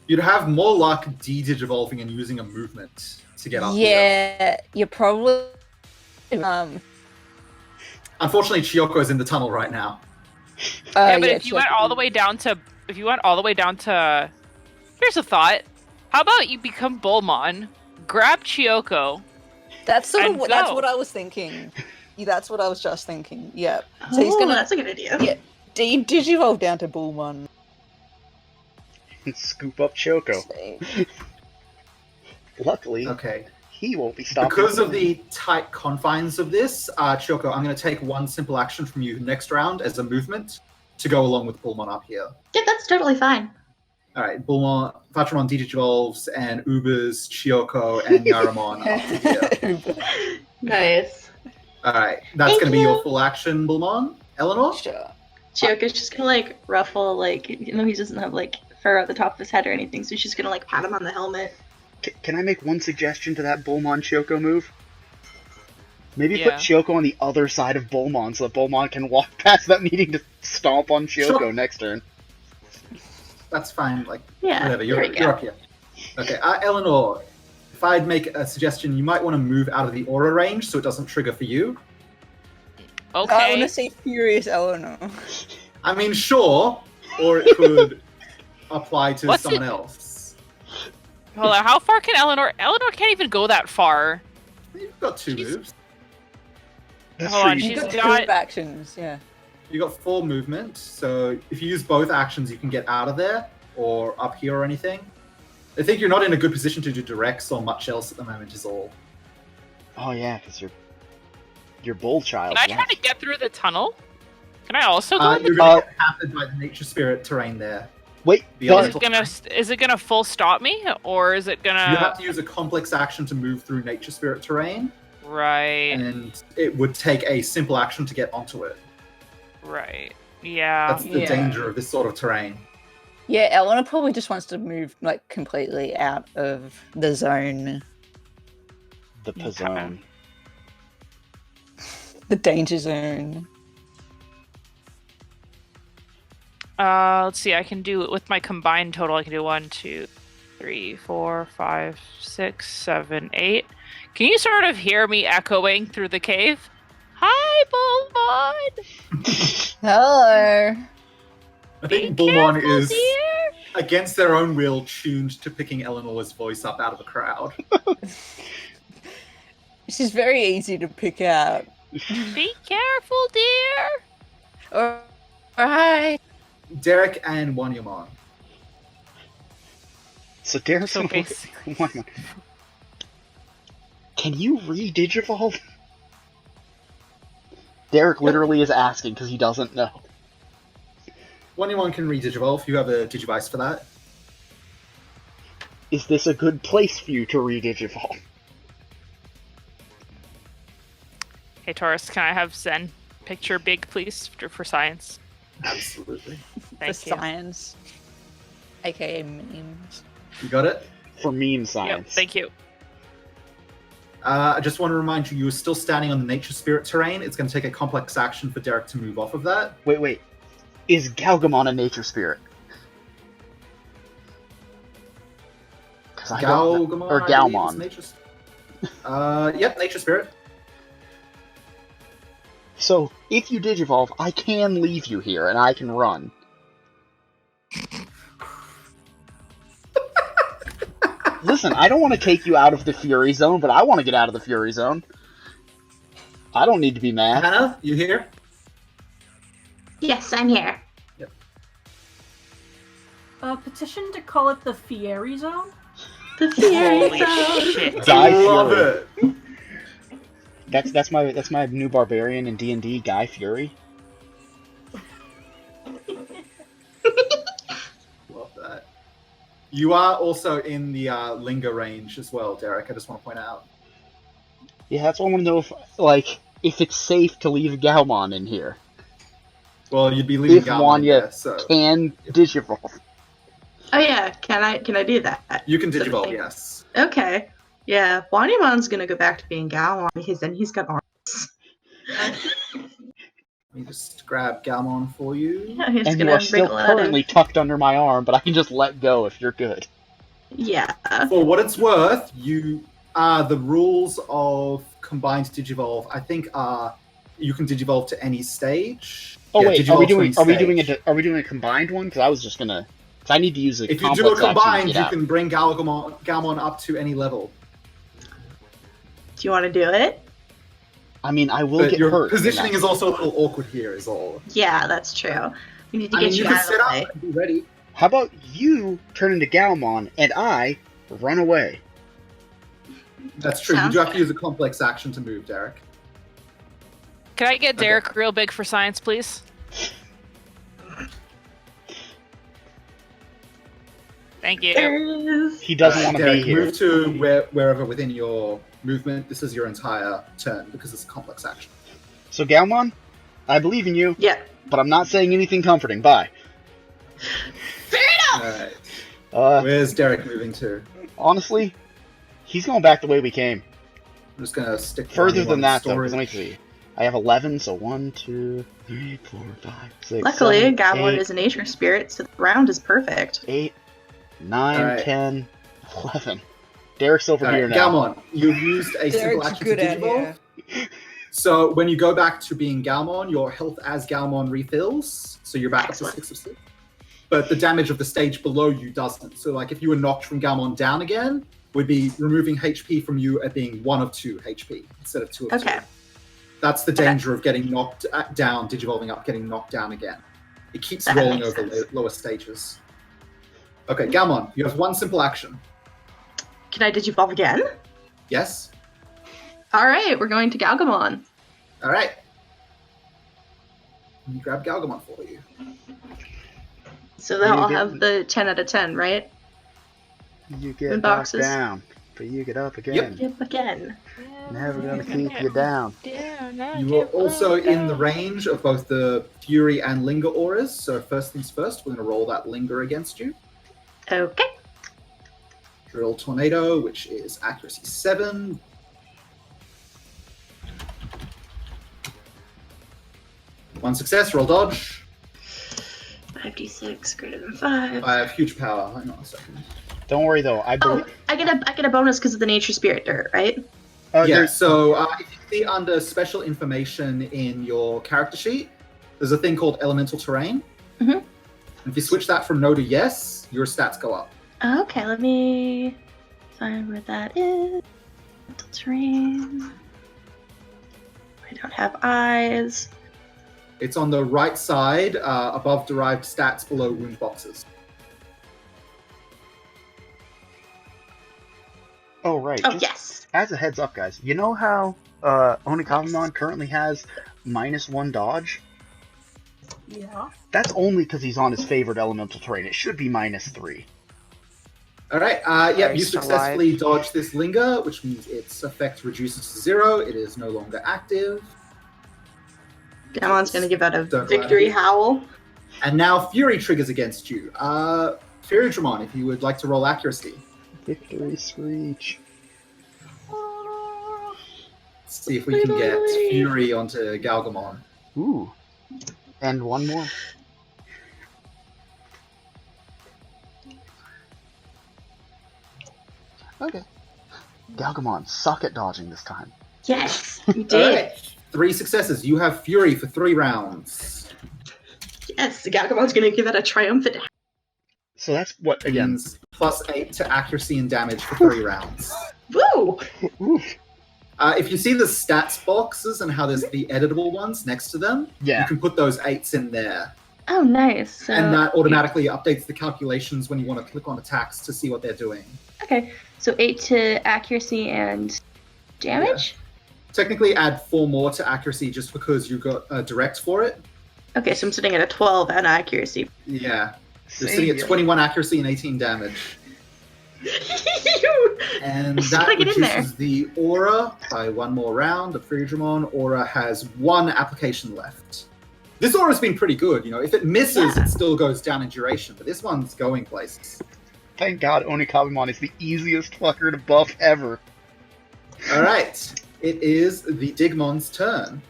You'd have more luck de-digivolving and using a movement to get up here. Yeah, you're probably. Unfortunately, Chiyoko's in the tunnel right now. Yeah, but yeah, if you went all the way down to, here's a thought. How about you become Bullmon, grab Chiyoko? that's sort of and that's go. what I was thinking. Yeah, that's what I was just thinking. Yeah. So he's gonna That's a good idea. Yeah. Digivolve down to Bullmon. And scoop up Choco. Luckily, Okay. he won't be stopped. Because of the tight confines of this, Chiyoko, I'm going to take one simple action from you next round as a movement to go along with Bullmon up here. Yeah, that's totally fine. All right, Bullmon, Vajramon digivolves and Ubers, Chiyoko, and Yaramon up to here. Nice. All right, that's Thank going to be your you. full action, Bullmon. Eleanor? Sure. Chioka's just gonna like ruffle, like, he doesn't have like fur at the top of his head or anything, so she's gonna like pat him on the helmet. Can I make one suggestion to that Bullmon Choco move? Maybe Yeah. put Choco on the other side of Bullmon so that Bullmon can walk past that meeting to stomp on Choco Sure. next turn. That's fine. Like, Yeah, whatever. there You're we go. up here. Okay, Eleanor. If I'd make a suggestion, you might want to move out of the aura range so it doesn't trigger for you. I want Okay. to see Furious Eleanor. I mean, sure, or it could apply to What's someone it- else. Hold on. How far can Eleanor? Eleanor can't even go that far. You've got 2 She's- moves. That's Hold on, for you. she's You've got got- two actions, yeah. You got 4 movement, so if you use both actions, you can get out of there or up here or anything. I think you're not in a good position to do directs or much else at the moment. Is all. Oh yeah, because you're Bull Child. Can I try to get through the tunnel? Can I also go? You're gonna get hampered by the nature spirit terrain there. Wait, The but elemental- Is it gonna full stop me, or is it gonna? You have to use a complex action to move through nature spirit terrain, Right. and it would take a simple action to get onto it. Right. Yeah. That's the Yeah. danger of this sort of terrain. Yeah, Eleanor probably just wants to move like completely out of the zone, the Pizzone. the danger zone. Let's see. I can do it with my combined total. I can do 1, 2, 3, 4, 5, 6, 7, 8. Can you sort of hear me echoing through the cave? Hi, Bullmon! Hello. I Be think Bullmon careful, is, dear. against their own will, tuned to picking Eleanor's voice up out of the crowd. She's very easy to pick out. Be careful, dear. Alright. Derek and Wanyamon. So Derek's So gonna basically- Why not? Can you re-digivolve? Derek literally is asking because he doesn't know. Wanyamon can re-digivolve. You have a Digivice for that. Is this a good place for you to re-digivolve? Hey, Taurus, can I have Zen picture big, please, for science? Absolutely. Thank For you. science. AKA memes. You got it? For meme Yep, science. thank you. I just want to remind you, you are still standing on the nature spirit terrain. It's going to take a complex action for Derek to move off of that. Wait. Is Galgamon a nature spirit? 'Cause I don't know. Galgamon, Or I believe, is Galmon. nature. Yep, nature spirit. So, if you digivolve, I can leave you here and I can run. Listen, I don't want to take you out of the Fury Zone, but I want to get out of the Fury Zone. I don't need to be mad. Hannah, you here? Yes, I'm here. Petition to call it the Fieri Zone. The Fieri Holy Zone. shit. Guy Love Fury. it. That's my new barbarian in D&D, Guy Fury. Love that. You are also in the linger range as well, Derek. I just want to point out. Yeah, that's what I want to know if it's safe to leave Galmon in here. Well, you'd be leaving If Galmon Wanya there, so can digivolve. Oh yeah, can I do that? you can Sort of digivolve, thing. yes. Okay. Yeah, Wanymon's gonna go back to being Galwan because then he's got arms. Let me just grab Galmon for you. Yeah, he's And you gonna are still wriggle out of- currently tucked under my arm, but I can just let go if you're good. Yeah. For what it's worth, the rules of combined digivolve, I think, you can digivolve to any stage. Oh Yeah, wait, digivolve to any are we doing stage. a combined one? Because I was just gonna. Cause I need to use a If you complex do a action to combined, get you out. can bring Galmon up to any level. Do you want to do it? I mean, I will But get your hurt. in positioning that. is also a little awkward here, is all. Yeah, that's true. We need to I get mean, you you can out of sit the up way. and be ready. How about you turn into Galmon and I run away? That's true. Sounds you do have to good. use a complex action to move, Derek. Can I get Derek real big for science, please? Thank you. There he is. He doesn't want to Derek, be here. move to wherever within your movement. This is your entire turn because it's a complex action. So Galmon, I believe in you, Yeah. but I'm not saying anything comforting. Bye. Fair enough. All right. Uh, Where's Derek moving to? honestly, He's going back the way we came. I'm just gonna stick Further one than that, though, storage. 'cause let me see. I have 11, so 1, 2, 3, 4, 5, 6, Luckily, 7, Goblin 8, is a nature spirit, so the round is perfect. 8, 9, Alright. 10, 11. Derek's over All here right, now. Galmon, you used a simple Derek's action to good at digivolve. So when you go back to being Galmon, your health as Galmon refills, so you're back Excellent. up to 6 of 6. But the damage of the stage below you doesn't. So like if you were knocked from Galmon down again, would be removing HP from you at being 1 of 2 HP instead of 2 of 2. Okay. That's the danger of getting knocked down, digivolving up, getting knocked down again. It keeps That rolling makes over sense. lower stages. Okay, Galmon, you have one simple action. Can I digivolve again? Yes? All right, we're going to Galgamon. All right. Let me grab Galgamon for you. So they'll all You have get- the 10 out of 10, right? You In get knocked boxes. down, but you get up again. Yep, again. Never gonna keep you down. You are also in the range of both the Fury and Linger auras, so first things first, we're going to roll that Linger against you. Okay. Drill Tornado, which is accuracy 7. One success, roll dodge. 5d6 greater than 5. I have huge power. Hang on a second. Don't worry though, I Oh, believe. I get a bonus because of the nature spirit dirt, right? Yeah, there's- so if you see under special information in your character sheet, there's a thing called elemental terrain. Mhm. And if you switch that from no to yes, your stats go up. Okay, let me find where that is. Mental terrain. I don't have eyes. It's on the right side, above derived stats, below wound boxes. Oh right. Oh, just yes. As a heads up, guys, you know how Onikavamon currently has -1 dodge? Yeah. That's only because he's on his favorite elemental terrain. It should be -3. All right, yeah, you He's still successfully dodged this Linger, which means its effect reduces to 0. It is no longer active. Gamon's gonna give out a Don't victory lie. howl. And now Fury triggers against you. Fury Dramon, if you would like to roll accuracy. Victory screech. Let's see if we can get Fury onto Galgamon. Ooh. And one more. Okay. Galgamon, suck at dodging this time. Yes, you All did. right, 3 successes. You have Fury for 3 rounds. Yes, Galgamon's gonna give out a triumphant. So that's what again? Means +8 to accuracy and damage for 3 rounds. Woo! Ooh. If you see the stats boxes and how there's the editable ones next to them, you Yeah. can put those 8s in there. Oh, nice. So, And that automatically updates the calculations when you want to click on attacks to see what they're doing. okay, so 8 to accuracy and damage. Technically add 4 more to accuracy just because you got a direct for it. Okay, so I'm sitting at a 12 and accuracy. Yeah. You're Same sitting at here. 21 accuracy and 18 damage. And Just that gotta get in there. reduces the aura by 1 more round. The Friedramon aura has 1 application left. This aura's been pretty good, you know. If it misses, Yeah. it still goes down in duration, but this one's going places. Thank God Onikavamon is the easiest fucker to buff ever. All right, it is the Digmon's turn.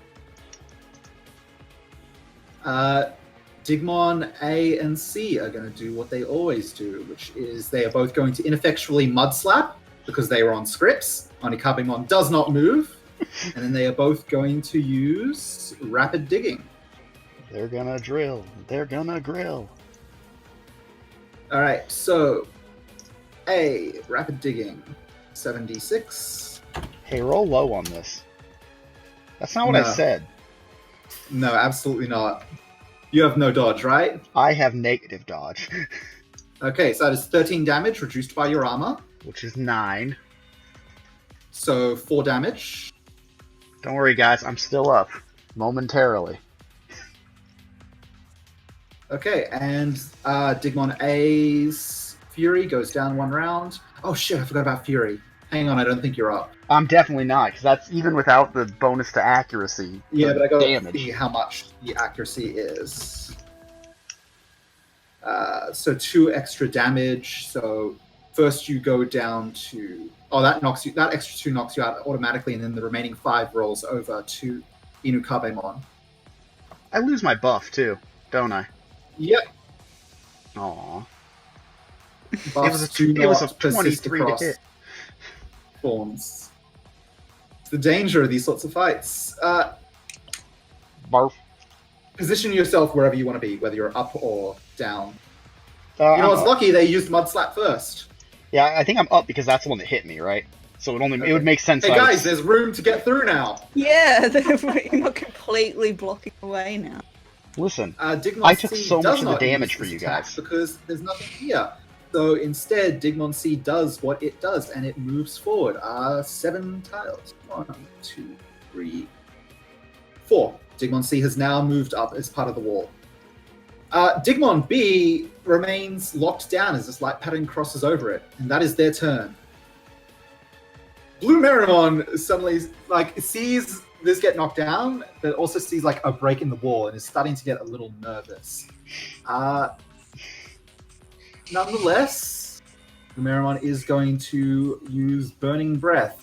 Digimon A and C are going to do what they always do, which is they are both going to ineffectually mud slap because they are on scripts. Onikabimon does not move, and then they are both going to use rapid digging. They're gonna drill. They're gonna grill. All right, so A, rapid digging, 7d6. Hey, roll low on this. That's not what I No. said. No, absolutely not. You have no dodge, right? I have negative dodge, Okay, so that is 13 damage reduced by your armor. which is 9. So 4 damage. Don't worry, guys. I'm still up. Momentarily. Okay, and Digimon A's Fury goes down 1 round. Oh shit, I forgot about Fury. Hang on, I don't think you're up. I'm definitely not, because that's even without the bonus to accuracy. Yeah, the but I gotta damage. see how much the accuracy is. So 2 extra damage, so first you go down to... Oh, that extra 2 knocks you out automatically, and then the remaining 5 rolls over to Inukabemon. I lose my buff too, don't I? Yep. Aww. Buffs It was a persist 23 to across hit. forms. It's the danger of these sorts of fights. Barf. Position yourself wherever you want to be, whether you're up or down. You You know, it's lucky they used Mud Slap first. Yeah, I think I'm up because that's the one that hit me, right? So it would make sense. Hey that I guys, was- there's room to get through now. Yeah, you're not completely blocking away now. Listen, Digimon I took C so does much of the not damage use for this you attack guys. because there's nothing here. So instead, Digimon C does what it does, and it moves forward. 7 tiles. 1, 2, 3, 4. Digimon C has now moved up as part of the wall. Digimon B remains locked down as this light pattern crosses over it, and that is their turn. Blue Merimon suddenly sees this get knocked down, but also sees a break in the wall and is starting to get a little nervous. Nonetheless, Blue Merimon is going to use Burning Breath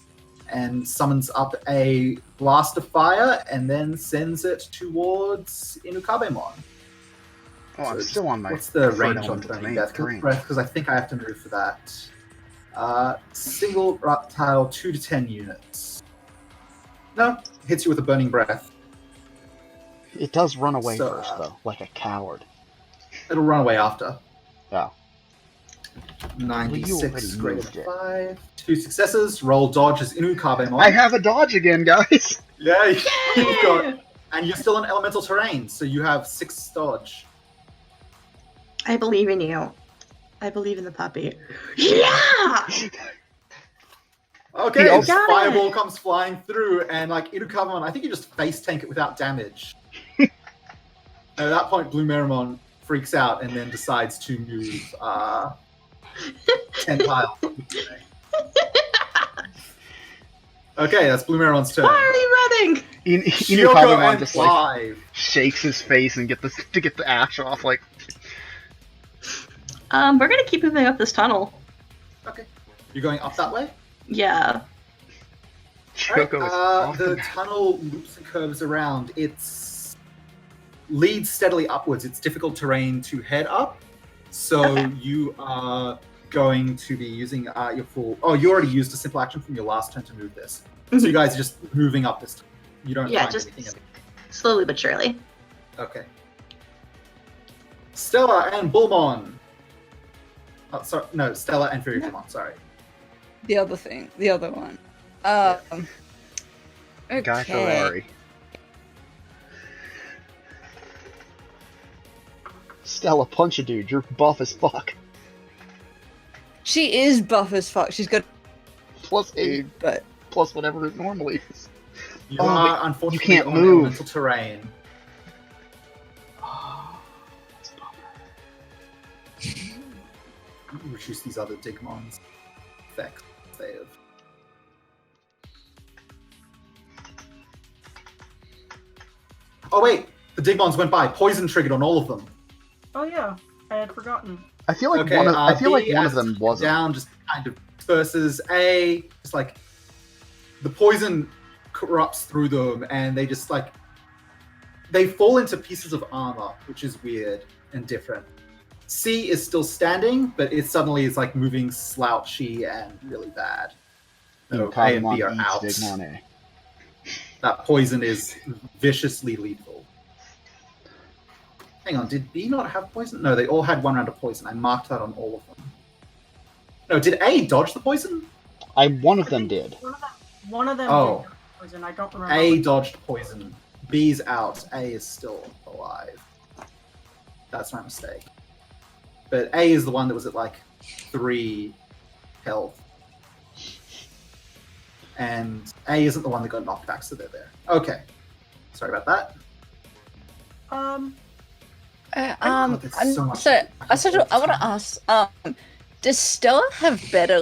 and summons up a blast of fire and then sends it towards Inukabemon. Oh, I'm still on my. What's the third range on elemental Burning terrain. Breath? Because I think I have to move for that. Single tile, 2 to 10 units. No, hits you with a Burning Breath. It does run away So, first, though, like a coward. It'll run away after. Oh. 96 already greater moved than it. 5. 2 successes. Roll dodge as Inukabemon. I have a dodge again, guys! Yeah, you've got... And you're still in elemental terrain, so you have 6 dodge. I believe in you. I believe in the puppy. Yeah! Okay, The this got fireball it. comes flying through, and Inukabemon, I think you just face tank it without damage. And at that point, Blue Merimon freaks out and then decides to move 10 tiles. Okay, that's Blue Merimon's turn. Why are you running? Shioko Inukabemon and just 5. shakes his face and get the ash off. We're gonna keep moving up this tunnel. Okay. You're going up that way? Yeah. Shoko is off the the tunnel loops and curves around. It's leads steadily upwards. It's difficult terrain to head up, so Okay. you are going to be using your full... Oh, you already used a simple action from your last turn to move this. So you guys are just moving up this. You don't Yeah, find just anything. slowly but surely. Okay. Stella and Bullmon. Oh, sorry, no, Stella and Furigimon. Sorry. The other one. Okay. Guy Ferrari. Stella, punch a dude. You're buff as fuck. She is buff as fuck. She's got Plus 8, but plus whatever it normally is. You Oh, are but unfortunately you can't on move. elemental terrain. Reduce these other Digmon's effects. They have. Oh wait, the Digmons went by. Poison triggered on all of them. Oh yeah, I had forgotten. I feel like Okay, one of B, one as of them it's wasn't. down, just kind of versus A. Just the poison corrupts through them, and they just they fall into pieces of armor, which is weird and different. C is still standing, but it suddenly is moving slouchy and really bad. So A and B are out. Digimon A. That poison is viciously lethal. Hang on, did B not have poison? No, they all had 1 round of poison. I marked that on all of them. No, did A dodge the poison? One of them did. One of them Oh. did poison. I don't remember. A which- dodged poison. B's out. A is still alive. That's my mistake. But A is the one that was at 3 health. And A isn't the one that got knocked back, so they're there. Okay. Sorry about that. there's so much so I to do. want to ask, does Stella have better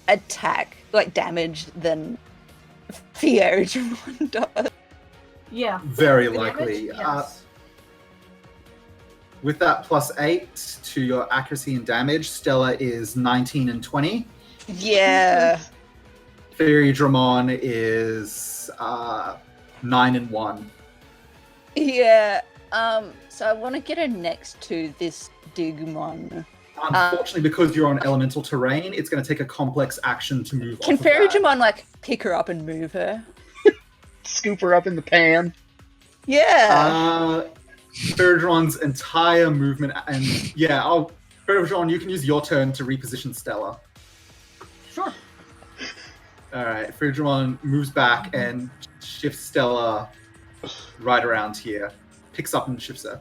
attack damage than Fiergemon does? Yeah. Very Damage? likely. Yes. with that +8 to your accuracy and damage, Stella is 19 and 20. Yeah. Fairy Dramon is 9 and 1. Yeah. So I want to get her next to this Digimon. Unfortunately, because you're on elemental terrain, it's going to take a complex action to move. Can off of Fairy that. Digimon like pick her up and move her? Scoop her up in the pan. Yeah. Fairy Dramon's entire movement, and Fairy Dramon, you can use your turn to reposition Stella. Sure. All right, Fairy Dramon moves back and shifts Stella right around here. Picks up and shifts her.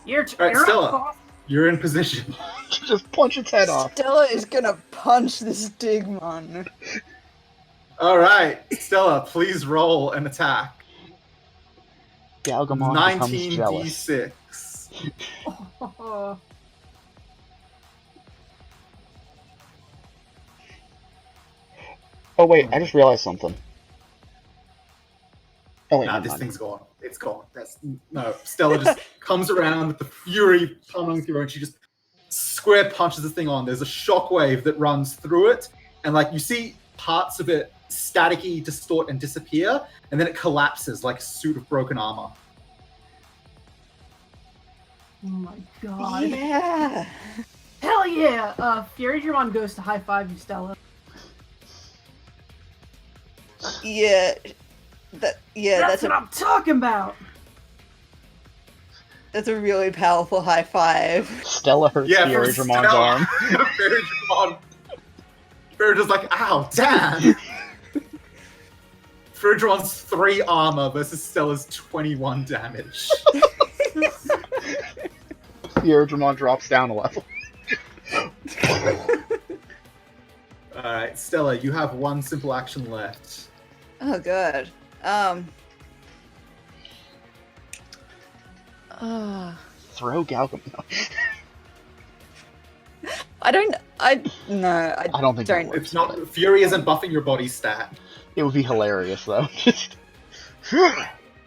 You're All right, Stella, you're in position. Just punch its head off. Stella is gonna punch this Digimon. All right, Stella, please roll an attack. Galgamon becomes jealous. 19d6. Oh wait, I just realized something. Oh wait, Nah, never this mind. thing's gone. It's gone. Stella just comes around with the fury pummeling through her, and she just square punches this thing on. There's a shockwave that runs through it, and like you see parts of it staticky distort and disappear, and then it collapses like a suit of broken armor. Oh my god. Yeah. Hell yeah! Fury Dramon goes to high five you, Stella. Yeah. That's what I'm talking about! That's a really powerful high five. Stella hurts Fury Dramon's arm. Fairy Dramon. Fairy just like, ow, damn! Fairy Dramon's 3 armor versus Stella's 21 damage. Fury Dramon drops down a level. Alright, Stella, you have 1 simple action left. Oh god. Throw Galgamon. I don't think It's not. Fury isn't buffing your body stat. It would be hilarious though.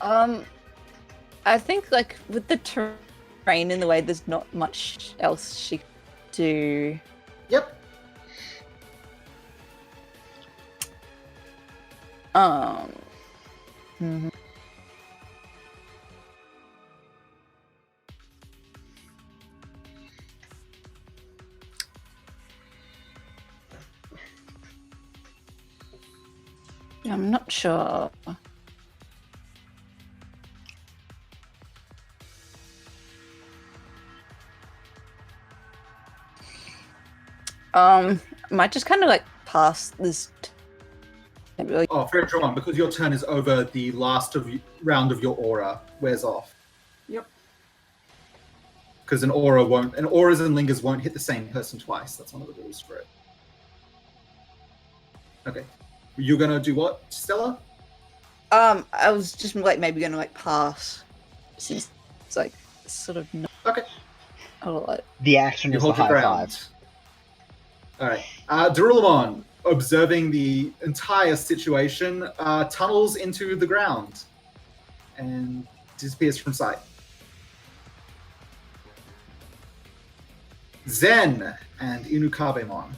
I think like with the terrain in the way, there's not much else she can do. Yep. Mhm. I'm not sure. Might just kind of like pass this. Really... Oh, Fairy Dramon, because your turn is over, the last round of your aura wears off. Yep. Because auras and lingers won't hit the same person twice. That's one of the rules for it. Okay. You're gonna do what, Stella? I was just like maybe gonna like pass, since it's like sort of not. Okay. A lot. The action is the high five. All right. Darulamon, observing the entire situation, tunnels into the ground and disappears from sight. Zen and Inukabemon.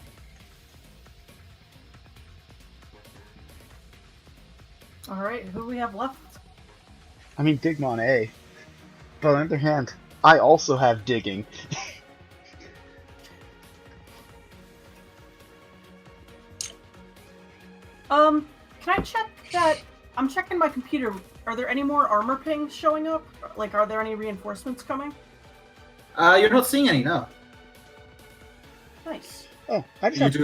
Alright, who do we have left? I mean, Digimon A. But on the other hand, I also have digging. Can I check that? I'm checking my computer. Are there any more armor pings showing up? Like, are there any reinforcements coming? You're not seeing any, no. Nice. Oh, I just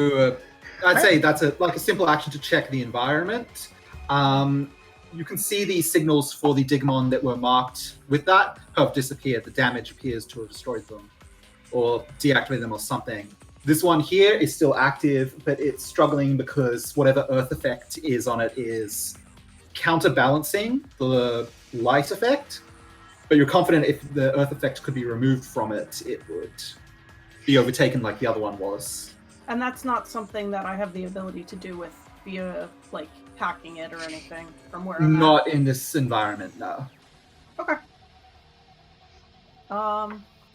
I'd say that's a simple action to check the environment. You can see the signals for the Digimon that were marked with that have disappeared. The damage appears to have destroyed them or deactivated them or something. This one here is still active, but it's struggling because whatever earth effect is on it is counterbalancing the light effect. But you're confident if the earth effect could be removed from it, it would be overtaken like the other one was. And that's not something that I have the ability to do with via, like, hacking it or anything from where I'm Not at. in this environment, no. Okay.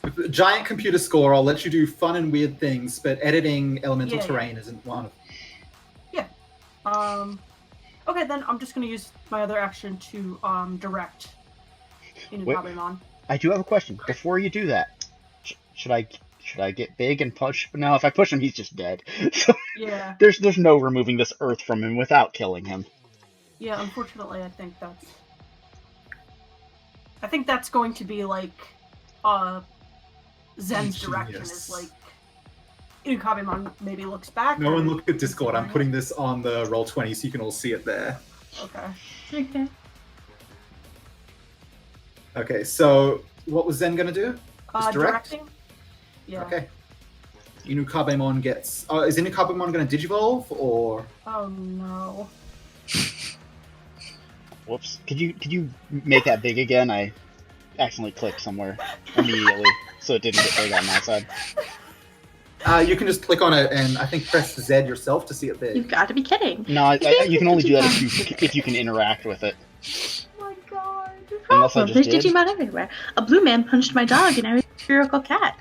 With the giant computer score, I'll let you do fun and weird things, but editing elemental Yeah, terrain isn't one of them. Okay, then I'm just gonna use my other action to direct Inukabemon. I do have a question. Before you do that, should I get big and push? No, if I push him, he's just dead. So Yeah. there's no removing this earth from him without killing him. Yeah, unfortunately, I think that's going to be like Zen's direction is like Inukabemon maybe looks back. No or- one look at Discord. I'm putting this on the Roll20 so you can all see it there. Okay. Okay, so what was Zen gonna do? Just direct? Directing? Yeah. Okay. Inukabemon gets... is Inukabemon gonna Digivolve, or... Oh no. Whoops. Could you make that big again? I accidentally clicked somewhere immediately, so it didn't get big on my side. You can just click on it and I think press Z yourself to see it big. You've got to be kidding. No, you can only do that if you can interact with it. Oh my god. Unless I There's just did. Digimon everywhere. A blue man punched my dog and I was a spherical cat.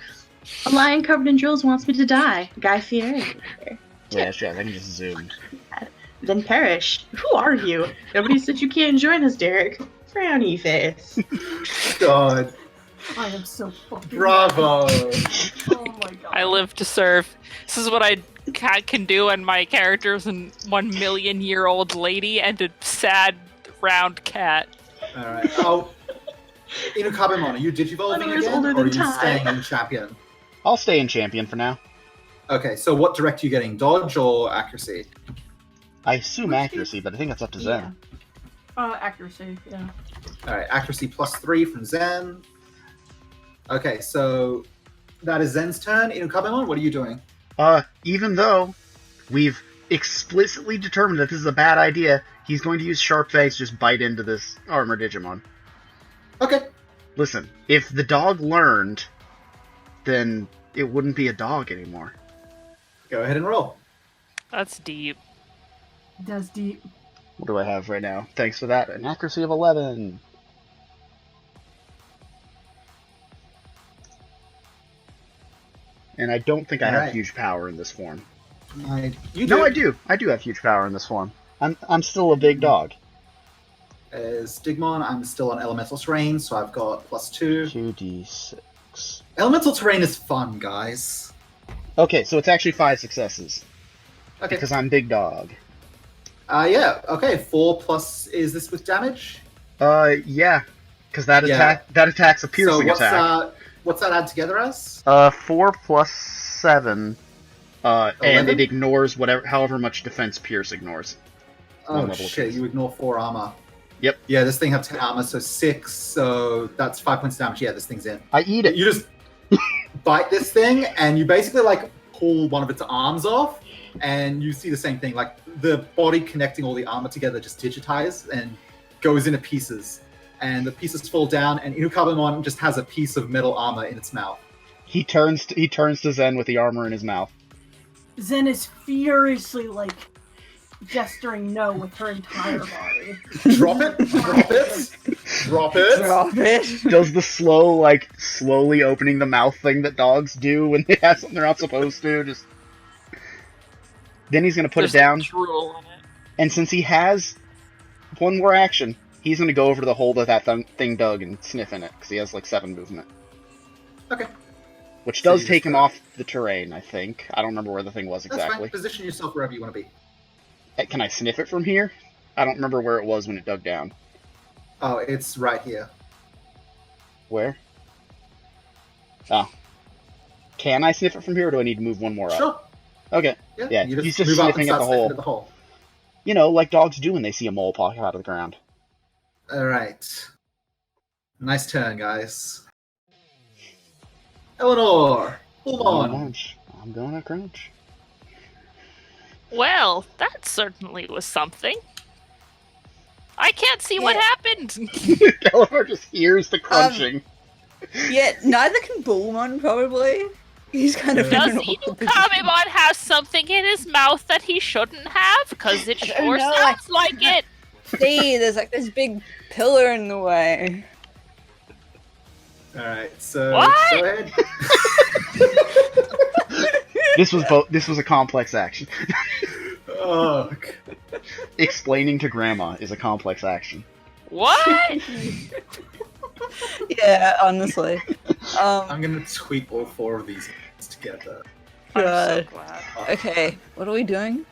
A lion covered in drills wants me to die. Guy Fieri. Yeah, sure. I can just zoom. Then perish. Who are you? Nobody said you can't join us, Derek. Frowny face. God. I am so fucking Bravo. mad. Oh my god. I live to serve. This is what I can do, and my character's a 1,000,000-year-old lady and a sad round cat. Alright. Oh, Inukabemon, are you Digivolving Honor is again, older or are than you time. staying in Champion? I'll stay in champion for now. Okay, so what direct are you getting? Dodge or accuracy? I assume accuracy, but I think that's up to Zen. Accuracy, yeah. Alright, accuracy +3 from Zen. Okay, so that is Zen's turn. Inukabemon, what are you doing? Even though we've explicitly determined that this is a bad idea, he's going to use Sharp Fangs to just bite into this armor Digimon. Okay. Listen, if the dog learned, then it wouldn't be a dog anymore. Go ahead and roll. That's deep. That's deep. What do I have right now? Thanks for that. An accuracy of 11. And I don't think I have Alright. huge power in this form. You No, I do. I do have huge power in this form. I'm still a big dog. As Digimon, I'm still on elemental terrain, so I've got +2. 2d6. Elemental terrain is fun, guys. Okay, so it's actually 5 successes. Okay. Because I'm big dog. Yeah. Okay. 4 plus. Is this with damage? Yeah. Because that attack's a piercing so attack. What's that add together as? 4 plus 7. And 11? it ignores however much defense Pierce ignores. Oh level shit! of You ignore 4 armor. Yep. Yeah, this thing has 10 armor, so 6. So that's 5 points of damage. Yeah, this thing's in. I eat it. You just bite this thing, and you basically like pull one of its arms off, and you see the same thing. Like the body connecting all the armor together just digitizes and goes into pieces, and the pieces fall down, and Inukabemon just has a piece of metal armor in its mouth. He turns to Zen with the armor in his mouth. Zen is furiously like gesturing no with her entire body. Drop it! Drop it! Drop it! Drop it. Does the slowly opening the mouth thing that dogs do when they have something they're not supposed to. Just then he's gonna put it down. Drool in it. And since he has one more action, he's gonna go over to the hole that thing dug and sniff in it because he has like 7 movement. Okay. Which So does you take just him go- off the terrain, I think. I don't remember where the thing was That's exactly. fine. Position yourself wherever you want to be. Can I sniff it from here? I don't remember where it was when it dug down. Oh, it's right here. Where? Oh. Can I sniff it from here, or do I need to move one more up? Sure. Okay. Yeah. Yeah, You he's just just move up and sniffing at start the hole. sniffing at the hole. You know, like dogs do when they see a mole pop out of the ground. All right. Nice turn, guys. Eleanor, hold on. I'm going to crunch. Well, that certainly was something. I can't see what happened. Eleanor just hears the crunching. Yeah, neither can Bullmon, probably. He's kind of Does in an awkward position. Inukabemon have something in his mouth that he shouldn't have? Because it I don't sure know, sounds like it. See, there's like this big pillar in the way. All right, so What? go ahead. This was a complex action. Oh, Explaining to grandma is a complex action. What? Yeah, honestly. I'm gonna tweet all 4 of these together. I'm so God. glad. Okay, what are we doing?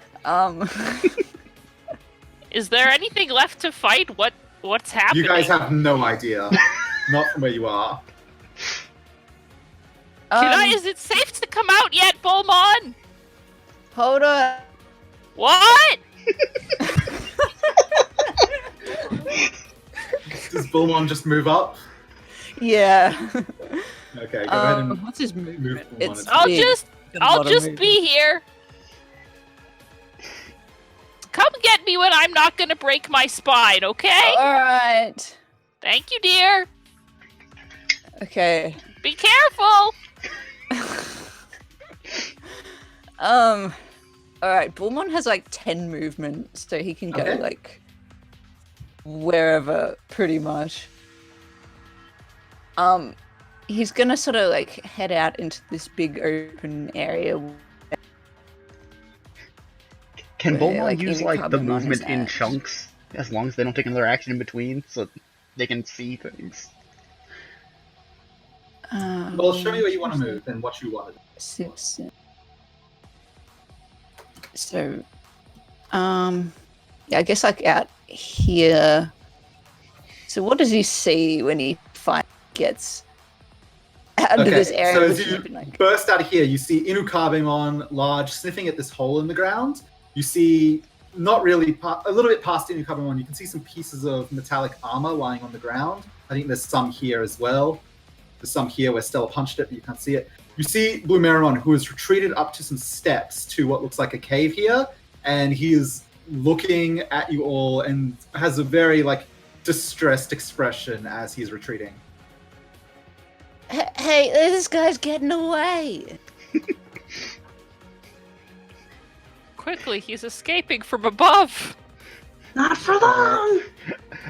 Is there anything left to fight? What's happening? You guys have no idea. Not from where you are. Is it safe to come out yet, Bulmon? Hold on. What? Does Bullmon just move up? Yeah. Okay, go ahead and what's his move movement? Bullmon. It's I'll big. just Got a I'll lot of just movement. be here. Come get me when I'm not gonna break my spine, okay? Alright. Thank you, dear. Okay. Be careful. Alright, Bullmon has like 10 movement, so he can go Okay. like wherever pretty much. He's gonna sort of like head out into this big open area. Can Where, Bulmon like, use any like the carbon on his movement in axe. chunks, as long as they don't take another action in between, so they can see things? Well, show me where you want to move and what you want to do. So, yeah, I guess like out here. So, what does he see when he finally gets out of this area? so as which you has been, like, burst out of here, you see Inukabemon large sniffing at this hole in the ground. You see, not really, a little bit past Inukabemon, you can see some pieces of metallic armor lying on the ground. I think there's some here as well. There's some here where Stella punched it, but you can't see it. You see Bloomerimon, who has retreated up to some steps to what looks like a cave here, and he is looking at you all and has a very, like, distressed expression as he's retreating. Hey, this guy's getting away. Quickly, he's escaping from above. Not for long.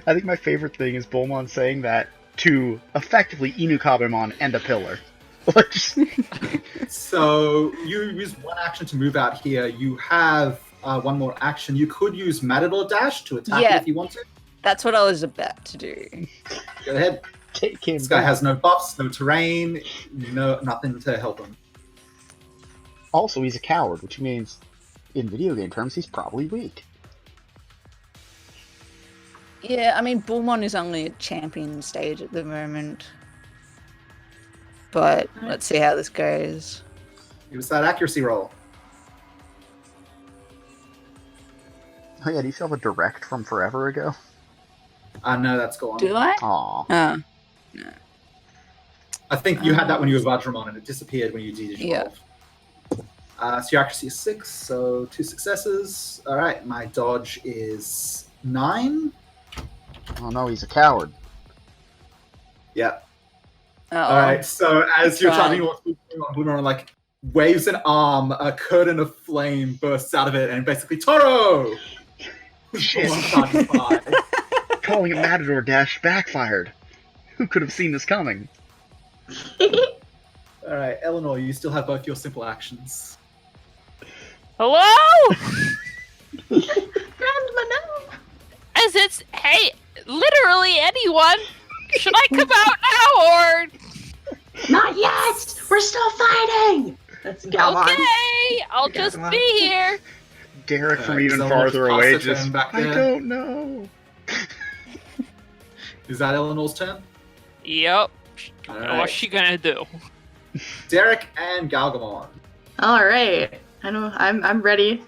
I think my favorite thing is Bulmon saying that to effectively Inukabemon and a pillar. Like, just- So you use one action to move out here. You have one more action. You could use Matador Dash to attack Yeah. it if you want to. That's what I was about to do. Go ahead. take him This guy back. has no buffs, no terrain, nothing to help him. Also, he's a coward, which means, in video game terms, he's probably weak. Yeah, I mean, Bullmon is only at champion stage at the moment. But let's see how this goes. It was that accuracy roll. Oh yeah, do you still have a direct from forever ago? No, that's gone. Do I? Aw. Oh. I think you had that when you were Vajramon, and it disappeared when you Digivolved. Yeah. So your accuracy is 6, so 2 successes. All right, my dodge is 9. Oh no, he's a coward. Yeah. Uh-oh. All right, so as you're Tried. charging Boomerang, like waves an arm, a curtain of flame bursts out of it, and basically Toro. Shit. One charging by. Calling it Matador Dash backfired. Who could have seen this coming? All right, Eleanor, you still have both your simple actions. Hello? Grandma, no. As it's hey, literally anyone. Should I come out now or Not yet. We're still fighting. That's Galvan. okay? I'll just Galvan. be here. Derek from Alright, even so farther we'll away toss the just, turn back I there. don't know. Is that Eleanor's turn? Yep. All What's right. she gonna do? Derek and Galgamon. All right. I know. I'm ready.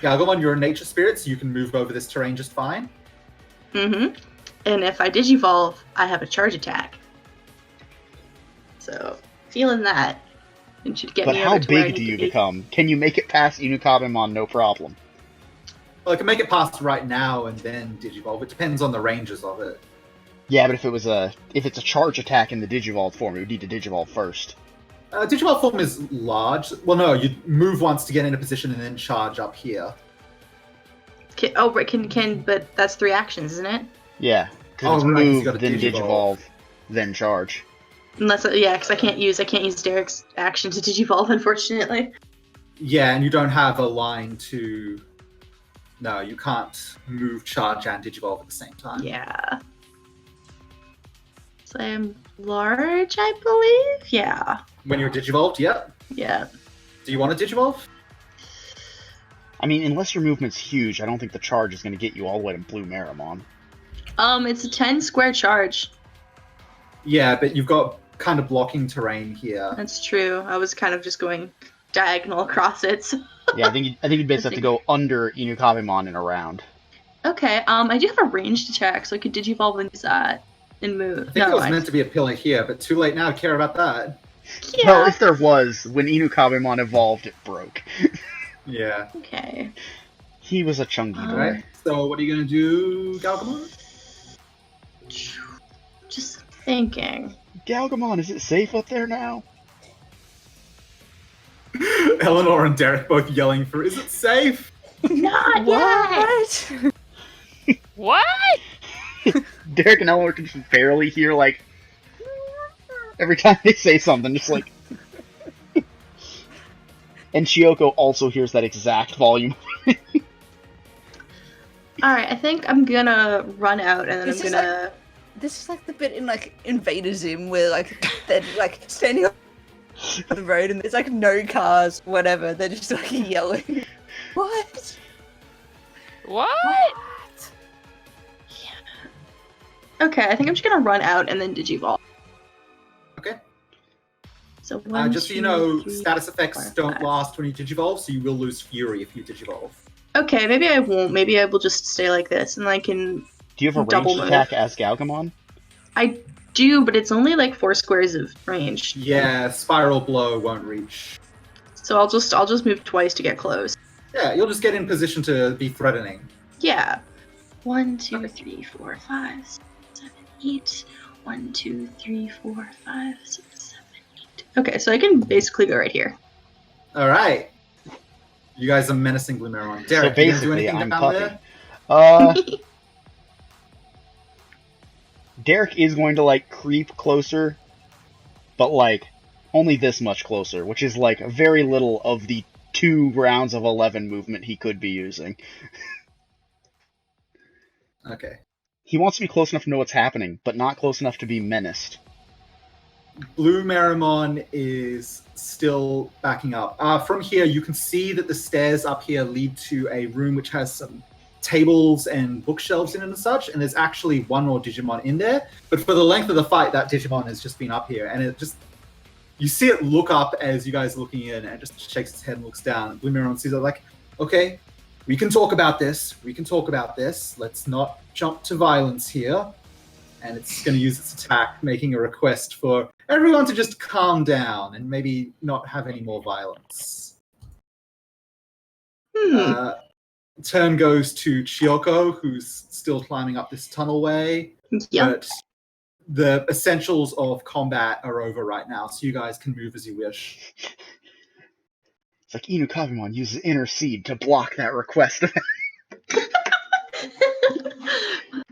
Galgamon, you're a nature spirit, so you can move over this terrain just fine. Mm-hmm. And if I Digivolve, I have a charge attack. So feeling that, it should get But me how over to where I big need do to you be. become? Can you make it past Inukabemon no problem? Well, I can make it past right now and then Digivolve. It depends on the ranges of it. Yeah, but if it's a charge attack in the Digivolve form, it would need to Digivolve first. Digivolve form is large. Well, no, you move once to get into position and then charge up here. But that's 3 actions, isn't it? Yeah, Oh, because it's right, 'cause you move, gotta then Digivolve. Digivolve, then charge. Unless, yeah, because I can't use Derek's action to digivolve, unfortunately. Yeah, and you don't have a line to. No, you can't move, charge, and digivolve at the same time. Yeah. So I am large, I believe. Yeah. When you're digivolved, yep. Yeah. Do you want to digivolve? I mean, unless your movement's huge, I don't think the charge is going to get you all the way to Blue Marimon. It's a 10 square charge. Yeah, but you've got kind of blocking terrain here. That's true. I was kind of just going diagonal across it. So. Yeah, I think you'd basically have to go under Inukabemon and around. Okay, I do have a ranged attack, so I could digivolve and use that and move. I think it was meant to be a pillar here, but too late now to care about that. Yeah. Well, if there was, when Inukabemon evolved, it broke. Yeah. Okay. He was a chunky boy. Alright, so what are you going to do, Galgamon? Just thinking. Galgamon, is it safe up there now? Eleanor and Derek both yelling for, is it safe? Not yet! What? Derek and Eleanor can just barely hear, like, every time they say something, just like... And Chioko also hears that exact volume. Alright, I think I'm gonna run out and then This I'm is gonna... This is like the bit in like Invader Zim where like they're like standing on the road and there's like no cars, whatever. They're just like yelling. What? What? Okay, I think I'm just gonna run out and then digivolve. Okay. So one, Just so you 2, know, 3, status effects 4, don't 5. last when you digivolve, so you will lose Fury if you digivolve. Okay, maybe I won't. Maybe I will just stay like this and I can... Do you have a Double ranged move. attack as Galgamon? I do, but it's only like 4 squares of range. Yeah, Spiral Blow won't reach. So I'll just move twice to get close. Yeah, you'll just get in position to be threatening. Yeah. 1, 2, 3, 4, 5, 6, 7, 8. 1, 2, 3, 4, 5, 6, 7, 8. Okay, so I can basically go right here. Alright. You guys are menacing Blue Marimon. Derek, So you gonna do basically, anything I'm down puffy. there? Derek is going to, like, creep closer, but, like, only this much closer, which is, like, very little of the 2 rounds of 11 movement he could be using. Okay. He wants to be close enough to know what's happening, but not close enough to be menaced. Blue Marimon is still backing up. From here, you can see that the stairs up here lead to a room which has some tables and bookshelves in it and such, and there's actually one more Digimon in there. But for the length of the fight, that Digimon has just been up here, and it just... You see it look up as you guys are looking in, and it just shakes its head and looks down. Blue Marimon sees it like, okay, we can talk about this. Let's not jump to violence here. And it's going to use its attack, making a request for everyone to just calm down and maybe not have any more violence. Turn goes to Chioko, who's still climbing up this tunnel way. Yep. But the essentials of combat are over right now, so you guys can move as you wish. It's like Inukabemon uses Intercede to block that request.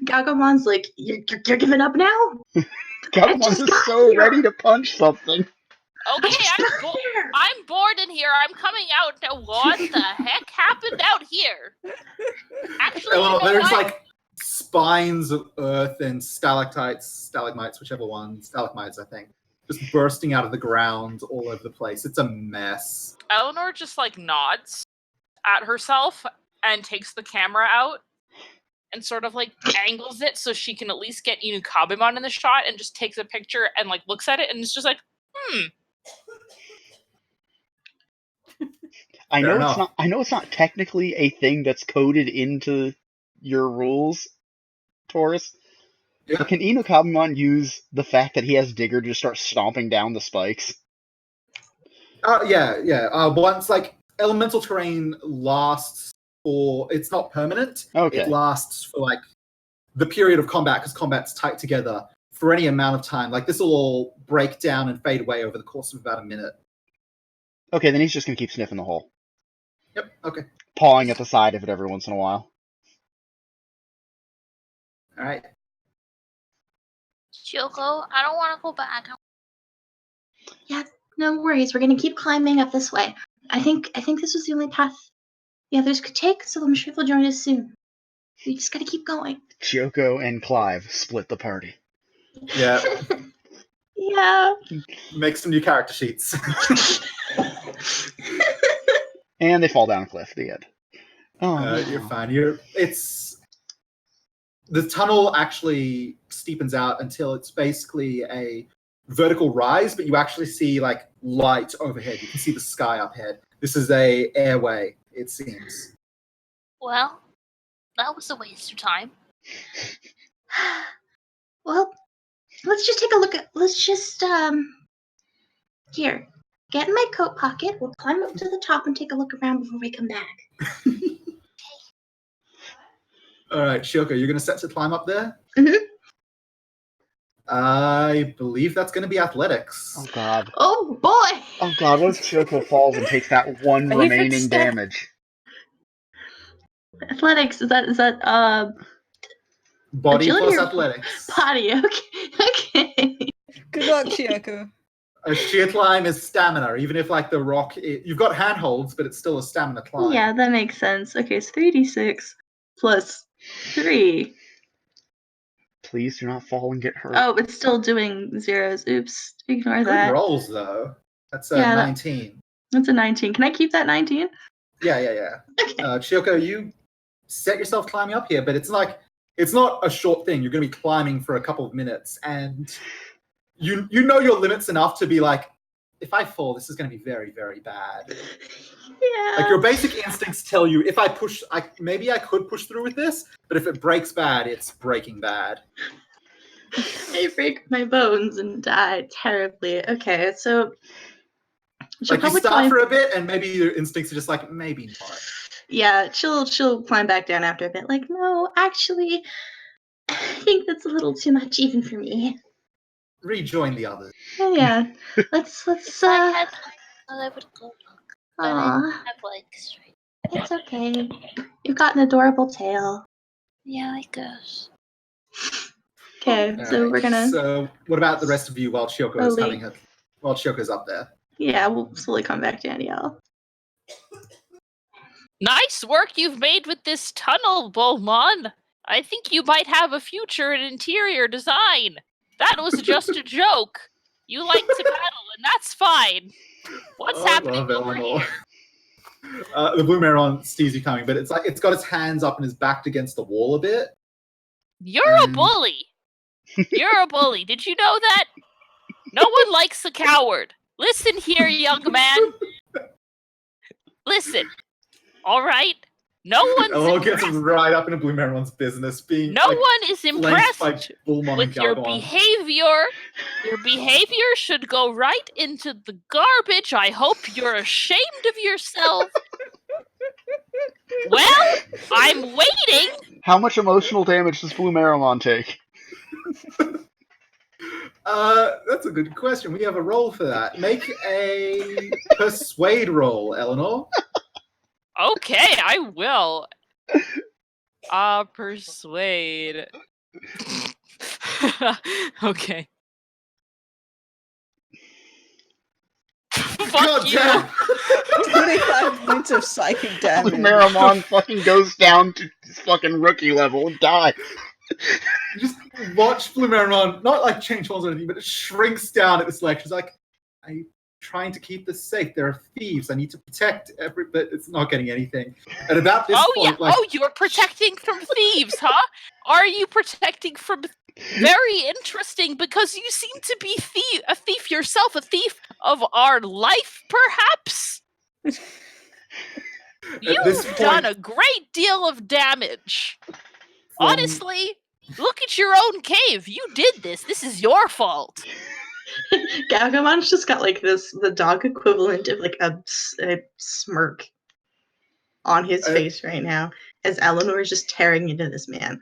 Galgamon's like, you're giving up now? Galgamon is so ready to punch something. Okay, I'm bored in here. I'm coming out. Now, what the heck happened out here? Actually, you know There's what? like spines of earth and stalagmites, whichever one, stalagmites, I think, just bursting out of the ground all over the place. It's a mess. Eleanor just like nods at herself and takes the camera out and sort of like angles it so she can at least get Inukabemon in the shot, and just takes a picture and like looks at it and it's just like, I Fair know enough. it's not. I know it's not technically a thing that's coded into your rules, Taurus. Yeah. But can Inukabemon use the fact that he has Digger to just start stomping down the spikes? Yeah. Once like elemental terrain lasts for, it's not permanent. Okay. It lasts for like the period of combat, because combat's tight together for any amount of time. Like this will all break down and fade away over the course of about a minute. Okay, then he's just gonna keep sniffing the hole, Yep. Okay. pawing at the side of it every once in a while. All right. Chioko, I don't want to go back. Yeah, no worries. We're gonna keep climbing up this way. I think this was the only path the others could take, so I'm sure they'll join us soon. We just gotta keep going. Kyoko and Clive split the party. Yeah, Yeah. make some new character sheets. And they fall down a cliff. The end. Oh, no. You're fine. The tunnel actually steepens out until it's basically a vertical rise, but you actually see like light overhead. You can see the sky up ahead. This is a airway, it seems. Well, that was a waste of time. Well, let's just take a look at. Let's just here. Get in my coat pocket. We'll climb up to the top and take a look around before we come back. All right, Shoko, you're going to set to climb up there? Mhm. I believe that's going to be athletics. Oh god. Oh boy! Oh god, what if Kyoko falls and takes that one Are you remaining fixed? damage? Athletics. Is that Body agility plus or athletics. potty? Okay. Good luck, Chieko. A sheer climb is stamina, even if like the rock, you've got handholds, but it's still a stamina climb. Yeah, that makes sense. Okay, it's 3d6 plus 3. Please do not fall and get hurt. Oh, it's still doing zeros. Oops. Ignore Good that. rolls, though. That's a Yeah, 19. That's a 19. Can I keep that 19? Yeah. Okay. Chioko, you set yourself climbing up here, but it's not a short thing. You're going to be climbing for a couple of minutes, and you know your limits enough to be like, if I fall, this is going to be very, very bad. Yeah. Like your basic instincts tell you, if I push, maybe I could push through with this, but if it breaks bad, it's breaking bad. I break my bones and die terribly. Okay, so she'll Like you probably start climb. for a bit, and maybe your instincts are just like, maybe not. Yeah, she'll climb back down after a bit. Like, no, actually, I think that's a little too much even for me. Rejoin the others. Oh, yeah, let's. If I had legs, I would go look. But I don't Aw, have legs. Right? it's okay. You've got an adorable tail. Yeah, I guess. Okay, All so right, we're gonna. So what about the rest of you while Chioko is Slowly. while Chioko's up there? Yeah, we'll slowly come back, Danielle. Nice work you've made with this tunnel, Bulmon. I think you might have a future in interior design. That was just a joke. You like to paddle, and that's fine. What's happening love over Eleanor. here? The blue Maron sees you coming, but it's like it's got its hands up and is backed against the wall a bit. You're a bully. You're a bully. Did you know that? No one likes a coward. Listen here, young man. Listen. All right? No Eleanor one's gets impressed. right up into Blue Maron's business, being No like, one is flanked by impressed Bullmon and with your Galgon. behavior. Your behavior should go right into the garbage. I hope you're ashamed of yourself. Well, I'm waiting. How much emotional damage does Blue Marimon take? That's a good question. We have a roll for that. Make a persuade roll, Eleanor. Okay, I will. Persuade. Okay. Fuck God you. damn. 25 points of psychic Blue damage. Marimon fucking goes down to his fucking rookie level and dies. You just watch Blue Maron not like change forms or anything, but it shrinks down at this lecture. It's like, I'm trying to keep this safe. There are thieves. I need to protect but it's not getting anything. And about this Oh point, yeah. like, Oh, you're protecting from thieves, huh? Are you protecting from? Very interesting, because you seem to be a thief yourself, a thief of our life, perhaps. this You've done point- a great deal of damage. Honestly, look at your own cave. You did this. This is your fault. Galgamon's just got like the dog equivalent of like a smirk on his face right now as Eleanor is just tearing into this man.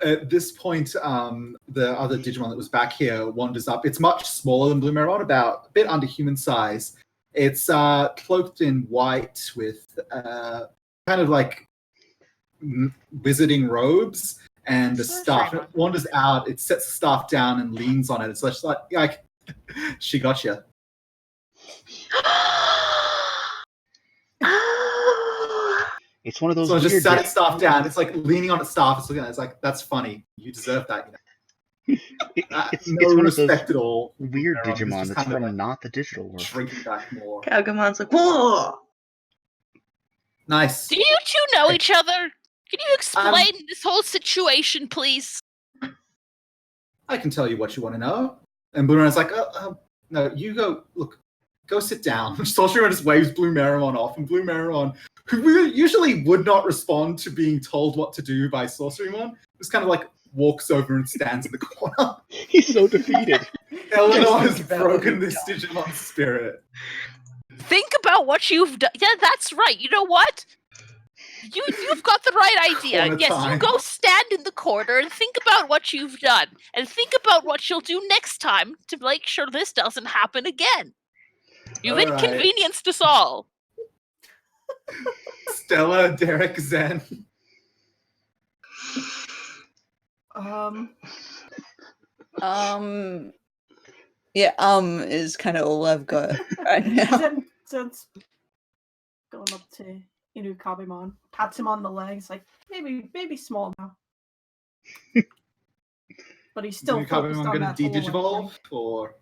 At this point, the other Digimon that was back here wanders up. It's much smaller than Blue Maron, about a bit under human size. It's cloaked in white with kind of like wizarding robes and the staff. It wanders out, it sets the staff down and leans on it. It's just like She got you. It's one of those So it weird just sat its staff down. It's like leaning on its staff. It's looking at it. It's like, that's funny. You deserve that. You know? it's No one of those respect at all. weird Aaron, who's Digimon just that's kind of, from like, not the digital world. shrinking back more. Kalgamon's like, whoa! Do Nice. you two know each other? Can you explain this whole situation, please? I can tell you what you want to know. And Bloomeron's like, no, you go sit down. Sorcerer just waves Bloomeron off, and Bloomeron, who usually would not respond to being told what to do by Sorcerymon, just kind of like walks over and stands in the corner. He's so defeated. Eleanor has broken this Digimon spirit. Think about what you've done. Yeah, that's right. You know what? You've got the right idea. Corner Yes, time. you go stand in the corner and think about what you've done. And think about what you'll do next time to make sure this doesn't happen again. You've All right. inconvenienced us all. Stella, Derek, Zen. Is kind of all I've got right now. Zen's going up to Inukabemon, pats him on the legs, like, maybe small now. But he's still focused on going that to whole, de-digivolve, or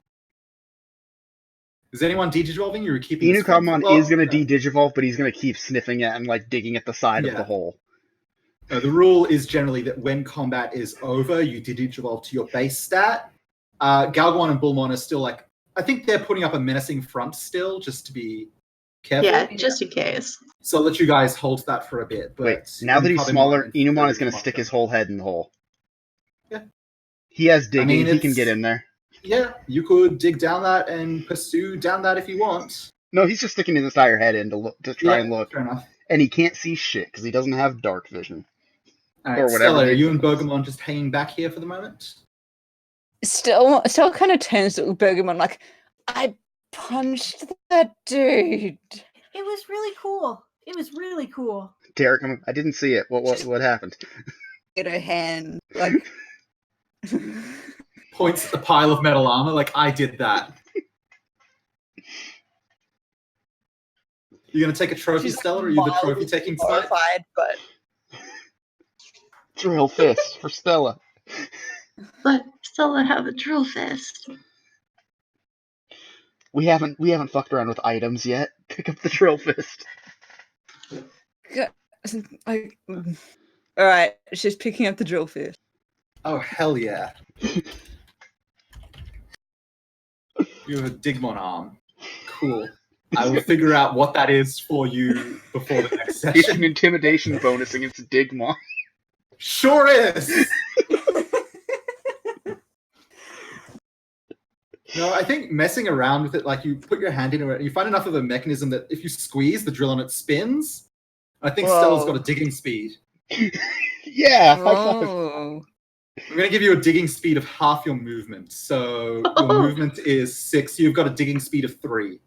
is anyone de-digivolving? You were keeping Inukabemon Well, is going to okay. de-digivolve, but he's going to keep sniffing it and like digging at the side of Yeah. the hole. The rule is generally that when combat is over, you de-digivolve to your base stat. Galgwan and Bullmon are still like, I think they're putting up a menacing front still, just to be careful. Yeah, just in case. So I'll let you guys hold that for a bit. But Wait, now that he's Inukabemon smaller, and Inumon is Furry going to are stick his much whole head in the hole. Yeah. He has digging, mean, he can it's- get in there. Yeah, you could dig down that and pursue down that if you want. No, he's just sticking his entire head in to try Yeah, and look. fair enough. And he can't see shit because he doesn't have dark vision. All Or right, whatever Stella, are the you and equivalent is. Bergamon just hanging back here for the moment? Still kind of turns to Bergamon like, I punched that dude. It was really cool. It was really cool. Derek, I didn't see it. What happened? Get her hand like. Points at the pile of metal armor like, I did that. You gonna take a trophy, She's, like, Stella, or are you the mildly trophy taking side? horrified, but Drill fist for Stella. But Stella have a drill fist. We haven't fucked around with items yet. Pick up the drill fist. like, all right, she's picking up the drill fist. Oh, hell yeah. You have a Digimon arm. Cool. I will figure out what that is for you before the next It's an session. intimidation bonus against Digimon. Sure is! No, I think messing around with it, like you put your hand into it, you find enough of a mechanism that if you squeeze, the drill on it spins. I think Whoa. Stella's got a digging speed. Yeah, high five. Oh. I'm going to give you a digging speed of half your movement. So your movement is 6. You've got a digging speed of 3.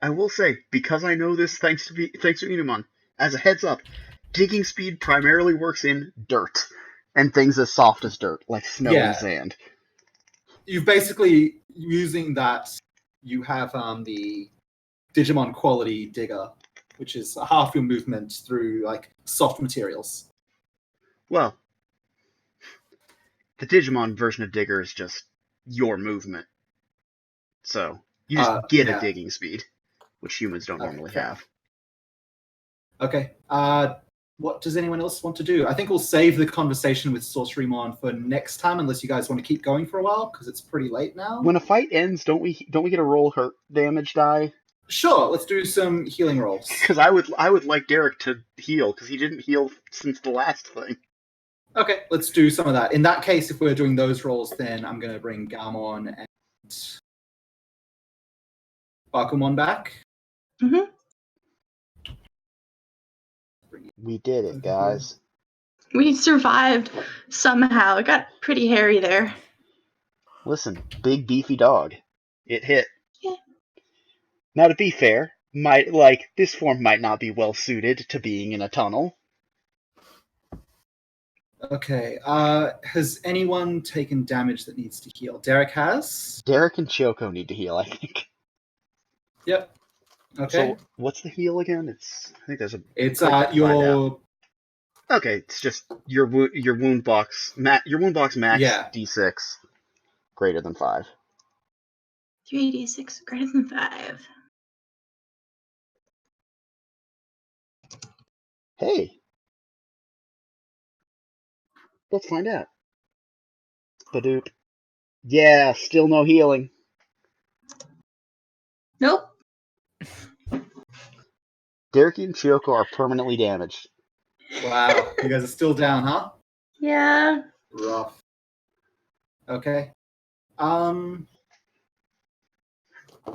I will say, because I know this thanks to Inumon, as a heads up, digging speed primarily works in dirt and things as soft as dirt, like snow Yeah. and sand. You've basically, using that, you have the Digimon quality digger, which is half your movement through like soft materials. Well, the Digimon version of Digger is just your movement. So, you just get yeah. a digging speed, which humans don't normally fair. have. Okay. What does anyone else want to do? I think we'll save the conversation with Sorcerymon for next time, unless you guys want to keep going for a while, because it's pretty late now. When a fight ends, don't we get a roll hurt damage die? Sure, let's do some healing rolls. Because I would like Derek to heal, because he didn't heal since the last thing. Okay, let's do some of that. In that case, if we're doing those rolls, then I'm going to bring Gamon and Bakumon back. Mm-hmm. We did it, guys. We survived somehow. It got pretty hairy there. Listen, big beefy dog. It hit. Yeah. Now, to be fair, this form might not be well suited to being in a tunnel. Okay. Has anyone taken damage that needs to heal? Derek has. Derek and Choco need to heal, I think. Yep. Okay. So what's the heal again? I think there's a. It's quick way to find your. Okay, it's just your wound box. Your wound box max Yeah. D6 greater than 5. 3d6 greater than 5. Hey, let's find out. Badoop. Yeah, still no healing. Nope. Derek and Chiyoko are permanently damaged. Wow. You guys are still down, huh? Yeah. Rough. Okay. Let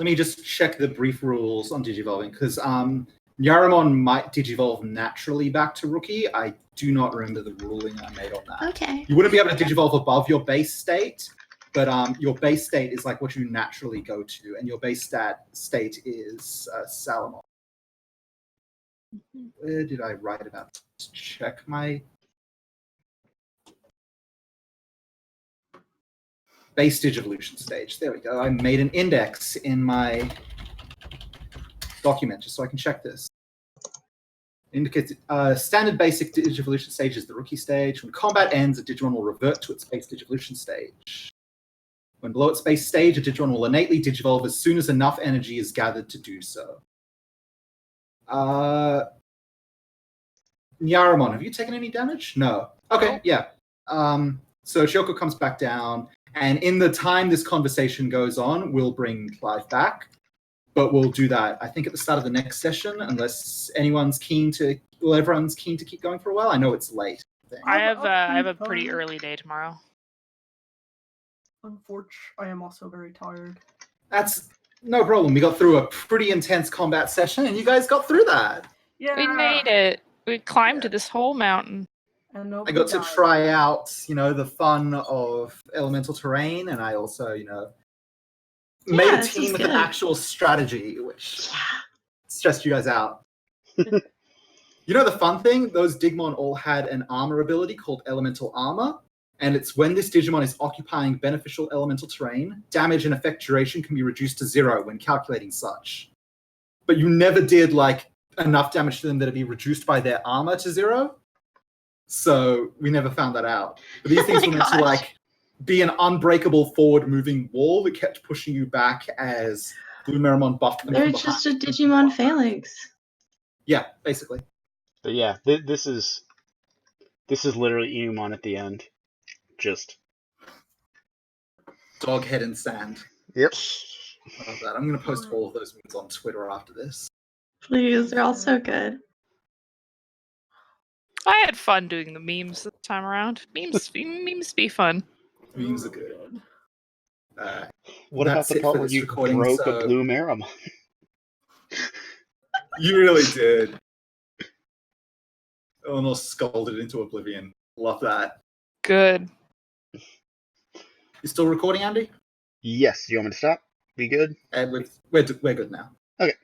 me just check the brief rules on Digivolving, because Yaramon might Digivolve naturally back to Rookie. I do not remember the ruling I made on that. Okay. You wouldn't be able to Digivolve above your base state, but your base state is like what you naturally go to, and your base state is Salamon. Where did I write about this? Let's check my base Digivolution stage. There we go. I made an index in my document just so I can check this. Indicates standard basic Digivolution stage is the Rookie stage. When combat ends, a Digimon will revert to its base Digivolution stage. When below its base stage, a Digimon will innately Digivolve as soon as enough energy is gathered to do so. Nyaramon, have you taken any damage? No. Okay, yeah. So Shoko comes back down, and in the time this conversation goes on, we'll bring Clive back. But we'll do that, I think, at the start of the next session, unless everyone's keen to keep going for a while. I know it's late. I have a pretty early day tomorrow. Unfortunately, I am also very tired. That's no problem. We got through a pretty intense combat session, and you guys got through that. Yeah. We made it. We climbed to this whole mountain. And I got to try out, the fun of elemental terrain, and I also, made a team with an actual strategy, which stressed you guys out. The fun thing? Those Digimon all had an armor ability called Elemental Armor, and it's when this Digimon is occupying beneficial elemental terrain, damage and effect duration can be reduced to 0 when calculating such. But you never did, enough damage to them that it'd be reduced by their armor to 0. So we never found that out. But these things were meant to, be an unbreakable forward-moving wall that kept pushing you back as Blue Meramon buffed them. They're just a Digimon phalanx. Yeah, basically. But yeah, this is literally Inumon at the end. Just dog head and sand. Yep. I love that. I'm going to post all of those memes on Twitter after this. Please, they're all so good. I had fun doing the memes this time around. Memes be fun. Memes are good. What about the part where you broke a Blue Meramon? You really did. Almost scolded into oblivion. Love that. Good. You still recording, Andy? Yes. Do you want me to stop? Be good? We're good now. Okay.